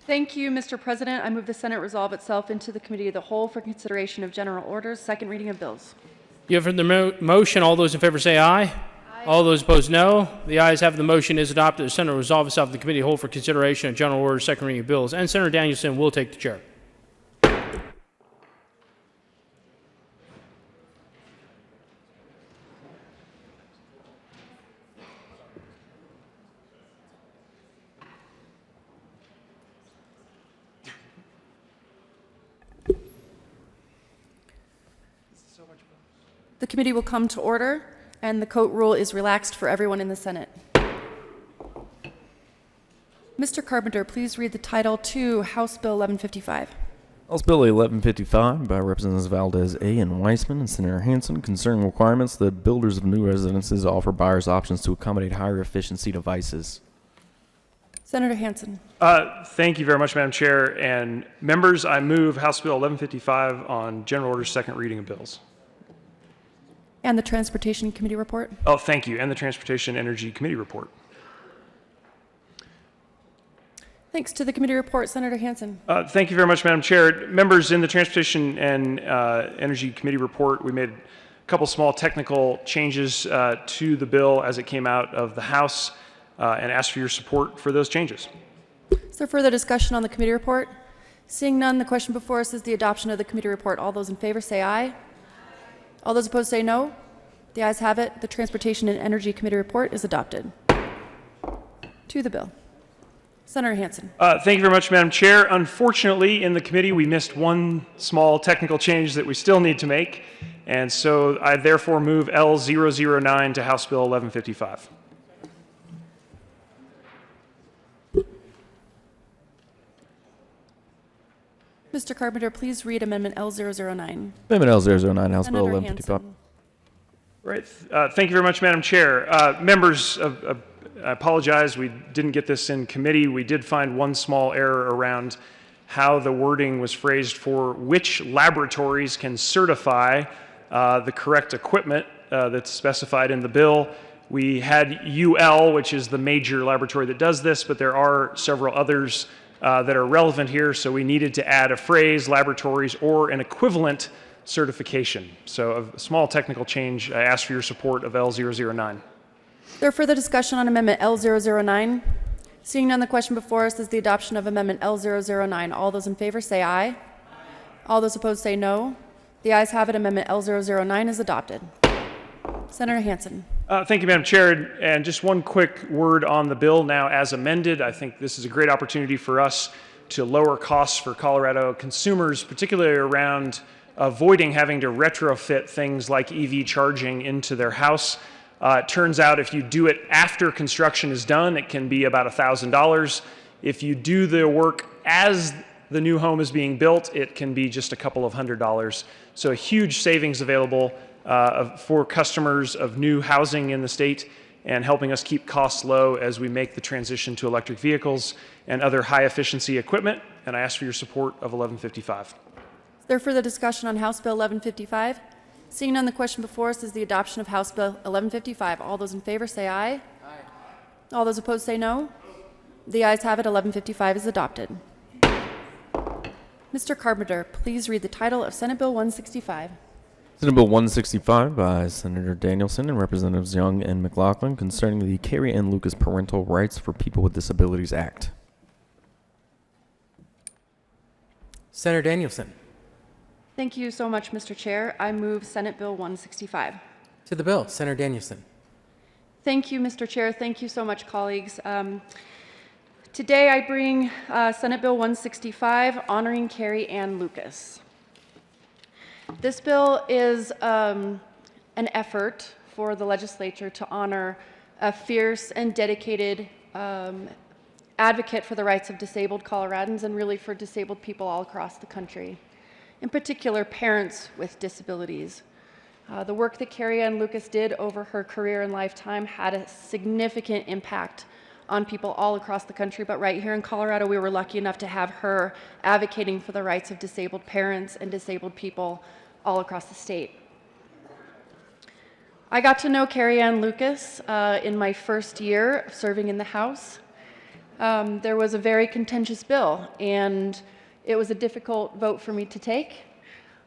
Thank you, Mr. President. I move the Senate resolve itself into the Committee of the Whole for consideration of general orders, second reading of bills. You have heard the motion. All those in favor say aye. Aye. All those opposed, no. The ayes have it. The motion is adopted. The Senate will resolve itself in the Committee of the Whole for consideration of general orders, second reading of bills. And Senator Danielson will take the chair. The committee will come to order, and the Coat rule is relaxed for everyone in the Senate. Mr. Carpenter, please read the title to House Bill 1155. House Bill 1155 by Representatives Valdez A. and Weissman and Senator Hansen concerning requirements that builders of new residences offer buyers options to accommodate higher efficiency devices. Senator Hansen. Thank you very much, Madam Chair. And members, I move House Bill 1155 on general orders, second reading of bills. And the Transportation Committee report. Oh, thank you. And the Transportation Energy Committee report. Thanks to the committee report, Senator Hansen. Thank you very much, Madam Chair. Members, in the Transportation and Energy Committee report, we made a couple small technical changes to the bill as it came out of the House and ask for your support for those changes. Is there further discussion on the committee report? Seeing none, the question before us is the adoption of the committee report. All those in favor say aye. All those opposed say no. The ayes have it. The Transportation and Energy Committee report is adopted. To the bill. Senator Hansen. Thank you very much, Madam Chair. Unfortunately, in the committee, we missed one small technical change that we still need to make, and so I therefore move L009 to House Bill 1155. Mr. Carpenter, please read Amendment L009. Amendment L009, House Bill Senator 1155. Hansen. Right. Thank you very much, Madam Chair. Members, I apologize, we didn't get this in committee. We did find one small error around how the wording was phrased for which laboratories can certify the correct equipment that's specified in the bill. We had UL, which is the major laboratory that does this, but there are several others that are relevant here, so we needed to add a phrase, laboratories, or an equivalent certification. So a small technical change. I ask for your support of L009. Is there further discussion on Amendment L009? Seeing none, the question before us is the adoption of Amendment L009. All those in favor say aye. Aye. All those opposed say no. The ayes have it. Amendment L009 is adopted. Senator Hansen. Thank you, Madam Chair. And just one quick word on the bill now as amended. I think this is a great opportunity for us to lower costs for Colorado consumers, particularly around avoiding having to retrofit things like EV charging into their house. It turns out if you do it after construction is done, it can be about $1,000. If you do the work as the new home is being built, it can be just a couple of $100s. So a huge savings available for customers of new housing in the state and helping us keep costs low as we make the transition to electric vehicles and other high efficiency equipment. And I ask for your support of 1155. Is there further discussion on House Bill 1155? Seeing none, the question before us is the adoption of House Bill 1155. All those in favor say aye. Aye. All those opposed say no. The ayes have it. 1155 is adopted. Mr. Carpenter, please read the title of Senate Bill 165. Senate Bill 165 by Senator Danielson and Representatives Young and McLaughlin concerning the Carrie Ann Lucas Parental Rights for People with Disabilities Act. Senator Danielson. Thank you so much, Mr. Chair. I move Senate Bill 165. To the bill, Senator Danielson. Thank you, Mr. Chair. Thank you so much, colleagues. Today I bring Senate Bill 165, honoring Carrie Ann Lucas. This bill is an effort for the legislature to honor a fierce and dedicated advocate for the rights of disabled Coloradans and really for disabled people all across the country, in particular parents with disabilities. The work that Carrie Ann Lucas did over her career and lifetime had a significant impact on people all across the country, but right here in Colorado, we were lucky enough to have her advocating for the rights of disabled parents and disabled people all across the state. I got to know Carrie Ann Lucas in my first year of serving in the House. There was a very contentious bill, and it was a difficult vote for me to take.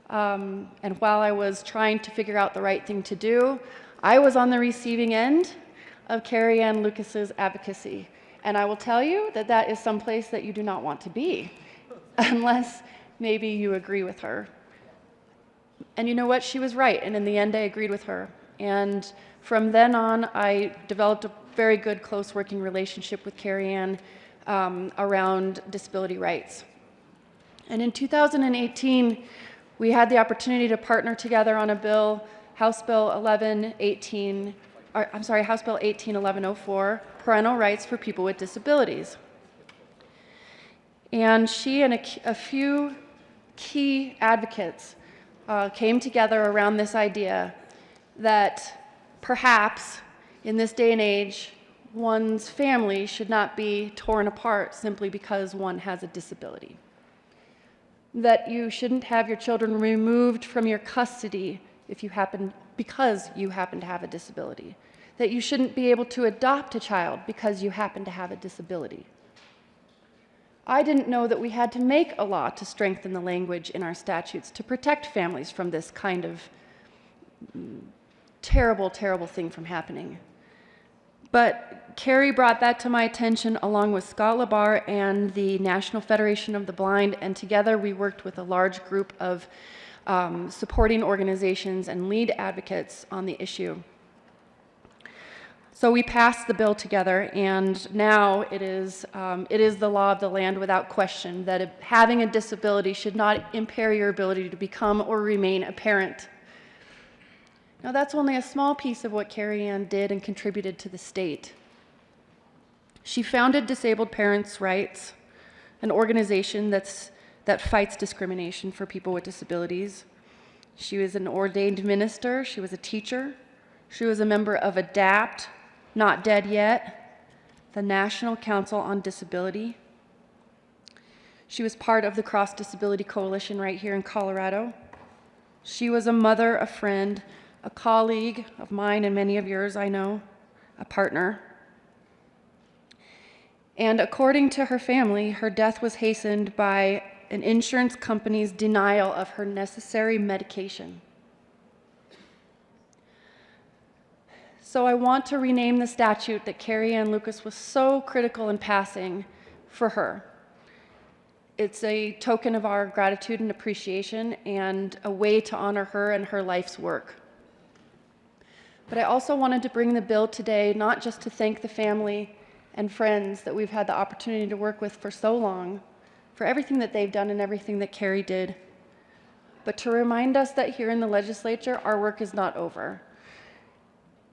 And while I was trying to figure out the right thing to do, I was on the receiving end of Carrie Ann Lucas's advocacy. And I will tell you that that is someplace that you do not want to be, unless maybe you agree with her. And you know what? She was right, and in the end, I agreed with her. And from then on, I developed a very good, close working relationship with Carrie Ann around disability rights. And in 2018, we had the opportunity to partner together on a bill, House Bill 181104, Parental Rights for People with Disabilities. And she and a few key advocates came together around this idea that perhaps in this day and age, one's family should not be torn apart simply because one has a disability. That you shouldn't have your children removed from your custody because you happen to have a disability. That you shouldn't be able to adopt a child because you happen to have a disability. I didn't know that we had to make a law to strengthen the language in our statutes to protect families from this kind of terrible, terrible thing from happening. But Carrie brought that to my attention along with Scott Labar and the National Federation of the Blind, and together we worked with a large group of supporting organizations and lead advocates on the issue. So we passed the bill together, and now it is the law of the land without question that having a disability should not impair your ability to become or remain a parent. Now, that's only a small piece of what Carrie Ann did and contributed to the state. She founded Disabled Parents' Rights, an organization that fights discrimination for people with disabilities. She was an ordained minister. She was a teacher. She was a member of ADAPT, Not Dead Yet, the National Council on Disability. She was part of the Cross Disability Coalition right here in Colorado. She was a mother, a friend, a colleague of mine and many of yours, I know, a partner. And according to her family, her death was hastened by an insurance company's denial of her necessary medication. So I want to rename the statute that Carrie Ann Lucas was so critical in passing for her. It's a token of our gratitude and appreciation and a way to honor her and her life's work. But I also wanted to bring the bill today not just to thank the family and friends that we've had the opportunity to work with for so long, for everything that they've done and everything that Carrie did, but to remind us that here in the legislature, our work is not over.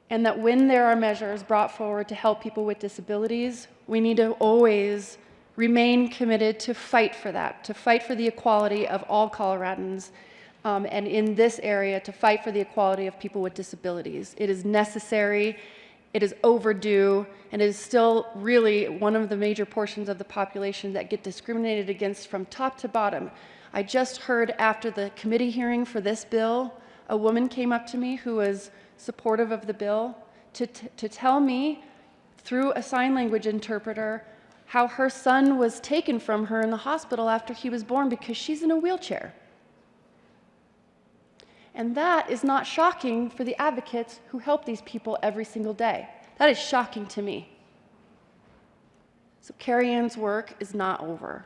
And that when there are measures brought forward to help people with disabilities, we need to always remain committed to fight for that, to fight for the equality of all Coloradans, and in this area, to fight for the equality of people with disabilities. It is necessary, it is overdue, and it is still really one of the major portions of the population that get discriminated against from top to bottom. I just heard after the committee hearing for this bill, a woman came up to me who was supportive of the bill to tell me through a sign language interpreter how her son was taken from her in the hospital after he was born because she's in a wheelchair. And that is not shocking for the advocates who help these people every single day. That is shocking to me. So Carrie Ann's work is not over.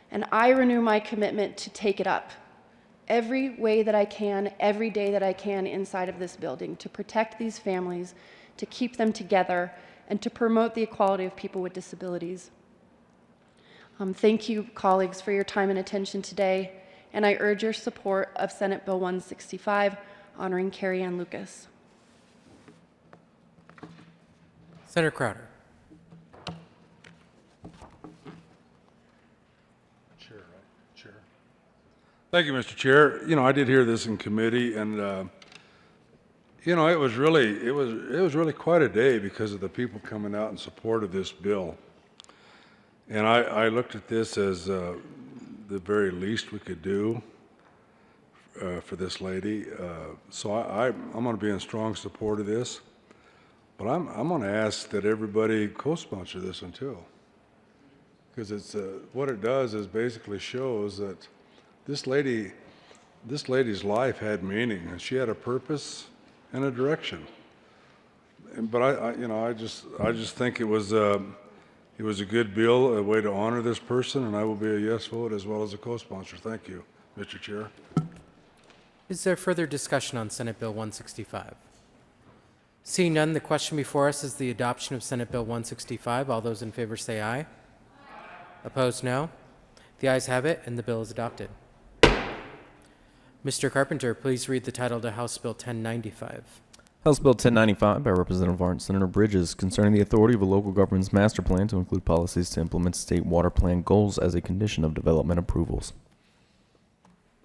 And I renew my commitment to take it up every way that I can, every day that I can inside of this building, to protect these families, to keep them together, and to promote the equality of people with disabilities. Thank you, colleagues, for your time and attention today, and I urge your support of Senate Bill 165, honoring Carrie Ann Lucas. Senator Crowder. Thank you, Mr. Chair. I did hear this in committee, and it was really quite a day because of the people coming out in support of this bill. And I looked at this as the very least we could do for this lady. So I'm going to be in strong support of this. But I'm going to ask that everybody co-sponsor this one too, because it's what it does is basically shows that this lady's life had meaning, and she had a purpose and a direction. But I just think it was a good bill, a way to honor this person, and I will be a yes vote as well as a co-sponsor. Thank you, Mr. Chair. Is there further discussion on Senate Bill 165? Seeing none, the question before us is the adoption of Senate Bill 165. All those in favor say aye. Opposed, no. The ayes have it, and the bill is adopted. Mr. Carpenter, please read the title to House Bill 1095. House Bill 1095 by Representative Lawrence Senator Bridges concerning the authority of a local government's master plan to include policies to implement state water plan goals as a condition of development approvals.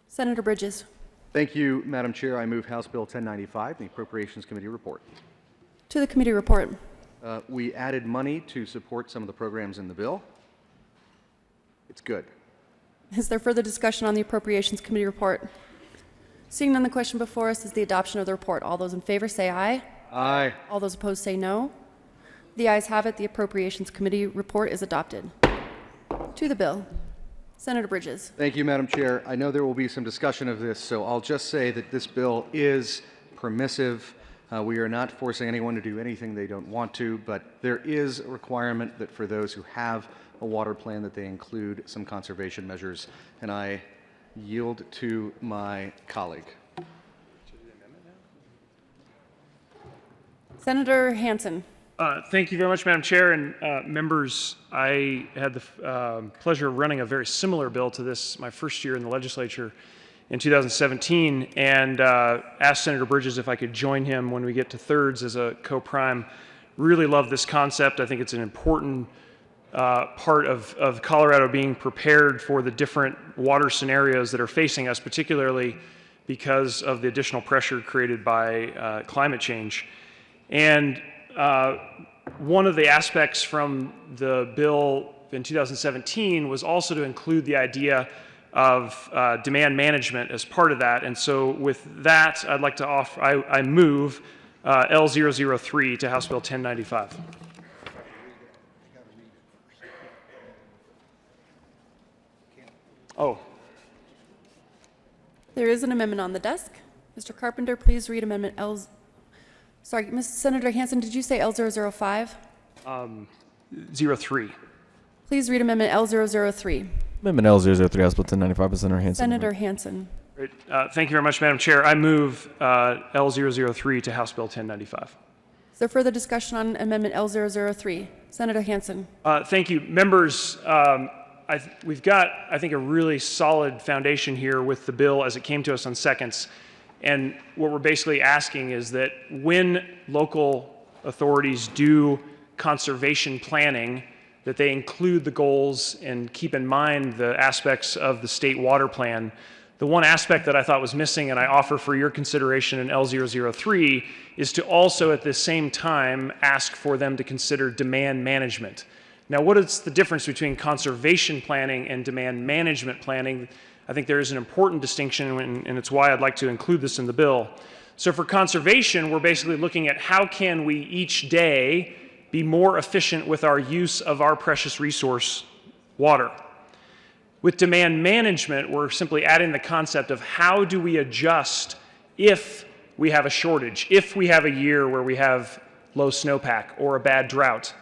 Senator Bridges. Thank you, Madam Chair. I move House Bill 1095, the Appropriations Committee report. To the committee report. We added money to support some of the programs in the bill. It's good. Is there further discussion on the Appropriations Committee report? Seeing none, the question before us is the adoption of the report. All those in favor say aye. Aye. All those opposed say no. The ayes have it. The Appropriations Committee report is adopted. To the bill. Senator Bridges. Thank you, Madam Chair. I know there will be some discussion of this, so I'll just say that this bill is permissive. We are not forcing anyone to do anything they don't want to, but there is a requirement that for those who have a water plan that they include some conservation measures, and I yield to my colleague. Senator Hansen. Thank you very much, Madam Chair and members. I had the pleasure of running a very similar bill to this my first year in the legislature in 2017, and asked Senator Bridges if I could join him when we get to thirds as a co-prime. Really love this concept. I think it's an important part of Colorado being prepared for the different water scenarios that are facing us, particularly because of the additional pressure created by climate change. And one of the aspects from the bill in 2017 was also to include the idea of demand management as part of that. And so with that, I'd like to offer, I move L003 to House Bill 1095. Oh. There is an amendment on the desk. Mr. Carpenter, please read Amendment L. Sorry, Senator Hansen, did you say L005? 03. Please read Amendment L003. Amendment L003, House Bill 1095 by Senator Hansen. Senator Hansen. Great. Thank you very much, Madam Chair. I move L003 to House Bill 1095. Is there further discussion on Amendment L003? Senator Hansen. Thank you. Members, we've got, I think, a really solid foundation here with the bill as it came to us on seconds. And what we're basically asking is that when local authorities do conservation planning, that they include the goals and keep in mind the aspects of the state water plan. The one aspect that I thought was missing, and I offer for your consideration in L003, is to also at the same time ask for them to consider demand management. Now, what is the difference between conservation planning and demand management planning? I think there is an important distinction, and it's why I'd like to include this in the bill. So for conservation, we're basically looking at how can we each day be more efficient with our use of our precious resource, water. With demand management, we're simply adding the concept of how do we adjust if we have a shortage, if we have a year where we have low snowpack or a bad drought.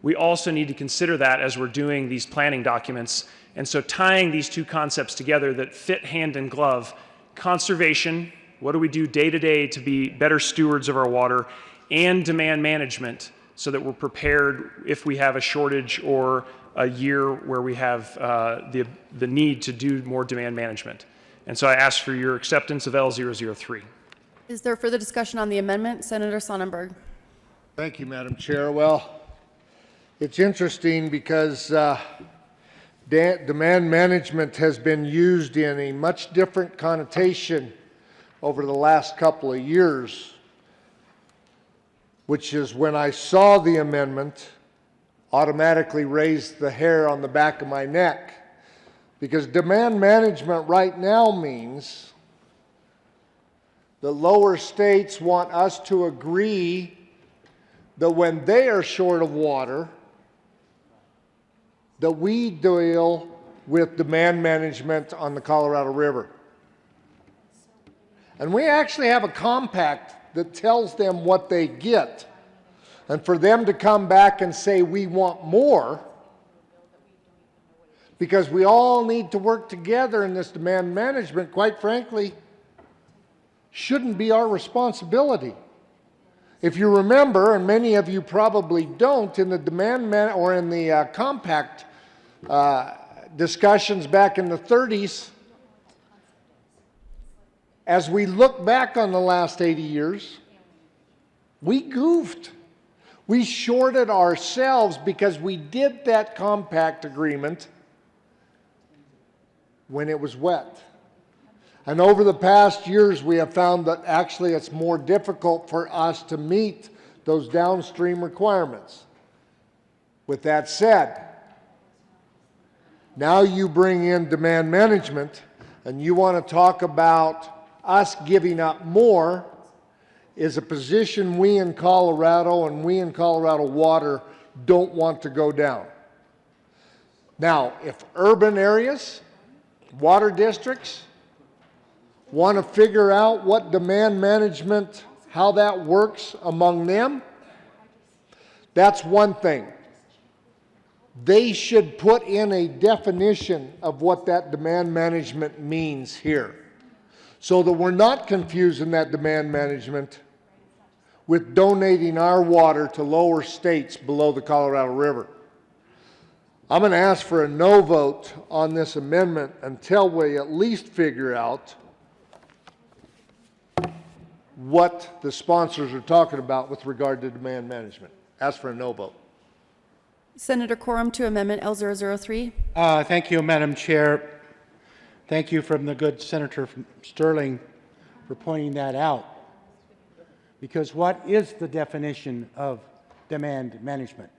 We also need to consider that as we're doing these planning documents. And so tying these two concepts together that fit hand in glove, conservation, what do we do day to day to be better stewards of our water, and demand management so that we're prepared if we have a shortage or a year where we have the need to do more demand management. And so I ask for your acceptance of L003. Is there further discussion on the amendment? Senator Sonnenberg. Thank you, Madam Chair. Well, it's interesting because Demand management has been used in a much different connotation over the last couple of years, which is when I saw the amendment, automatically raised the hair on the back of my neck. Because demand management right now means the lower states want us to agree that when they are short of water, that we deal with demand management on the Colorado River. And we actually have a compact that tells them what they get. And for them to come back and say we want more, because we all need to work together in this demand management, quite frankly, shouldn't be our responsibility. If you remember, and many of you probably don't, in the compact discussions back in the 30s, as we look back on the last 80 years, we goofed. We shorted ourselves because we did that compact agreement when it was wet. And over the past years, we have found that actually it's more difficult for us to meet those downstream requirements. With that said, now you bring in demand management and you want to talk about us giving up more, is a position we in Colorado and we in Colorado Water don't want to go down. Now, if urban areas, water districts, want to figure out what demand management, how that works among them, that's one thing. They should put in a definition of what that demand management means here, so that we're not confusing that demand management with donating our water to lower states below the Colorado River. I'm going to ask for a no vote on this amendment until we at least figure out what the sponsors are talking about with regard to demand management. Ask for a no vote. Senator Quorum to Amendment L003. Thank you, Madam Chair. Thank you from the good Senator from Sterling for pointing that out. Because what is the definition of demand management?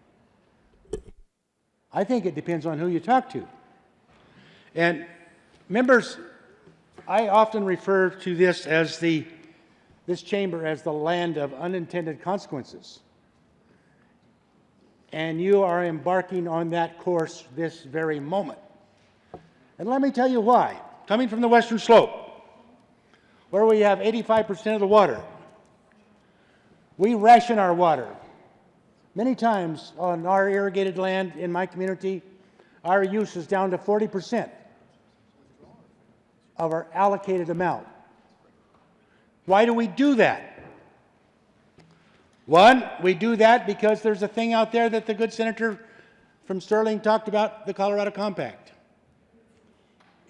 I think it depends on who you talk to. And members, I often refer to this chamber as the land of unintended consequences. And you are embarking on that course this very moment. And let me tell you why. Coming from the Western Slope, where we have 85% of the water, we ration our water. Many times on our irrigated land in my community, our use is down to 40% of our allocated amount. Why do we do that? One, we do that because there's a thing out there that the good senator from Sterling talked about, the Colorado Compact.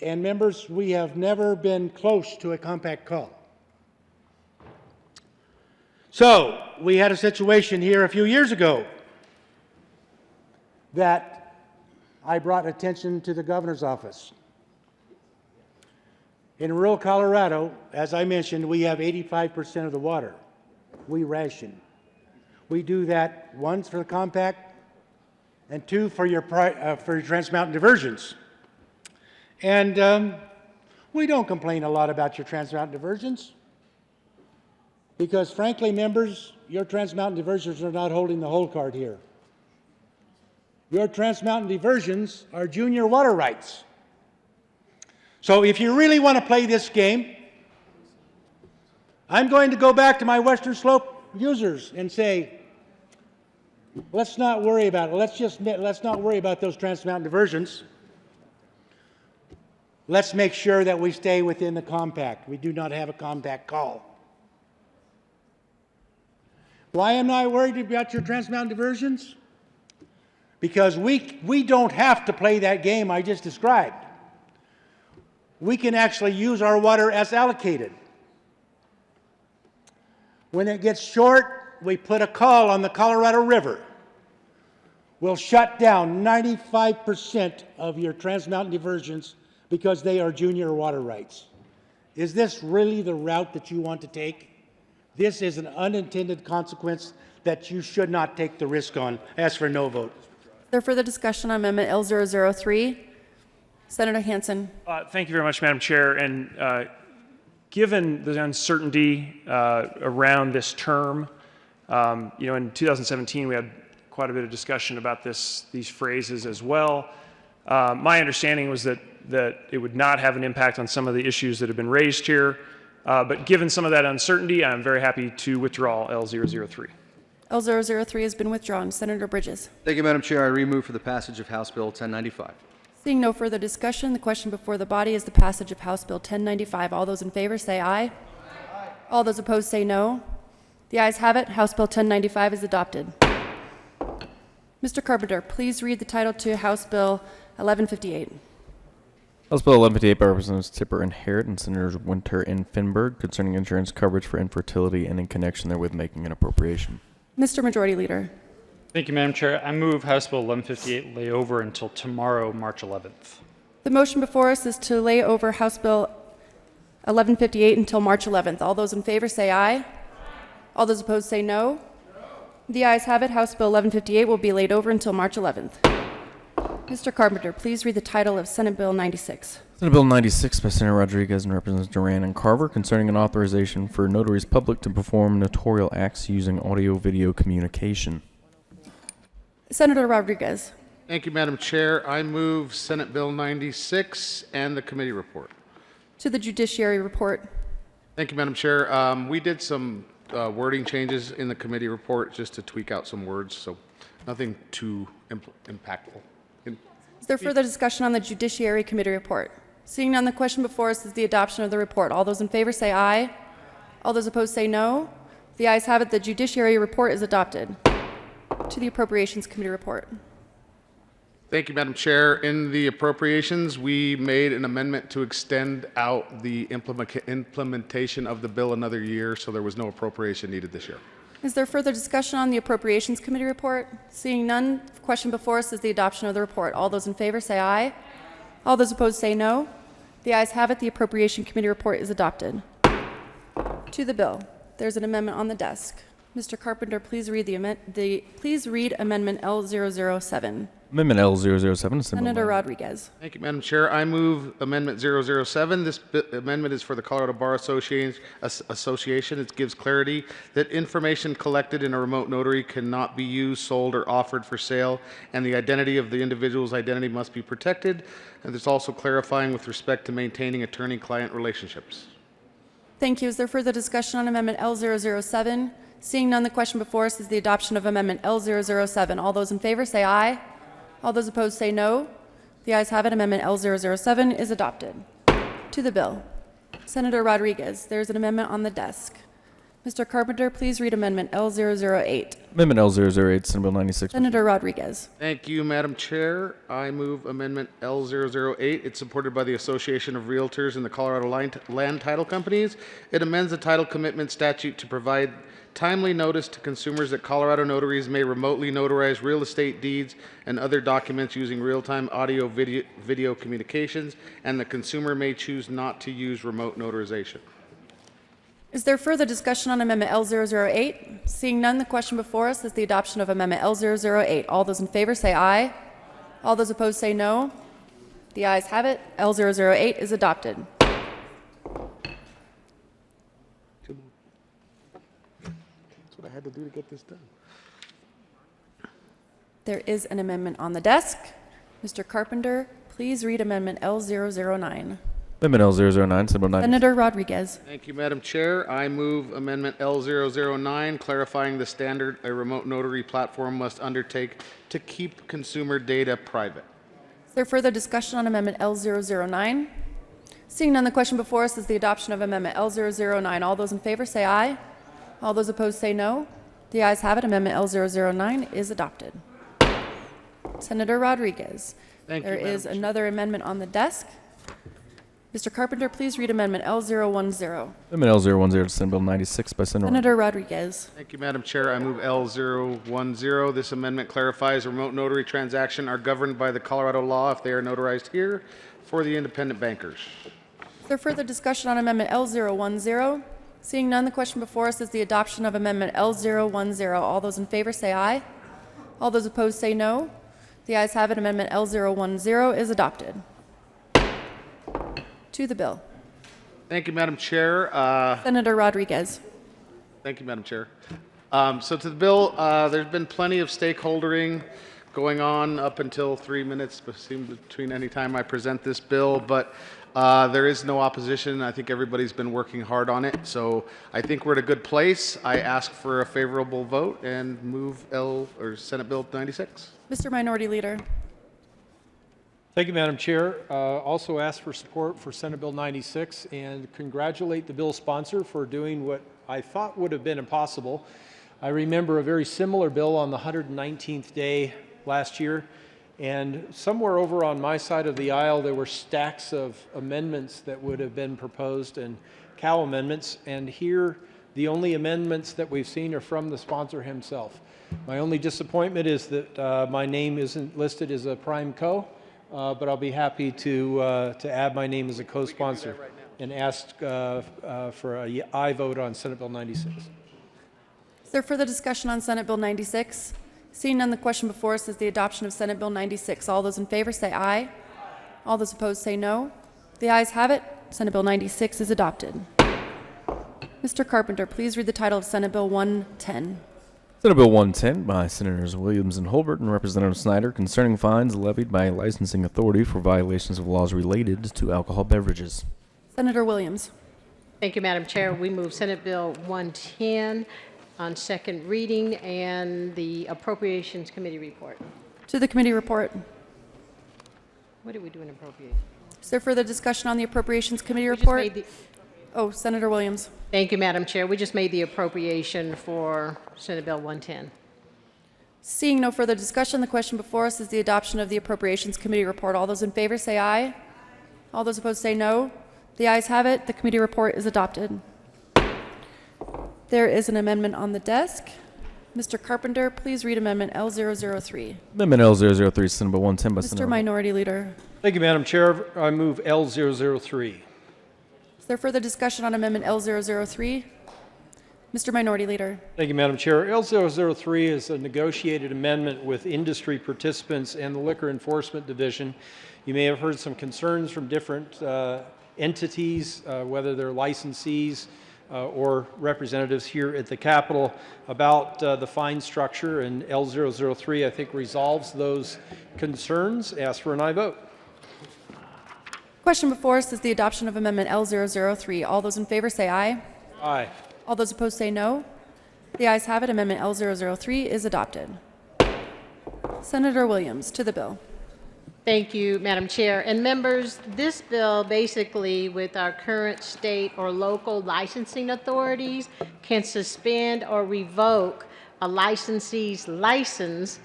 And members, we have never been close to a compact call. So, we had a situation here a few years ago that I brought attention to the governor's office. In rural Colorado, as I mentioned, we have 85% of the water. We ration. We do that once for the compact and two for your Trans Mountain diversions. And we don't complain a lot about your Trans Mountain diversions because, frankly, members, your Trans Mountain diversions are not holding the whole card here. Your Trans Mountain diversions are junior water rights. So if you really want to play this game, I'm going to go back to my Western Slope users and say, let's not worry about it. Let's not worry about those Trans Mountain diversions. Let's make sure that we stay within the compact. We do not have a compact call. Why am I worried about your Trans Mountain diversions? Because we don't have to play that game I just described. We can actually use our water as allocated. When it gets short, we put a call on the Colorado River. will shut down 95% of your Trans Mountain diversions because they are junior water rights. Is this really the route that you want to take? This is an unintended consequence that you should not take the risk on. Ask for no vote. Is there further discussion on Amendment L003? Senator Hansen. Thank you very much, Madam Chair. And given the uncertainty around this term, in 2017 we had quite a bit of discussion about these phrases as well. My understanding was that it would not have an impact on some of the issues that have been raised here. But given some of that uncertainty, I'm very happy to withdraw L003. L003 has been withdrawn. Senator Bridges. Thank you, Madam Chair. I remove for the passage of House Bill 1095. Seeing no further discussion, the question before the body is the passage of House Bill 1095. All those in favor say aye. Aye. All those opposed say no. The ayes have it. House Bill 1095 is adopted. Mr. Carpenter, please read the title to House Bill 1158. House Bill 1158 by Representatives Tipper and Harrod and Senators Winter and Finberg concerning insurance coverage for infertility and in connection therewith making an appropriation. Mr. Majority Leader. Thank you, Madam Chair. I move House Bill 1158 lay over until tomorrow, March 11th. The motion before us is to lay over House Bill 1158 until March 11th. All those in favor say aye. All those opposed say no. The ayes have it. House Bill 1158 will be laid over until March 11th. Mr. Carpenter, please read the title of Senate Bill 96. Senate Bill 96 by Senator Rodriguez and Representatives Duran and Carver concerning an authorization for notaries public to perform notarial acts using audio-video communication. Senator Rodriguez. Thank you, Madam Chair. I move Senate Bill 96 and the committee report. To the Judiciary report. Thank you, Madam Chair. We did some wording changes in the committee report just to tweak out some words, so nothing too impactful. Is there further discussion on the Judiciary Committee report? Seeing none, the question before us is the adoption of the report. All those in favor say aye. All those opposed say no. The ayes have it. The Judiciary report is adopted. To the Appropriations Committee report. Thank you, Madam Chair. In the appropriations, we made an amendment to extend out the implementation of the bill another year, so there was no appropriation needed this year. Is there further discussion on the Appropriations Committee report? Seeing none, the question before us is the adoption of the report. All those in favor say aye. All those opposed say no. The ayes have it. The Appropriation Committee report is adopted. To the bill. There's an amendment on the desk. Mr. Carpenter, please read please read Amendment L007. Amendment L007. Senator Rodriguez. Thank you, Madam Chair. I move Amendment 007. This amendment is for the Colorado Bar Association. It gives clarity that information collected in a remote notary cannot be used, sold, or offered for sale, and the identity of the individual's identity must be protected. And it's also clarifying with respect to maintaining attorney-client relationships. Thank you. Is there further discussion on Amendment L007? Seeing none, the question before us is the adoption of Amendment L007. All those in favor say aye. All those opposed say no. The ayes have it. Amendment L007 is adopted. To the bill. Senator Rodriguez, there's an amendment on the desk. Mr. Carpenter, please read Amendment L008. Amendment L008, Senate Bill 96. Senator Rodriguez. Thank you, Madam Chair. I move Amendment L008. It's supported by the Association of Realtors and the Colorado Land Title Companies. It amends the title commitment statute to provide timely notice to consumers that Colorado notaries may remotely notarize real estate deeds and other documents using real-time audio video communications, and the consumer may choose not to use remote notarization. Is there further discussion on Amendment L008? Seeing none, the question before us is the adoption of Amendment L008. All those in favor say aye. All those opposed say no. The ayes have it. L008 is adopted. That's what I had to do to get this done. There is an amendment on the desk. Mr. Carpenter, please read Amendment L009. Amendment L009, Senate Bill 96. Senator Rodriguez. Thank you, Madam Chair. I move Amendment L009, clarifying the standard a remote notary platform must undertake to keep consumer data private. Is there further discussion on Amendment L009? Seeing none, the question before us is the adoption of Amendment L009. All those in favor say aye. All those opposed say no. The ayes have it. Amendment L009 is adopted. Senator Rodriguez. Thank you, There Madam is Chair. another amendment on the desk. Mr. Carpenter, please read Amendment L010. Amendment L010 to Senate Bill 96 by Senator Senator Rodriguez. Thank you, Madam Chair. I move L010. This amendment clarifies remote notary transactions are governed by the Colorado law if they are notarized here for the independent bankers. Is there further discussion on Amendment L010? Seeing none, the question before us is the adoption of Amendment L010. All those in favor say aye. All those opposed say no. The ayes have it. Amendment L010 is adopted. To the bill. Thank you, Madam Chair. Senator Rodriguez. Thank you, Madam Chair. So to the bill, there's been plenty of stakeholdering going on up until 3 minutes between any time I present this bill, but there is no opposition. I think everybody's been working hard on it, so I think we're at a good place. I ask for a favorable vote and move Senate Bill 96. Mr. Minority Leader. Thank you, Madam Chair. Also ask for support for Senate Bill 96 and congratulate the bill sponsor for doing what I thought would have been impossible. I remember a very similar bill on the 119th day last year, and somewhere over on my side of the aisle there were stacks of amendments that would have been proposed and cow amendments, and here the only amendments that we've seen are from the sponsor himself. My only disappointment is that my name isn't listed as a prime co. But I'll be happy to add my name as a co-sponsor and ask for a aye vote on Senate Bill 96. Is there further discussion on Senate Bill 96? Seeing none, the question before us is the adoption of Senate Bill 96. All those in favor say aye. All those opposed say no. The ayes have it. Senate Bill 96 is adopted. Mr. Carpenter, please read the title of Senate Bill 110. Senate Bill 110 by Senators Williams and Holbert and Representative Snyder concerning fines levied by a licensing authority for violations of laws related to alcohol beverages. Senator Williams. Thank you, Madam Chair. We move Senate Bill 110 on second reading and the Appropriations Committee report. To the committee report. What did we do in appropriations? Is there further discussion on the Appropriations Committee report? Oh, Senator Williams. Thank you, Madam Chair. We just made the appropriation for Senate Bill 110. Seeing no further discussion, the question before us is the adoption of the Appropriations Committee report. All those in favor say aye. All those opposed say no. The ayes have it. The committee report is adopted. There is an amendment on the desk. Mr. Carpenter, please read Amendment L003. Amendment L003, Senate Bill 110 by Mr. Senator. Minority Leader. Thank you, Madam Chair. I move L003. Is there further discussion on Amendment L003? Mr. Minority Leader. Thank you, Madam Chair. L003 is a negotiated amendment with industry participants and the Liquor Enforcement Division. You may have heard some concerns from different entities, whether they're licensees or representatives here at the Capitol, about the fine structure, and L003, I think, resolves those concerns. Ask for an aye vote. Question before us is the adoption of Amendment L003. All those in favor say aye. Aye. All those opposed say no. The ayes have it. Amendment L003 is adopted. Senator Williams, to the bill. Thank you, Madam Chair. And members, this bill basically, with our current state or local licensing authorities, can suspend or revoke a licensee's license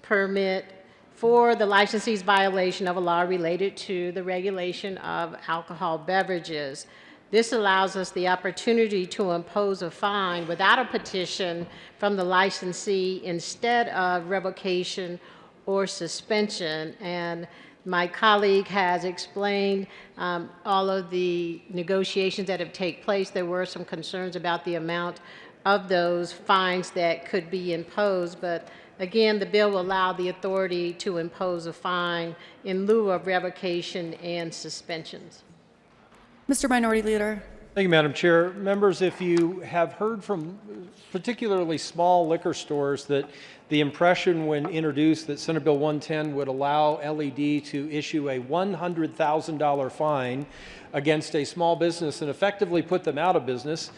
permit for the licensee's violation of a law related to the regulation of alcohol beverages. This allows us the opportunity to impose a fine without a petition from the licensee instead of revocation or suspension. And my colleague has explained all of the negotiations that have taken place. There were some concerns about the amount of those fines that could be imposed, but again, the bill will allow the authority to impose a fine in lieu of revocation and suspensions. Mr. Minority Leader. Thank you, Madam Chair. Members, if you have heard from particularly small liquor stores that the impression when introduced that Senate Bill 110 would allow LED to issue a $100,000 fine against a small business and effectively put them out of business,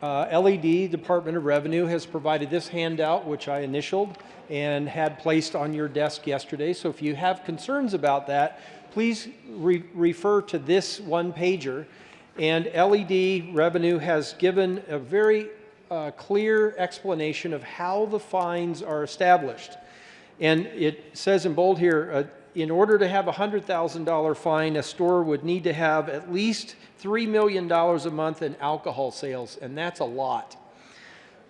LED Department of Revenue has provided this handout, which I initialed and had placed on your desk yesterday. So if you have concerns about that, please refer to this one-pager. And LED Revenue has given a very clear explanation of how the fines are established. And it says in bold here, in order to have a $100,000 fine, a store would need to have at least $3 million a month in alcohol sales, and that's a lot.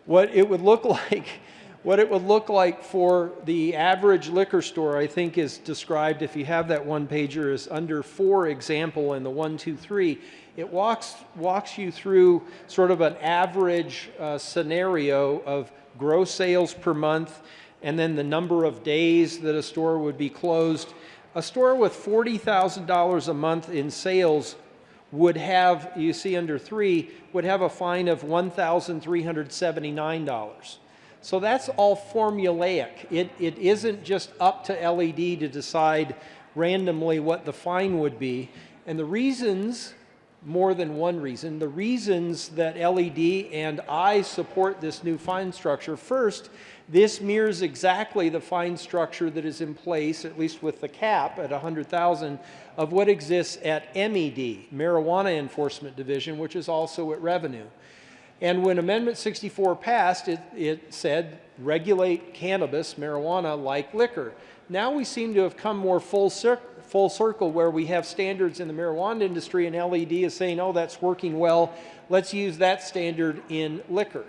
What it would look like for the average liquor store, I think, is described, if you have that one pager, as under 4 example in the 1, 2, 3. It walks you through sort of an average scenario of gross sales per month, and then the number of days that a store would be closed. A store with $40,000 a month in sales would have, you see under 3, would have a fine of $1,379. So that's all formulaic. It isn't just up to LED to decide randomly what the fine would be. And the reasons, more than one reason, the reasons that LED and I support this new fine structure: first, this mirrors exactly the fine structure that is in place, at least with the cap at $100,000, of what exists at MED, Marijuana Enforcement Division, which is also at Revenue. And when Amendment 64 passed, it said regulate cannabis, marijuana, like liquor. Now we seem to have come more full circle, where we have standards in the marijuana industry, and LED is saying, oh, that's working well, let's use that standard in liquor.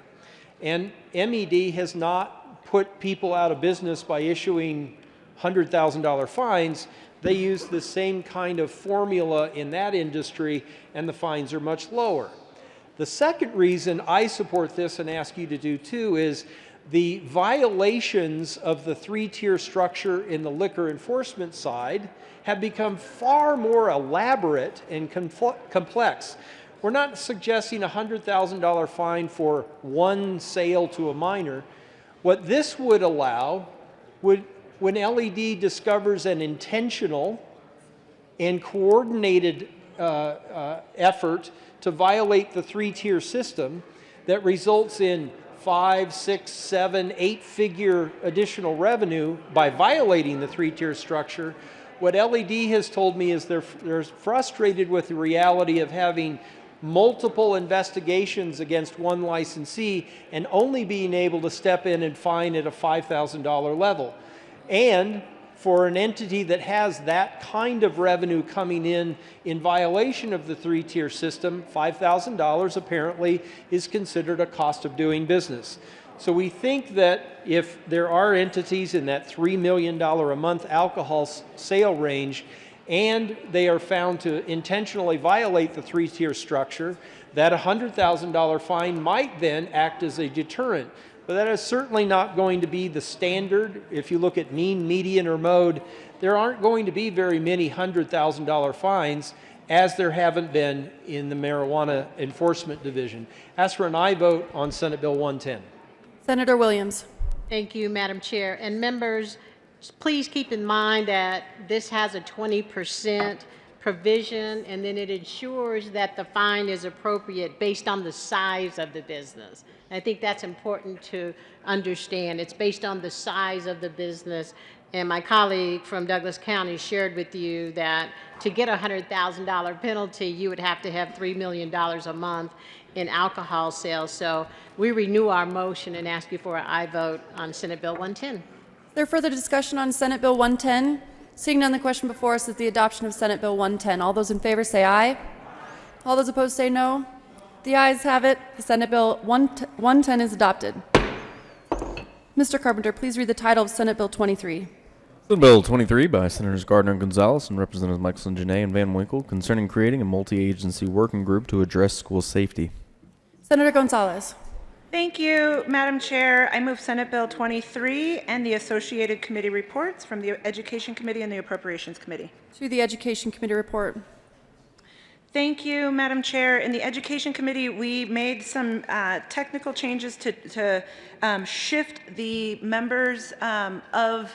And MED has not put people out of business by issuing $100,000 fines. They use the same kind of formula in that industry, and the fines are much lower. The second reason I support this, and ask you to do too, is the violations of the 3-tier structure in the liquor enforcement side have become far more elaborate and complex. We're not suggesting a $100,000 fine for one sale to a minor. What this would allow would, when LED discovers an intentional and coordinated effort to violate the 3-tier system that results in 5, 6, 7, 8-figure additional revenue by violating the 3-tier structure, what LED has told me is they're frustrated with the reality of having multiple investigations against one licensee and only being able to step in and fine at a $5,000 level. And for an entity that has that kind of revenue coming in violation of the 3-tier system, $5,000 apparently is considered a cost of doing business. So we think that if there are entities in that $3 million a month alcohol sale range, and they are found to intentionally violate the 3-tier structure, that $100,000 fine might then act as a deterrent. But that is certainly not going to be the standard. If you look at mean, median, or mode, there aren't going to be very many $100,000 fines, as there haven't been in the Marijuana Enforcement Division. Ask for an aye vote on Senate Bill 110. Senator Williams. Thank you, Madam Chair. And members, please keep in mind that this has a 20% provision, and then it ensures that the fine is appropriate based on the size of the business. I think that's important to understand. It's based on the size of the business. And my colleague from Douglas County shared with you that to get a $100,000 penalty, you would have to have $3 million a month in alcohol sales. So we renew our motion and ask you for an aye vote on Senate Bill 110. Is there further discussion on Senate Bill 110? Seeing none, the question before us is the adoption of Senate Bill 110. All those in favor say aye. All those opposed say no. The ayes have it. The Senate Bill 110 is adopted. Mr. Carpenter, please read the title of Senate Bill 23. Senate Bill 23 by Senators Gardner and Gonzalez and Representatives Michelson, Janae, and Van Winkle concerning creating a multi-agency working group to address school safety. Senator Gonzalez. Thank you, Madam Chair. I move Senate Bill 23 and the associated committee reports from the Education Committee and the Appropriations Committee. To the Education Committee report. Thank you, Madam Chair. In the Education Committee, we made some technical changes to shift the members of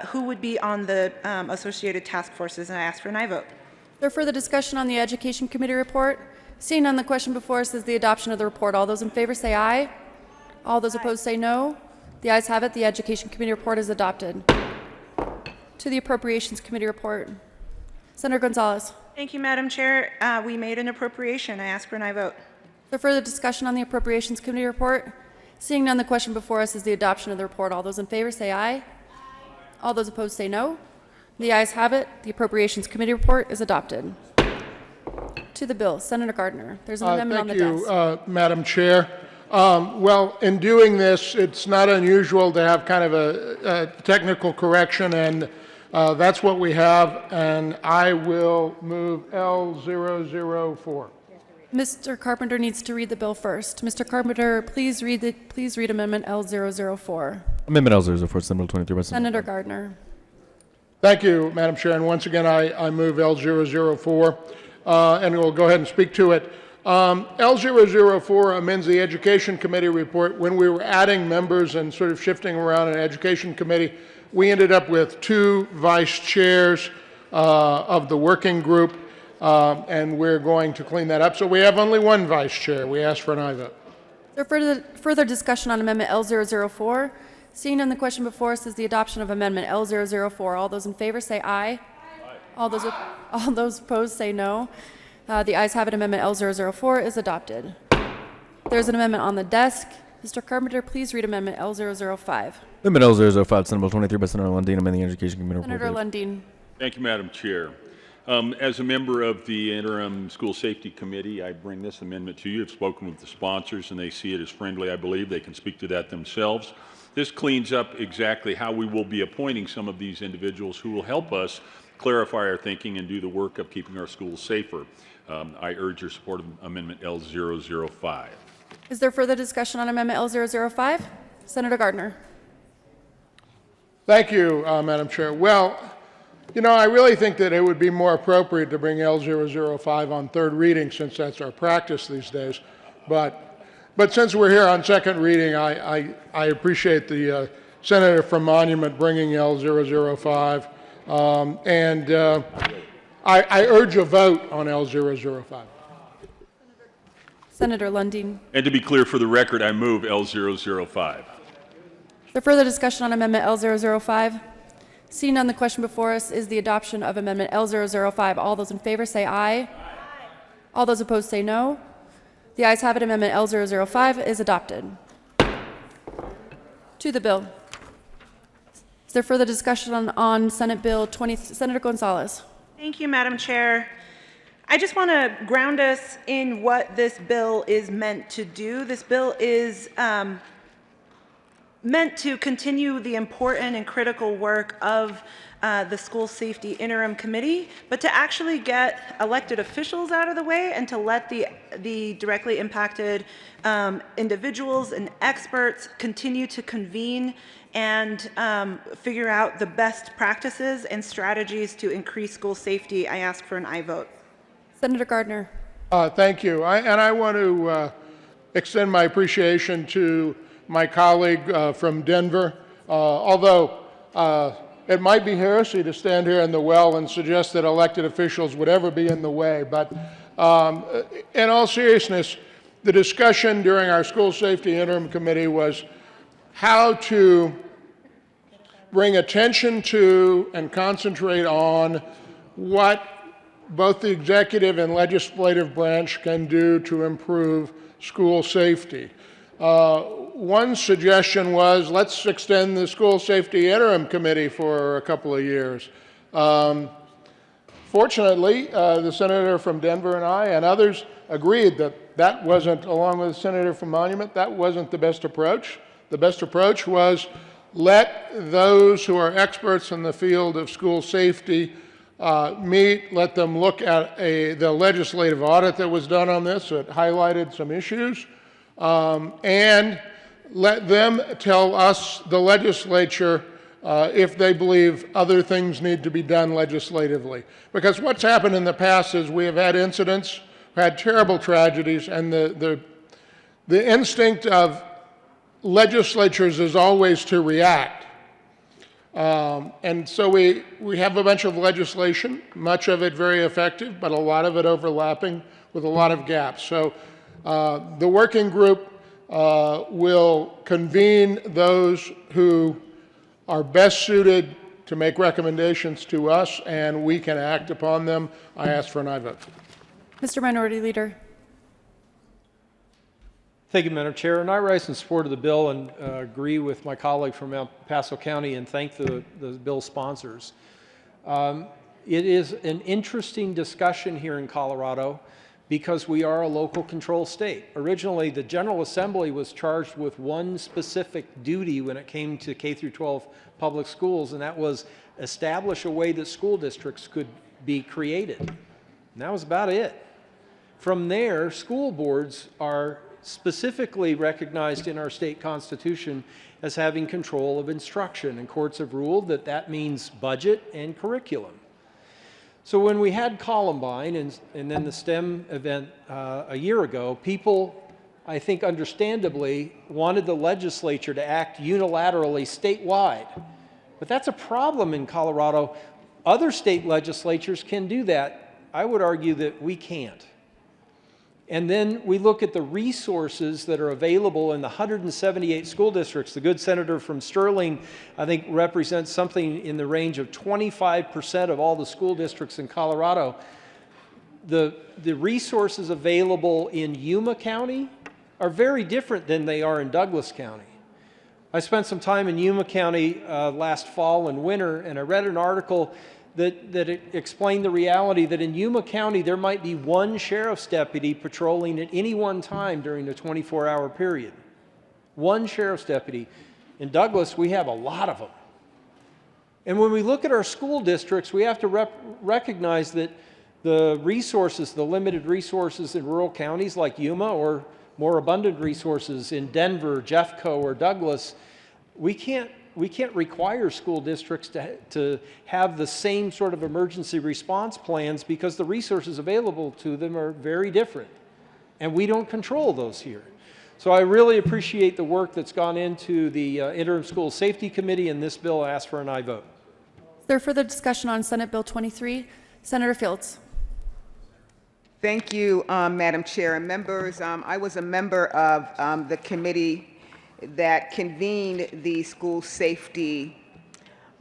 who would be on the associated task forces, and I ask for an aye vote. Is there further discussion on the Education Committee report? Seeing none, the question before us is the adoption of the report. All those in favor say aye. All those opposed say no. The ayes have it. The Education Committee report is adopted. To the Appropriations Committee report. Senator Gonzalez. Thank you, Madam Chair. We made an appropriation. I ask for an aye vote. Is there further discussion on the Appropriations Committee report? Seeing none, the question before us is the adoption of the report. All those in favor say aye. All those opposed say no. The ayes have it. The Appropriations Committee report is adopted. To the bill, Senator Gardner. There's an amendment on the desk. Thank you, Madam Chair. Well, in doing this, it's not unusual to have kind of a technical correction, and that's what we have, and I will move L004. Mr. Carpenter needs to read the bill first. Mr. Carpenter, please read Amendment L004. Amendment L004, Senate Bill 23 by Senator Gardner. Thank you, Madam Chair, and once again, I move L004, and we'll go ahead and speak to it. L004 amends the Education Committee report. When we were adding members and sort of shifting around an Education Committee, we ended up with 2 vice chairs of the working group, and we're going to clean that up. So we have only 1 vice chair. We ask for an aye vote. Is there further discussion on Amendment L004? Seeing none, the question before us is the adoption of Amendment L004. All those in favor say aye. All those opposed say no. The ayes have it. Amendment L004 is adopted. There's an amendment on the desk. Mr. Carpenter, please read Amendment L005. Amendment L005, Senate Bill 23 by Senator Lundin, amending the Education Committee report. Senator Lundin. Thank you, Madam Chair. As a member of the Interim School Safety Committee, I bring this amendment to you. I've spoken with the sponsors, and they see it as friendly. I believe they can speak to that themselves. This cleans up exactly how we will be appointing some of these individuals who will help us clarify our thinking and do the work of keeping our schools safer. I urge your support of Amendment L005. Is there further discussion on Amendment L005? Senator Gardner. Thank you, Madam Chair. Well, you know, I really think that it would be more appropriate to bring L005 on 3rd reading, since that's our practice these days. But since we're here on 2nd reading, I appreciate the senator from Monument bringing L005, and I urge a vote on L005. Senator Lundin. And to be clear, for the record, I move L005. Is there further discussion on Amendment L005? Seeing none, the question before us is the adoption of Amendment L005. All those in favor say aye. All those opposed say no. The ayes have it. Amendment L005 is adopted. To the bill. Is there further discussion on Senate Bill 20? Senator Gonzalez. Thank you, Madam Chair. I just want to ground us in what this bill is meant to do. This bill is meant to continue the important and critical work of the School Safety Interim Committee, but to actually get elected officials out of the way and to let the directly impacted individuals and experts continue to convene and figure out the best practices and strategies to increase school safety. I ask for an aye vote. Senator Gardner. Thank you. I want to extend my appreciation to my colleague from Denver, although it might be heresy to stand here in the well and suggest that elected officials would ever be in the way. But in all seriousness, the discussion during our School Safety Interim Committee was how to bring attention to and concentrate on what both the executive and legislative branch can do to improve school safety. One suggestion was, let's extend the School Safety Interim Committee for a couple of years. Fortunately, the senator from Denver and I and others agreed that that wasn't, along with the senator from Monument, that wasn't the best approach. The best approach was let those who are experts in the field of school safety meet, let them look at the legislative audit that was done on this. It highlighted some issues. And let them tell us, the legislature, if they believe other things need to be done legislatively. Because what's happened in the past is we have had incidents, had terrible tragedies, and the instinct of legislatures is always to react. And so we have a bunch of legislation, much of it very effective, but a lot of it overlapping with a lot of gaps. So the working group will convene those who are best suited to make recommendations to us, and we can act upon them. I ask for an aye vote. Mr. Minority Leader. Thank you, Madam Chair. And I rise in support of the bill and agree with my colleague from El Paso County and thank the bill sponsors. It is an interesting discussion here in Colorado because we are a local control state. Originally, the General Assembly was charged with one specific duty when it came to K through 12 public schools, and that was establish a way that school districts could be created. And that was about it. From there, school boards are specifically recognized in our state constitution as having control of instruction, and courts have ruled that that means budget and curriculum. So when we had Columbine and then the STEM event a year ago, people, I think understandably, wanted the legislature to act unilaterally statewide. But that's a problem in Colorado. Other state legislatures can do that. I would argue that we can't. And then we look at the resources that are available in the 178 school districts. The good senator from Sterling, I think, represents something in the range of 25% of all the school districts in Colorado. The resources available in Yuma County are very different than they are in Douglas County. I spent some time in Yuma County last fall and winter, and I read an article that explained the reality that in Yuma County there might be one sheriff's deputy patrolling at any one time during a 24-hour period. One sheriff's deputy. In Douglas, we have a lot of them. And when we look at our school districts, we have to recognize that the resources, the limited resources in rural counties like Yuma, or more abundant resources in Denver, Jeffco, or Douglas, we can't require school districts to have the same sort of emergency response plans because the resources available to them are very different. And we don't control those here. So I really appreciate the work that's gone into the Interim School Safety Committee, and this bill asks for an aye vote. Is there further discussion on Senate Bill 23? Senator Fields. Thank you, Madam Chair and members. I was a member of the committee that convened the school safety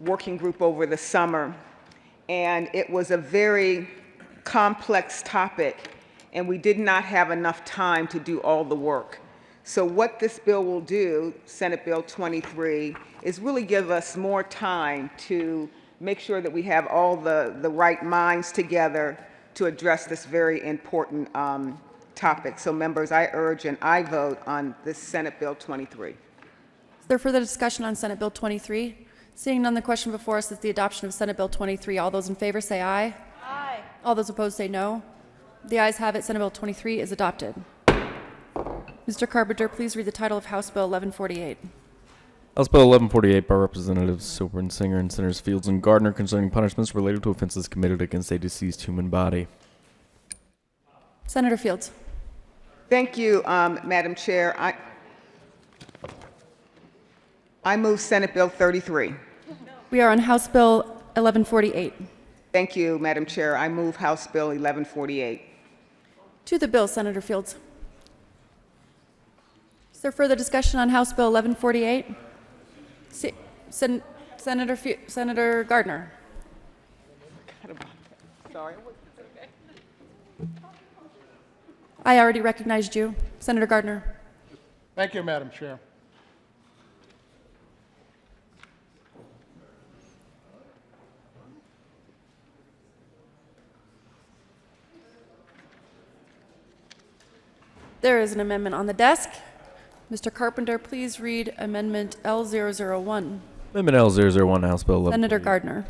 working group over the summer, and it was a very complex topic, and we did not have enough time to do all the work. So what this bill will do, Senate Bill 23, is really give us more time to make sure that we have all the right minds together to address this very important topic. So members, I urge an aye vote on this Senate Bill 23. Is there further discussion on Senate Bill 23? Seeing none, the question before us is the adoption of Senate Bill 23. All those in favor say aye. Aye. All those opposed say no. The ayes have it. Senate Bill 23 is adopted. Mr. Carpenter, please read the title of House Bill 1148. House Bill 1148 by Representatives Silver and Singer and Senators Fields and Gardner concerning punishments related to offenses committed against a deceased human body. Senator Fields. Thank you, Madam Chair. I move Senate Bill 33. We are on House Bill 1148. Thank you, Madam Chair. I move House Bill 1148. To the bill, Senator Fields. Is there further discussion on House Bill 1148? Senator Gardner. Sorry. I already recognized you. Senator Gardner. Thank you, Madam Chair. There is an amendment on the desk. Mr. Carpenter, please read Amendment L001. Amendment L001, House Bill 11. Senator Gardner.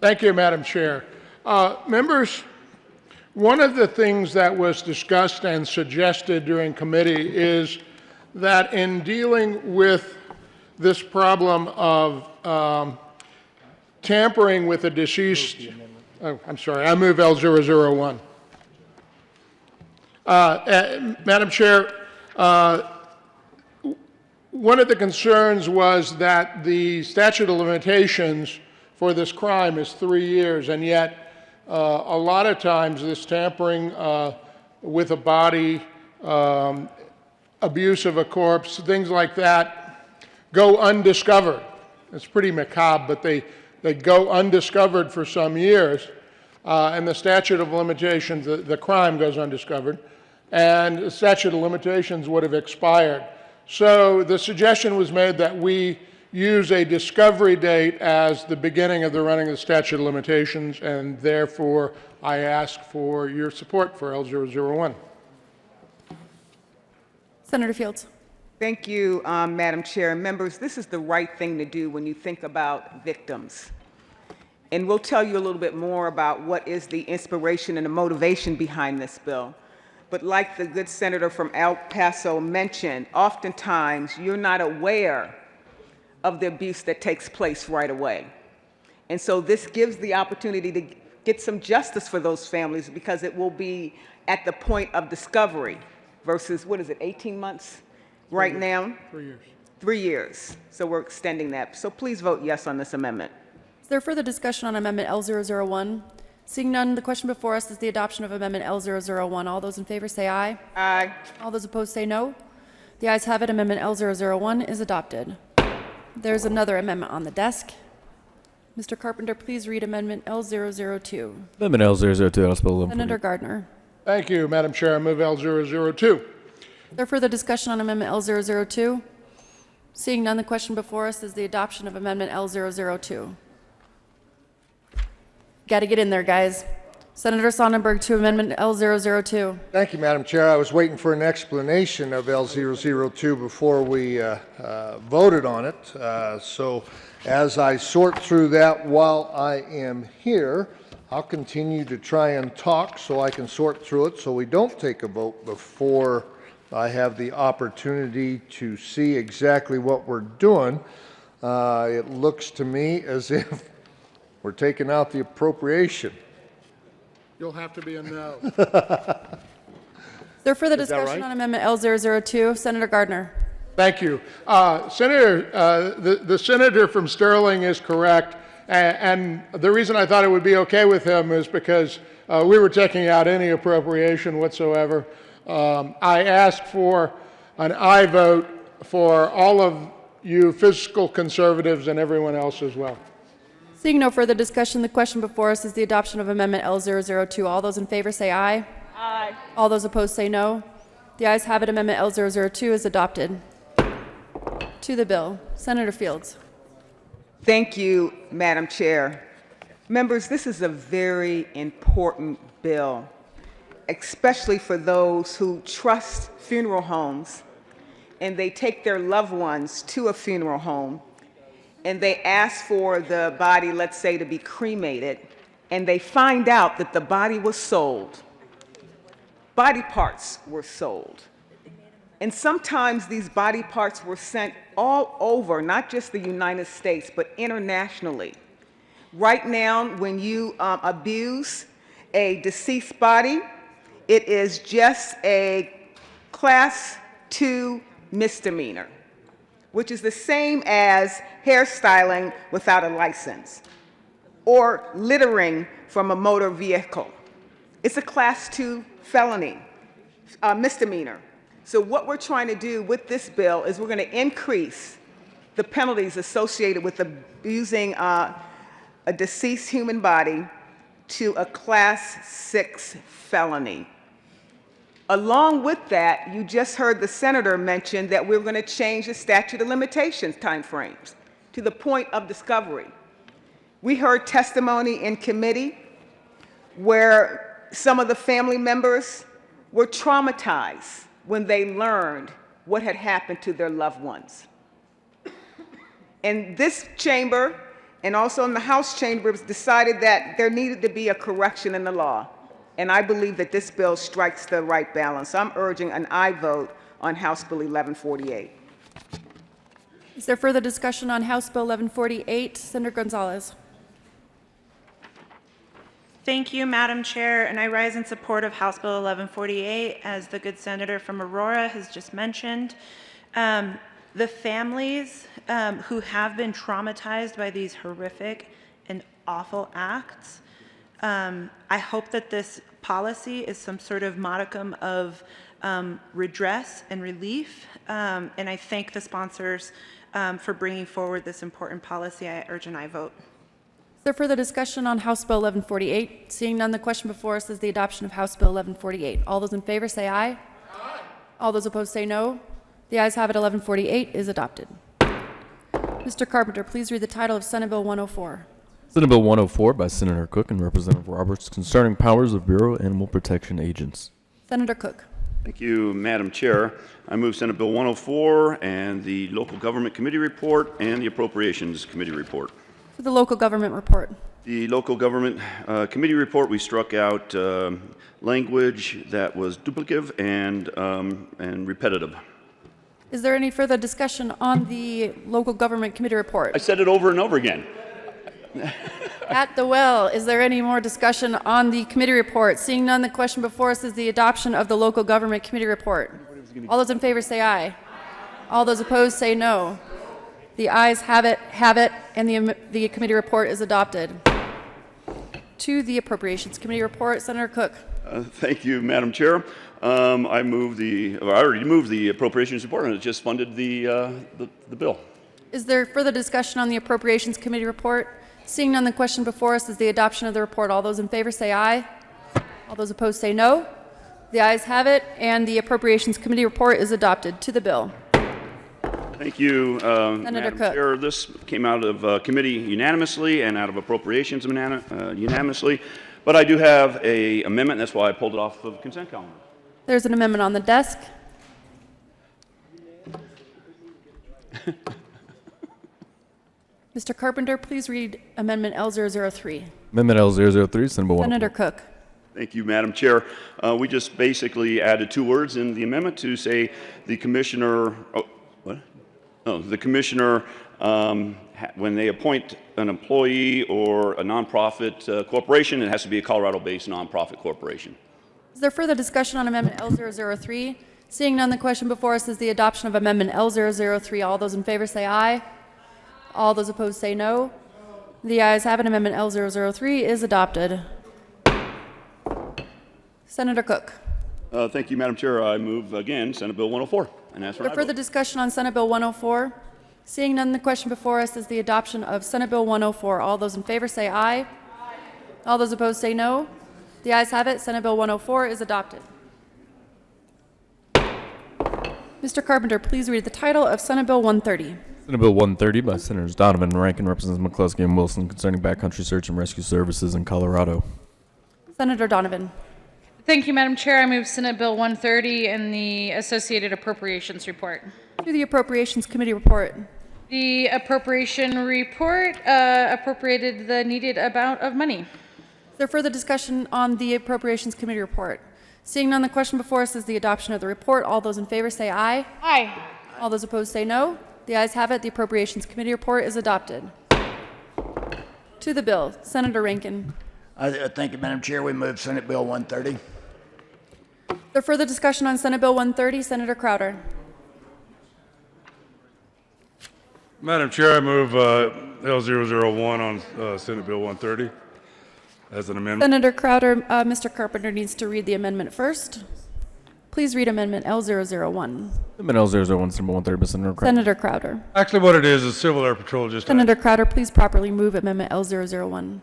Thank you, Madam Chair. Members, one of the things that was discussed and suggested during committee is that in dealing with this problem of tampering with a deceased, I'm sorry, I move L001. Madam Chair, one of the concerns was that the statute of limitations for this crime is 3 years, and yet a lot of times this tampering with a body, abuse of a corpse, things like that go undiscovered. It's pretty macabre, but they go undiscovered for some years, and the statute of limitations, the crime goes undiscovered, and the statute of limitations would have expired. So the suggestion was made that we use a discovery date as the beginning of the running of the statute of limitations, and therefore I ask for your support for L001. Senator Fields. Thank you, Madam Chair. Members, this is the right thing to do when you think about victims. And we'll tell you a little bit more about what is the inspiration and the motivation behind this bill. But like the good senator from El Paso mentioned, oftentimes you're not aware of the abuse that takes place right away. And so this gives the opportunity to get some justice for those families, because it will be at the point of discovery versus, 18 months right now? 3 years. 3 years. So we're extending that. So please vote yes on this amendment. Is there further discussion on Amendment L001? Seeing none, the question before us is the adoption of Amendment L001. All those in favor say aye. Aye. All those opposed say no. The ayes have it. Amendment L001 is adopted. There's another amendment on the desk. Mr. Carpenter, please read Amendment L002. Amendment L002, House Bill 1148. Senator Gardner. Thank you, Madam Chair. I move L002. Is there further discussion on Amendment L002? Seeing none, the question before us is the adoption of Amendment L002. Got to get in there, guys. Senator Sonnenberg to Amendment L002. Thank you, Madam Chair. I was waiting for an explanation of L002 before we voted on it. So as I sort through that while I am here, I'll continue to try and talk so I can sort through it so we don't take a vote before I have the opportunity to see exactly what we're doing. It looks to me as if we're taking out the appropriation. You'll have to be a no. Is there further Is that discussion right? on Amendment L002? Senator Gardner. Thank you. Senator, the senator from Sterling is correct. And the reason I thought it would be okay with him is because we were taking out any appropriation whatsoever. I asked for an aye vote for all of you fiscal conservatives and everyone else as well. Seeing no further discussion, the question before us is the adoption of Amendment L002. All those in favor say aye. Aye. All those opposed say no. The ayes have it. Amendment L002 is adopted. To the bill. Senator Fields. Thank you, Madam Chair. Members, this is a very important bill, especially for those who trust funeral homes and they take their loved ones to a funeral home and they ask for the body, let's say, to be cremated, and they find out that the body was sold. Body parts were sold. And sometimes these body parts were sent all over, not just the United States, but internationally. Right now, when you abuse a deceased body, it is just a Class 2 misdemeanor, which is the same as hairstyling without a license or littering from a motor vehicle. It's a Class 2 felony, misdemeanor. So what we're trying to do with this bill is we're going to increase the penalties associated with abusing a deceased human body to a Class 6 felony. Along with that, you just heard the senator mention that we're going to change the statute of limitations timeframes to the point of discovery. We heard testimony in committee where some of the family members were traumatized when they learned what had happened to their loved ones. And this chamber and also in the House chambers decided that there needed to be a correction in the law. And I believe that this bill strikes the right balance. I'm urging an aye vote on House Bill 1148. Is there further discussion on House Bill 1148? Senator Gonzalez. Thank you, Madam Chair, and I rise in support of House Bill 1148, as the good senator from Aurora has just mentioned. The families who have been traumatized by these horrific and awful acts, I hope that this policy is some sort of modicum of redress and relief, and I thank the sponsors for bringing forward this important policy. I urge an aye vote. Is there further discussion on House Bill 1148? Seeing none, the question before us is the adoption of House Bill 1148. All those in favor say aye. Aye. All those opposed say no. The ayes have it. 1148 is adopted. Mr. Carpenter, please read the title of Senate Bill 104. Senate Bill 104 by Senator Cook and Representative Roberts concerning powers of Bureau Animal Protection agents. Senator Cook. Thank you, Madam Chair. I move Senate Bill 104 and the Local Government Committee report and the Appropriations Committee report. For the local government report. The Local Government Committee report, we struck out language that was duplicative and repetitive. Is there any further discussion on the local government committee report? I said it over and over again. At the well, is there any more discussion on the committee report? Seeing none, the question before us is the adoption of the local government committee report. All those in favor say aye. All those opposed say no. The ayes have it, and the committee report is adopted. To the Appropriations Committee report, Senator Cook. Thank you, Madam Chair. I already moved the Appropriations report, and it just funded the bill. Is there further discussion on the Appropriations Committee report? Seeing none, the question before us is the adoption of the report. All those in favor say aye. All those opposed say no. The ayes have it, and the Appropriations Committee report is adopted. To the bill. Thank you, Senator Madam Cook. Chair. This came out of committee unanimously and out of Appropriations unanimously, but I do have an amendment. That's why I pulled it off of consent calendar. There's an amendment on the desk. Mr. Carpenter, please read Amendment L003. Amendment L003, Senate Bill 104. Senator Cook. Thank you, Madam Chair. We just basically added 2 words in the amendment to say the commissioner, the commissioner, when they appoint an employee or a nonprofit corporation, it has to be a Colorado-based nonprofit corporation. Is there further discussion on Amendment L003? Seeing none, the question before us is the adoption of Amendment L003. All those in favor say aye. All those opposed say no. The ayes have it. Amendment L003 is adopted. Senator Cook. Thank you, Madam Chair. I move again Senate Bill 104 and ask for Is there an aye further vote. discussion on Senate Bill 104? Seeing none, the question before us is the adoption of Senate Bill 104. All those in favor say aye. All those opposed say no. The ayes have it. Senate Bill 104 is adopted. Mr. Carpenter, please read the title of Senate Bill 130. Senate Bill 130 by Senators Donovan and Rankin, Representatives McCluskey and Wilson concerning backcountry search and rescue services in Colorado. Senator Donovan. Thank you, Madam Chair. I move Senate Bill 130 and the associated appropriations report. To the Appropriations Committee report. The appropriation report appropriated the needed amount of money. Is there further discussion on the Appropriations Committee report? Seeing none, the question before us is the adoption of the report. All those in favor say aye. Aye. All those opposed say no. The ayes have it. The Appropriations Committee report is adopted. To the bill, Senator Rankin. Thank you, Madam Chair. We move Senate Bill 130. Is there further discussion on Senate Bill 130? Senator Crowder. Madam Chair, I move L001 on Senate Bill 130 as an amendment. Senator Crowder, Mr. Carpenter needs to read the amendment first. Please read Amendment L001. Amendment L001, Senate Bill 130 by Senator Crowder. Senator Crowder. Actually, what it is Civil Air Patrol just... Senator Crowder, please properly move Amendment L001.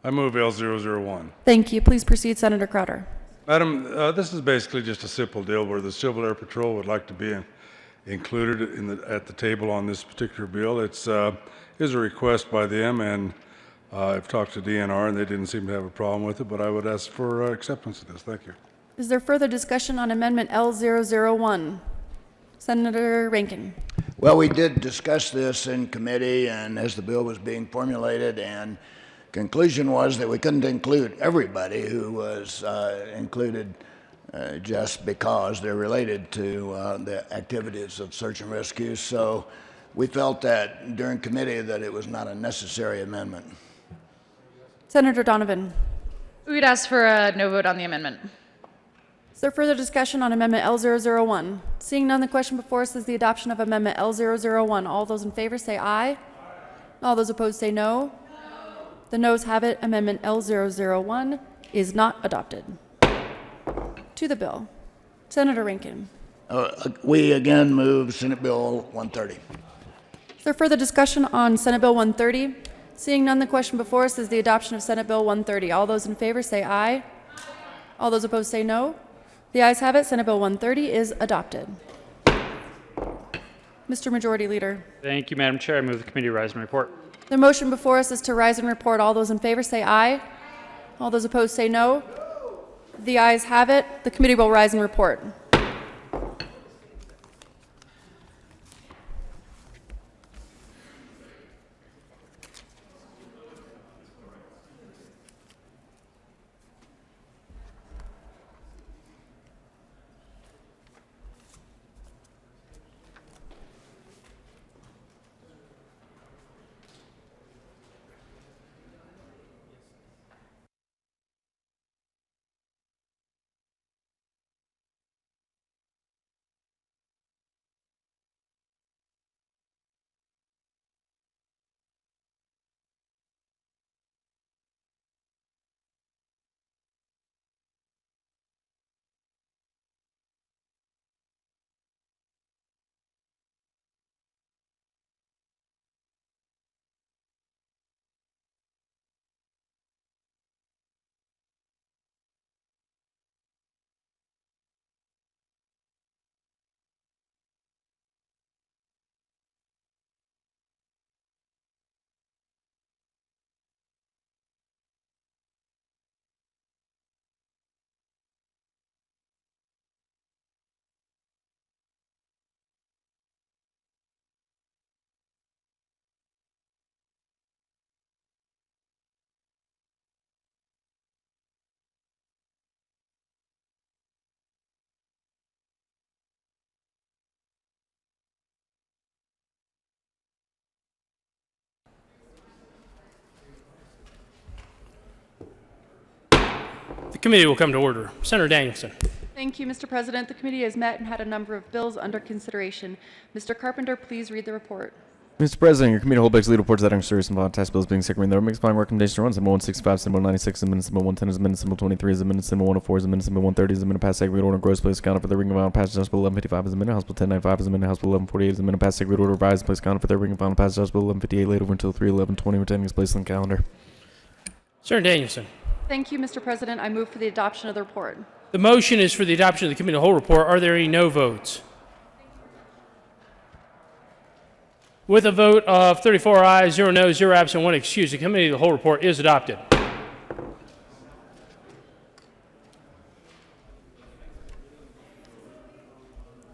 I move L001. Thank you. Please proceed, Senator Crowder. Madam, this is basically just a simple deal where the Civil Air Patrol would like to be included at the table on this particular bill. It's a request by them, and I've talked to DNR, and they didn't seem to have a problem with it, but I would ask for acceptance of this. Thank you. Is there further discussion on Amendment L001? Senator Rankin. Well, we did discuss this in committee and as the bill was being formulated, and conclusion was that we couldn't include everybody who was included just because they're related to the activities of search and rescue. So we felt that during committee that it was not a necessary amendment. Senator Donovan. We would ask for a no vote on the amendment. Is there further discussion on Amendment L001? Seeing none, the question before us is the adoption of Amendment L001. All those in favor say aye. All those opposed say no. The noes have it. Amendment L001 is not adopted. To the bill. Senator Rankin. We again move Senate Bill 130. Is there further discussion on Senate Bill 130? Seeing none, the question before us is the adoption of Senate Bill 130. All those in favor say aye. All those opposed say no. The ayes have it. Senate Bill 130 is adopted. Mr. Majority Leader. Thank you, Madam Chair. I move the committee rise and report. The motion before us is to rise and report. All those in favor say aye. All those opposed say no. The ayes have it. The committee will rise and report. The committee will come to order. Senator Danielson. Thank you, Mr. President. The committee has met and had a number of bills under consideration. Mr. Carpenter, please read the report. Mr. President, your committee holds lead reports that are serious and violent tax bills being second reading. The makes following recommendations are on Symbol 165, Symbol 96, Amendment Symbol 110, is Amendment Symbol 23, is Amendment Symbol 104, is Amendment Symbol 130, is Amendment past second read order, gross place accounted for the reading of final passage, House Bill 1155, is Amendment House Bill 1095, is Amendment House Bill 1148, is Amendment past second read order, revised place accounted for the reading of final passage, House Bill 1158, laid over until 3/11/20, returning its place on the calendar. Senator Danielson. Thank you, Mr. President. I move for the adoption of the report. The motion is for the adoption of the committee of the whole report. Are there any no votes? With a vote of 34 ayes, 0 noes, 0 absent, 1 excused, the committee of the whole report is adopted.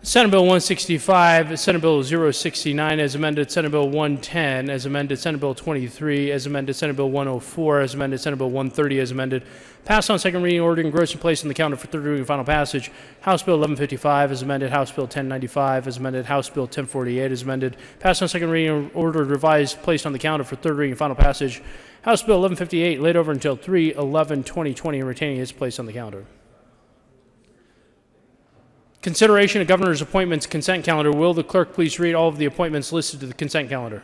Senate Bill 165, Senate Bill 069 as amended, Senate Bill 110 as amended, Senate Bill 23 as amended, Senate Bill 104 as amended, Senate Bill 130 as amended, passed on second reading, ordered and grossly placed on the calendar for third reading and final passage. House Bill 1155 as amended, House Bill 1095 as amended, House Bill 1048 as amended, passed on second reading, ordered, revised, placed on the calendar for third reading and final passage. House Bill 1158 laid over until 3/11/2020 and retaining its place on the calendar. Consideration of governor's appointments consent calendar. Will the clerk please read all of the appointments listed to the consent calendar?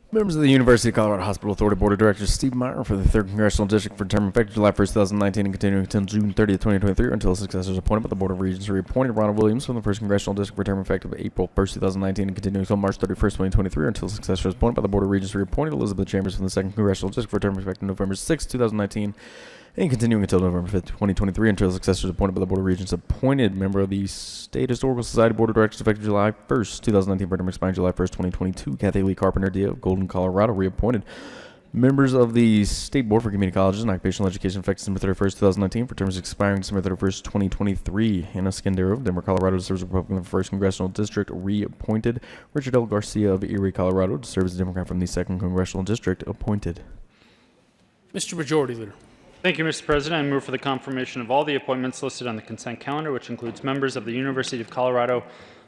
Members of the University of Colorado Hospital Authority Board of Directors, Steve Meyer for the 3rd Congressional District for term effective July 1st, 2019 and continuing until June 30th, 2023 until a successor is appointed by the Board of Regents. Reappointed Ronald Williams from the 1st Congressional District for term effective April 1st, 2019 and continuing until March 31st, 2023 until a successor is appointed by the Board of Regents. Reappointed Elizabeth Chambers from the 2nd Congressional District for term effective November 6th, 2019 and continuing until November 5th, 2023 until a successor is appointed by the Board of Regents. Appointed member of the State Historical Society Board of Directors effective July 1st, 2019 for term expiring July 1st, 2022. Kathy Lee Carpenter Dia of Golden, Colorado. Reappointed members of the State Board for Community Colleges and Occupational Education effective December 31st, 2019 for terms expiring December 31st, 2023. Hannah Scandero of Denver, Colorado to serve as a Republican of the 1st Congressional District. Reappointed Richard L. Garcia of Erie, Colorado to serve as a Democrat from the 2nd Congressional District. Appointed. Mr. Majority Leader. Thank you, Mr. President. I move for the confirmation of all the appointments listed on the consent calendar, which includes members of the University of Colorado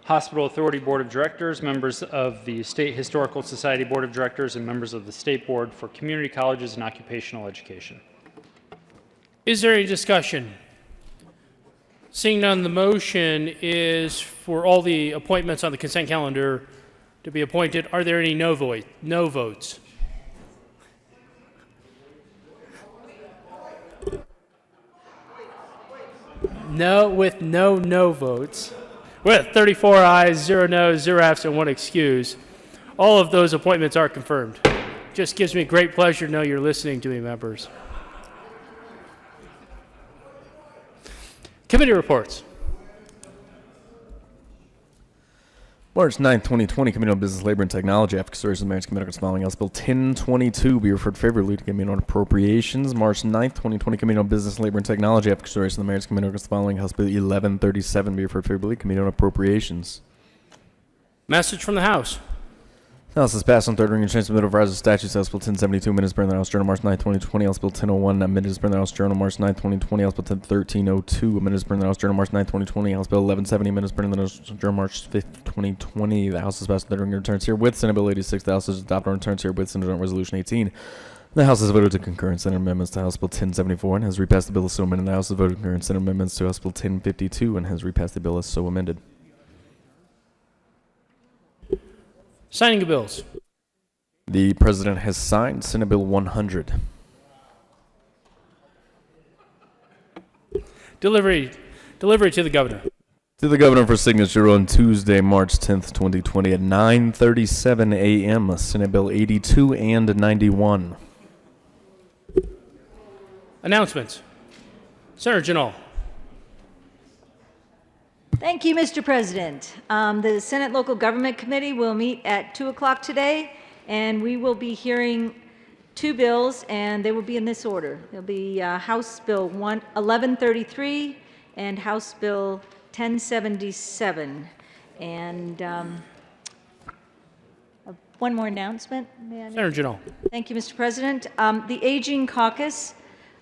Hospital Authority Board of Directors, members of the State Historical Society Board of Directors, and members of the State Board for Community Colleges and Occupational Education. Is there any discussion? Seeing none, the motion is for all the appointments on the consent calendar to be appointed. Are there any no votes? No, with no votes. With 34 ayes, 0 noes, 0 absent, 1 excuse. All of those appointments are confirmed. Just gives me great pleasure to know you're listening to me, members. Committee reports. March 9th, 2020, Committee on Business, Labor, and Technology. After consideration of the Mayor's Committee following House Bill 1022 be referred favorably to Committee on Appropriations. March 9th, 2020, Committee on Business, Labor, and Technology. After consideration of the Mayor's Committee following House Bill 1137 be referred favorably to Committee on Appropriations. Message from the House. The House has passed on third reading and transmitted of Rise of Statutes. House Bill 1072, minutes burned in the House Journal, March 9, 2020. House Bill 1001, minutes burned in the House Journal, March 9, 2020. House Bill 1302, minutes burned in the House Journal, March 9, 2020. House Bill 1170, minutes burned in the House Journal, March 5, 2020. The House has passed on third reading and returns here with Senate Bill 86. The House has adopted and returns here with Senate Resolution 18. The House has voted to concur in Senate amendments to House Bill 1074 and has repassed the bill as so amended. The House has voted to concur in Senate amendments to House Bill 1052 and has repassed the bill as so amended. Signing of bills. The President has signed Senate Bill 100. Delivery to the Governor. To the Governor for signature on Tuesday, March 10th, 2020 at 9:37 a.m. Senate Bill 82 and 91. Announcements. Senator Janal. Thank you, Mr. President. The Senate Local Government Committee will meet at 2 o'clock today, and we will be hearing two bills, and they will be in this order. There'll be House Bill 1133 and House Bill 1077. And one more announcement. May I Senator Janal. Thank you, Mr. President. The Aging Caucus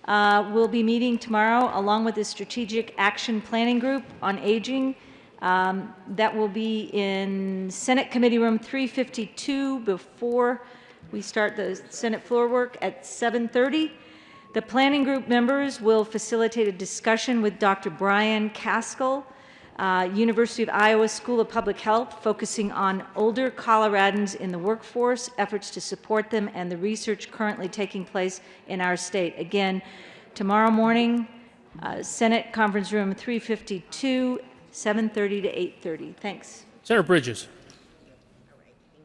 will be meeting tomorrow along with the Strategic Action Planning Group on Aging. That will be in Senate Committee Room 352 before we start the Senate floor work at 7:30. The planning group members will facilitate a discussion with Dr. Brian Caskell, University of Iowa School of Public Health, focusing on older Coloradans in the workforce, efforts to support them, and the research currently taking place in our state. Again, tomorrow morning, Senate Conference Room 352, 7:30 to 8:30. Thanks. Senator Bridges.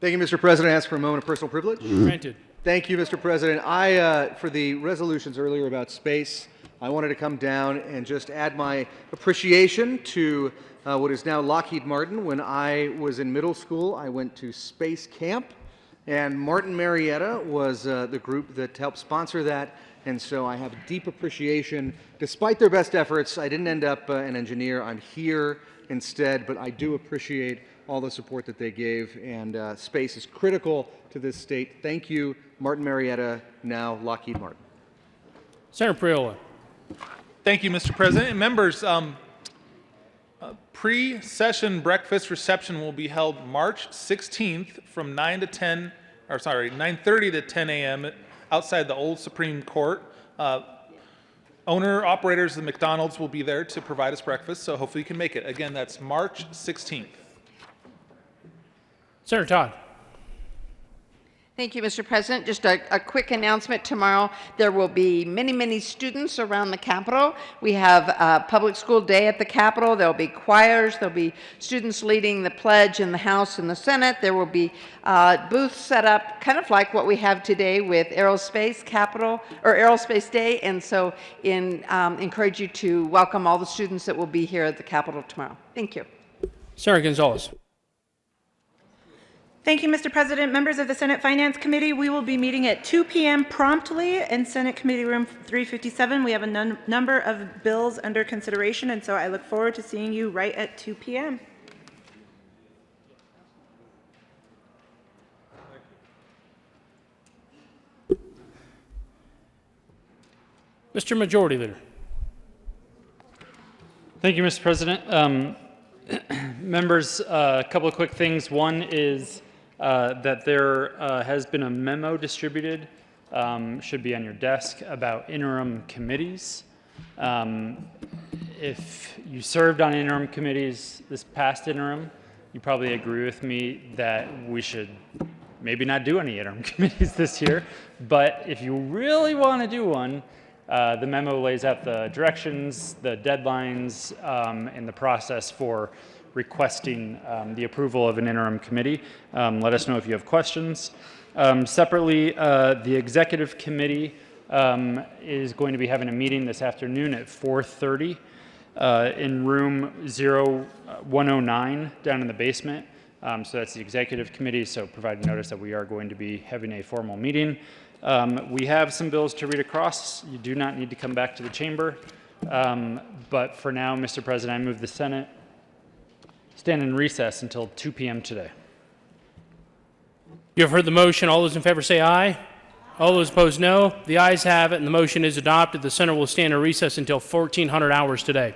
Thank you, Mr. President. I ask for a moment of personal privilege. Granted. Thank you, Mr. President. For the resolutions earlier about space, I wanted to come down and just add my appreciation to what is now Lockheed Martin. When I was in middle school, I went to space camp, and Martin Marietta was the group that helped sponsor that. And so I have deep appreciation. Despite their best efforts, I didn't end up an engineer. I'm here instead, but I do appreciate all the support that they gave, and space is critical to this state. Thank you, Martin Marietta, now Lockheed Martin. Senator Priola. Thank you, Mr. President. And members, pre-session breakfast reception will be held March 16th from 9:30 to 10 a.m. outside the old Supreme Court. Owner-operators of the McDonald's will be there to provide us breakfast, so hopefully you can make it. Again, that's March 16th. Senator Todd. Thank you, Mr. President. Just a quick announcement. Tomorrow there will be many students around the Capitol. We have public school day at the Capitol. There will be choirs. There will be students leading the pledge in the House and the Senate. There will be booths set up kind of like what we have today with Aerospace Day. And so encourage you to welcome all the students that will be here at the Capitol tomorrow. Thank you. Senator Gonzalez. Thank you, Mr. President. Members of the Senate Finance Committee, we will be meeting at 2 p.m. promptly in Senate Committee Room 357. We have a number of bills under consideration, and so I look forward to seeing you right at 2 p.m. Mr. Majority Leader. Thank you, Mr. President. Members, a couple of quick things. One is that there has been a memo distributed, should be on your desk, about interim committees. If you served on interim committees this past interim, you probably agree with me that we should maybe not do any interim committees this year. But if you really want to do one, the memo lays out the directions, the deadlines, and the process for requesting the approval of an interim committee. Let us know if you have questions. Separately, the executive committee is going to be having a meeting this afternoon at 4:30 in room 0109 down in the basement. So that's the executive committee, so provide notice that we are going to be having a formal meeting. We have some bills to read across. You do not need to come back to the chamber. But for now, Mr. President, I move the Senate stand in recess until 2 p.m. today. You have heard the motion. All those in favor say aye. All those opposed, no. The ayes have it, and the motion is adopted. The Senate will stand in recess until 1400 hours today.